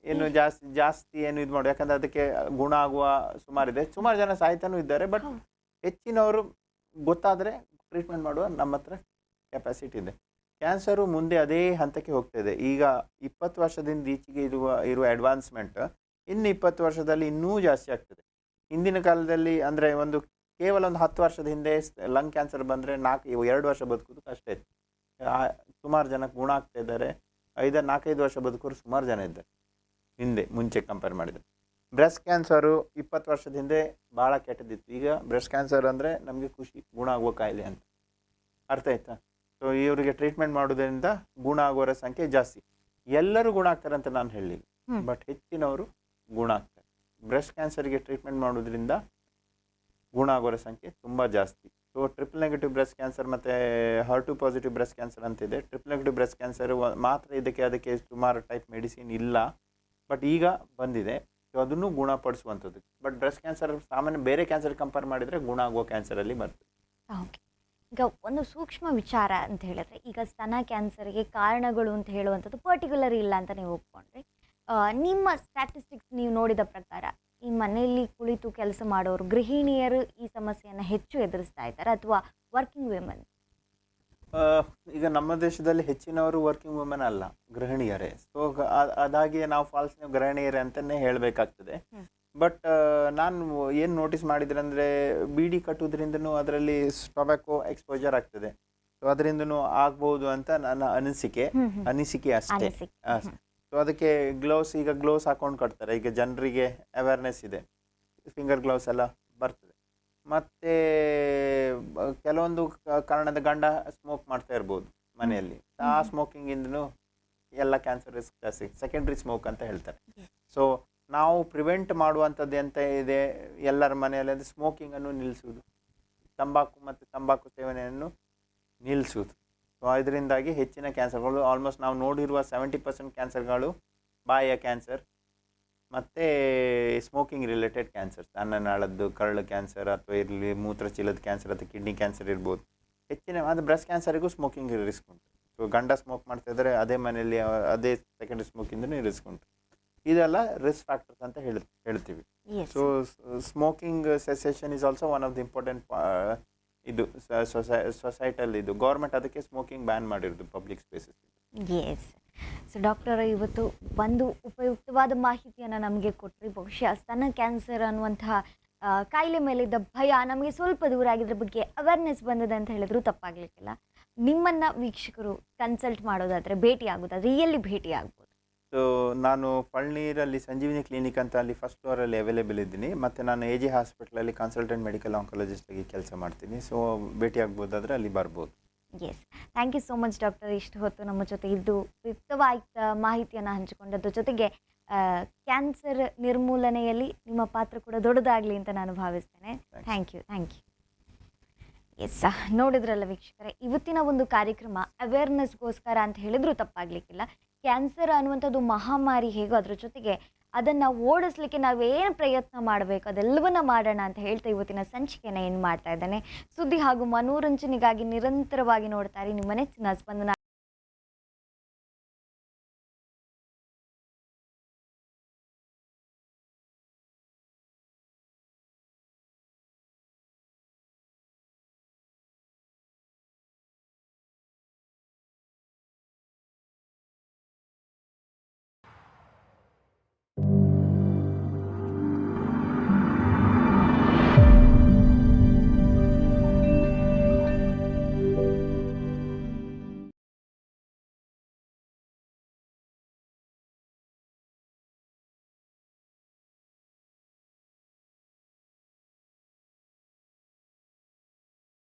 [SPEAKER 2] ಏನು ಜಾಸ್ತಿ ಏನು ಇದು ಮಾಡು, ಯಾಕಂದರೆ ಅದಕ್ಕೆ ಗುಣ ಆಗುವ ಸುಮಾರು ಜನ ಸಾಯ್ತಾನೂ ಇದ್ದಾರೆ. ಬಟ್ ಹೆಚ್ಚಿನವರು ಗೊತ್ತಾದರೆ ಟ್ರೀಟ್ಮೆಂಟ್ ಮಾಡುವ ನಮ್ಮ ಹತ್ರ ಕೆಪಾಸಿಟಿ ಇದೆ. ಕ್ಯಾನ್ಸರು ಮುಂದೆ ಅದೇ ಹಂತಕ್ಕೆ ಹೋಗ್ತಾಯಿದೆ. ಈಗ 20 ವರ್ಷದಿಂದ ಈಚೆಗೆ ಇರುವ ಅಡ್ವಾನ್ಸ್ಮೆಂಟ್ ಇನ್ನು 20 ವರ್ಷದಲ್ಲಿ ಇನ್ನೂ ಜಾಸ್ತಿ ಆಗ್ತದೆ. ಹಿಂದಿನ ಕಾಲದಲ್ಲಿ ಅಂದರೆ ಕೇವಲ ಒಂದು 10 ವರ್ಷದ ಹಿಂದೆ ಲಂಗ್ ಕ್ಯಾನ್ಸರ್ ಬಂದರೆ 2 ವರ್ಷ ಬದುಕೋದು ಕಷ್ಟ ಇತ್ತು. ಸುಮಾರು ಜನಕ್ಕೆ ಗುಣ ಆಗ್ತಾ ಇದ್ದಾರೆ. 4-5 ವರ್ಷ ಬದುಕೋರು ಸುಮಾರು ಜನ ಇದ್ದಾರೆ ಮುಂಚೆ ಕಂಪೇರ್ ಮಾಡಿದರೆ. ಬ್ರೆಸ್ಟ್ ಕ್ಯಾನ್ಸರು 20 ವರ್ಷದ ಹಿಂದೆ ಭಾಳ ಕೆಟ್ಟದಿತ್ತು. ಈಗ ಬ್ರೆಸ್ಟ್ ಕ್ಯಾನ್ಸರ್ ಅಂದರೆ ನಮಗೆ ಖುಷಿ, ಗುಣ ಆಗುವ ಕಾಯಿಲೆ ಅಂತ. ಅರ್ಥ ಆಯ್ತಾ? ಸೊ ಇವರಿಗೆ ಟ್ರೀಟ್ಮೆಂಟ್ ಮಾಡೋದ್ರಿಂದ ಗುಣ ಆಗೋರ ಸಂಖ್ಯೆ ಜಾಸ್ತಿ. ಎಲ್ಲರೂ ಗುಣ ಆಗ್ತಾರೆ ಅಂತ ನಾನು ಹೇಳಲಿಲ್ಲ, ಬಟ್ ಹೆಚ್ಚಿನವರು ಗುಣ ಆಗ್ತಾರೆ. ಬ್ರೆಸ್ಟ್ ಕ್ಯಾನ್ಸರ್ಗೆ ಟ್ರೀಟ್ಮೆಂಟ್ ಮಾಡೋದ್ರಿಂದ ಗುಣ ಆಗೋರ ಸಂಖ್ಯೆ ತುಂಬ ಜಾಸ್ತಿ. So triple negative breast cancer ಮತ್ತು HER2 ಪಾಸಿಟಿವ್ ಬ್ರೆಸ್ಟ್ ಕ್ಯಾನ್ಸರ್ ಅಂತಿದೆ. ಟ್ರಿಪಲ್ ನೆಗೆಟಿವ್ ಬ್ರೆಸ್ಟ್ ಕ್ಯಾನ್ಸರ್ ಮಾತ್ರ ಅದಕ್ಕೆ ಸುಮಾರು ಟೈಪ್ ಮೆಡಿಸಿನ್ ಇಲ್ಲ, ಬಟ್ ಈಗ ಬಂದಿದೆ. ಸೊ ಅದನ್ನು ಗುಣಪಡಿಸುವಂಥದ್ದು. ಬಟ್ ಬ್ರೆಸ್ಟ್ ಕ್ಯಾನ್ಸರ್ ಸಾಮಾನ್ಯ ಬೇರೆ ಕ್ಯಾನ್ಸರ್ ಕಂಪೇರ್ ಮಾಡಿದರೆ ಗುಣ ಆಗೋ ಕ್ಯಾನ್ಸರಲ್ಲಿ ಬರ್ತದೆ.
[SPEAKER 1] ಓಕೆ. ಈಗ ಒಂದು ಸೂಕ್ಷ್ಮ ವಿಚಾರ ಅಂತ ಹೇಳಿದ್ರೆ, ಈಗ ಸ್ತನ ಕ್ಯಾನ್ಸರ್ಗೆ ಕಾರಣಗಳು ಅಂತ ಹೇಳುವಂಥದ್ದು ಪರ್ಟಿಕ್ಯುಲರ್ ಇಲ್ಲ ಅಂತ ನೀವು ಒಪ್ಕೊಂಡ್ರಿ. ನಿಮ್ಮ ಸ್ಟ್ಯಾಟಿಸ್ಟಿಕ್ಸ್ ನೀವು ನೋಡಿದ ಪ್ರಕಾರ ಈ ಮನೆಯಲ್ಲಿ ಕುಳಿತು ಕೆಲಸ ಮಾಡೋರು, ಗೃಹಿಣಿಯರು ಈ ಸಮಸ್ಯೆಯನ್ನು ಹೆಚ್ಚು ಎದುರಿಸ್ತಾ ಇದ್ದಾರೆ ಅಥವಾ ವರ್ಕಿಂಗ್ ವಿಮೆನ್?
[SPEAKER 2] ಈಗ ನಮ್ಮ ದೇಶದಲ್ಲಿ ಹೆಚ್ಚಿನವರು ವರ್ಕಿಂಗ್ ವುಮೆನ್ ಅಲ್ಲ, ಗೃಹಿಣಿಯರೇ. ಸೊ ಅದಾಗಿ ನಾವು ಫಾಲ್ಸ್ ನೀವು ಗೃಹಿಣಿಯರೇ ಅಂತಲೇ ಹೇಳಬೇಕಾಗ್ತದೆ. ಬಟ್ ನಾನು ಏನು ನೋಟಿಸ್ ಮಾಡಿದ್ರೆ ಅಂದರೆ, ಬೀಡಿ ಕಟ್ಟೋದ್ರಿಂದನೂ ಅದರಲ್ಲಿ ಟೊಬ್ಯಾಕೋ ಎಕ್ಸ್ಪೋಜರ್ ಆಗ್ತದೆ. ಸೊ ಅದರಿಂದನೂ ಆಗ್ಬೋದು ಅಂತ ನನ್ನ ಅನಿಸಿಕೆ ಅಷ್ಟೇ. ಸೊ ಅದಕ್ಕೆ ಈಗ ಗ್ಲೌಸ್ ಹಾಕೊಂಡು ಕಟ್ತಾರೆ. ಈಗ ಜನರಿಗೆ ಅವೇರ್ನೆಸ್ ಇದೆ, ಫಿಂಗರ್ ಗ್ಲೌಸ್ ಎಲ್ಲ ಬರ್ತದೆ. ಮತ್ತು ಕೆಲವೊಂದು ಕಾರಣದ ಗಂಡ ಸ್ಮೋಕ್ ಮಾಡ್ತಾ ಇರ್ಬೋದು ಮನೆಯಲ್ಲಿ. ಆ ಸ್ಮೋಕಿಂಗಿಂದನೂ ಎಲ್ಲ ಕ್ಯಾನ್ಸರ್ ರಿಸ್ಕ್ ಜಾಸ್ತಿ, ಸೆಕೆಂಡ್ರಿ ಸ್ಮೋಕ್ ಅಂತ ಹೇಳ್ತಾರೆ. ಸೊ ನಾವು ಪ್ರಿವೆಂಟ್ ಮಾಡುವಂಥದ್ದು ಎಂತ ಇದೆ ಎಲ್ಲರ ಮನೆಯಲ್ಲಿ, ಅಂದರೆ ಸ್ಮೋಕಿಂಗನ್ನು ನಿಲ್ಲಿಸುವುದು, ತಂಬಾಕು ಸೇವನೆಯನ್ನು ನಿಲ್ಲಿಸುವುದು. ಸೊ ಇದರಿಂದಾಗಿ ಹೆಚ್ಚಿನ ಕ್ಯಾನ್ಸರ್ಗಳು, ಆಲ್ಮೋಸ್ಟ್ ನಾವು ನೋಡಿರುವ 70% ಕ್ಯಾನ್ಸರ್ಗಳು ಬಾಯಿಯ ಕ್ಯಾನ್ಸರ್ ಮತ್ತು ಸ್ಮೋಕಿಂಗ್ ರಿಲೇಟೆಡ್ ಕ್ಯಾನ್ಸರ್ಸ್, ಅನ್ನನಾಳದ್ದು ಕರಳು ಕ್ಯಾನ್ಸರ್ ಅಥವಾ ಇರಲಿ ಮೂತ್ರಚೀಲದ ಕ್ಯಾನ್ಸರ್ ಅಥವಾ ಕಿಡ್ನಿ ಕ್ಯಾನ್ಸರ್ ಇರ್ಬೋದು. ಅದು ಬ್ರೆಸ್ಟ್ ಕ್ಯಾನ್ಸರಿಗೂ ಸ್ಮೋಕಿಂಗ್ ರಿಸ್ಕ್ ಉಂಟು. ಸೊ ಗಂಡ ಸ್ಮೋಕ್ ಮಾಡ್ತಾ ಇದ್ದರೆ ಅದೇ ಮನೆಯಲ್ಲಿ ಅದೇ ಸೆಕೆಂಡ್ರಿ ಸ್ಮೋಕಿಂದನೂ ರಿಸ್ಕ್ ಉಂಟು. ಇದೆಲ್ಲ ರಿಸ್ಕ್ ಫ್ಯಾಕ್ಟರ್ಸ್ ಅಂತ ಹೇಳ್ತೀವಿ. So smoking cessation is also one of the important ಇದು ಸೊಸೈಟಲ್ಲಿ. ಇದು ಗೌರ್ಮೆಂಟ್ ಅದಕ್ಕೆ ಸ್ಮೋಕಿಂಗ್ ಬ್ಯಾನ್ ಮಾಡಿರೋದು public spaces.
[SPEAKER 1] Yes. So doctor, ಇವತ್ತು ಒಂದು ಉಪಯುಕ್ತವಾದ ಮಾಹಿತಿಯನ್ನು ನಮಗೆ ಕೊಟ್ಟರೆ, ಬಹುಶಃ ಸ್ತನ ಕ್ಯಾನ್ಸರ್ ಅನ್ನುವಂತಹ ಕಾಯಿಲೆ ಮೇಲಿದ್ದ ಭಯ ನಮಗೆ ಸ್ವಲ್ಪ ದೂರ ಆಗಿದ್ರ ಬಗ್ಗೆ ಅವೇರ್ನೆಸ್ ಬಂದಿದೆ ಅಂತ ಹೇಳಿದ್ರು ತಪ್ಪಾಗಲಿಕ್ಕಿಲ್ಲ. ನಿಮ್ಮನ್ನು ವೀಕ್ಷಕರು ಕನ್ಸಲ್ಟ್ ಮಾಡೋದಾದರೆ, ಭೇಟಿ ಆಗೋದಾದರೆ ಎಲ್ಲಿ ಭೇಟಿ ಆಗ್ಬೋದು?
[SPEAKER 2] ಸೊ ನಾನು ಪಳ್ನೀರಲ್ಲಿ ಸಂಜೀವಿನಿ ಕ್ಲಿನಿಕ್ ಅಂತ ಅಲ್ಲಿ ಫಸ್ಟ್ ಫ್ಲೋರಲ್ಲಿ ಅವೈಲೇಬಲ್ ಇದ್ದೀನಿ. ಮತ್ತು ನಾನು AG ಹಾಸ್ಪಿಟ್ಲಲ್ಲಿ ಕನ್ಸಲ್ಟೆಂಟ್ ಮೆಡಿಕಲ್ ಆಂಕಾಲಜಿಸ್ಟ್ ಆಗಿ ಕೆಲಸ ಮಾಡ್ತೀನಿ. ಸೊ ಭೇಟಿ ಆಗ್ಬೋದಾದರೆ ಅಲ್ಲಿ ಬರ್ಬೋದು.
[SPEAKER 1] Yes, thank you so much doctor. ಇಷ್ಟು ಹೊತ್ತು ನಮ್ಮ ಜೊತೆ ಇದ್ದು ಉಪಯುಕ್ತವಾದ ಮಾಹಿತಿಯನ್ನು ಹಂಚಿಕೊಂಡದ್ದು, ಜೊತೆಗೆ ಕ್ಯಾನ್ಸರ್ ನಿರ್ಮೂಲನೆಯಲ್ಲಿ ನಿಮ್ಮ ಪಾತ್ರ ಕೂಡ ದೊಡ್ಡದಾಗಲಿ ಅಂತ ನಾನು ಭಾವಿಸ್ತೇನೆ. Thank you. ಎಸ್, ನೋಡಿದ್ರಲ್ಲ ವೀಕ್ಷಕರೇ, ಇವತ್ತಿನ ಒಂದು ಕಾರ್ಯಕ್ರಮ ಅವೇರ್ನೆಸ್ಗೋಸ್ಕರ ಅಂತ ಹೇಳಿದ್ರು ತಪ್ಪಾಗಲಿಕ್ಕಿಲ್ಲ. ಕ್ಯಾನ್ಸರ್ ಅನ್ನುವಂಥದ್ದು ಮಹಾಮಾರಿ ಹೇಗೋ, ಅದ್ರ ಜೊತೆಗೆ ಅದನ್ನು ಓಡಿಸ್ಲಿಕ್ಕೆ ನಾವೇನು ಪ್ರಯತ್ನ ಮಾಡಬೇಕು ಅದೆಲ್ಲವನ್ನ ಮಾಡೋಣ ಅಂತ ಹೇಳ್ತಾ ಇವತ್ತಿನ ಸಂಚಿಕೆಯನ್ನು ಏನು ಮಾಡ್ತಾ ಇದ್ದಾನೆ. ಸುದ್ದಿ ಹಾಗೂ ಮನೋರಂಜನೆಗಾಗಿ ನಿರಂತರವಾಗಿ ನೋಡ್ತಾರೆ ನಿಮ್ಮ ನೆಚ್ಚಿನ ಸ್ಪಂದನ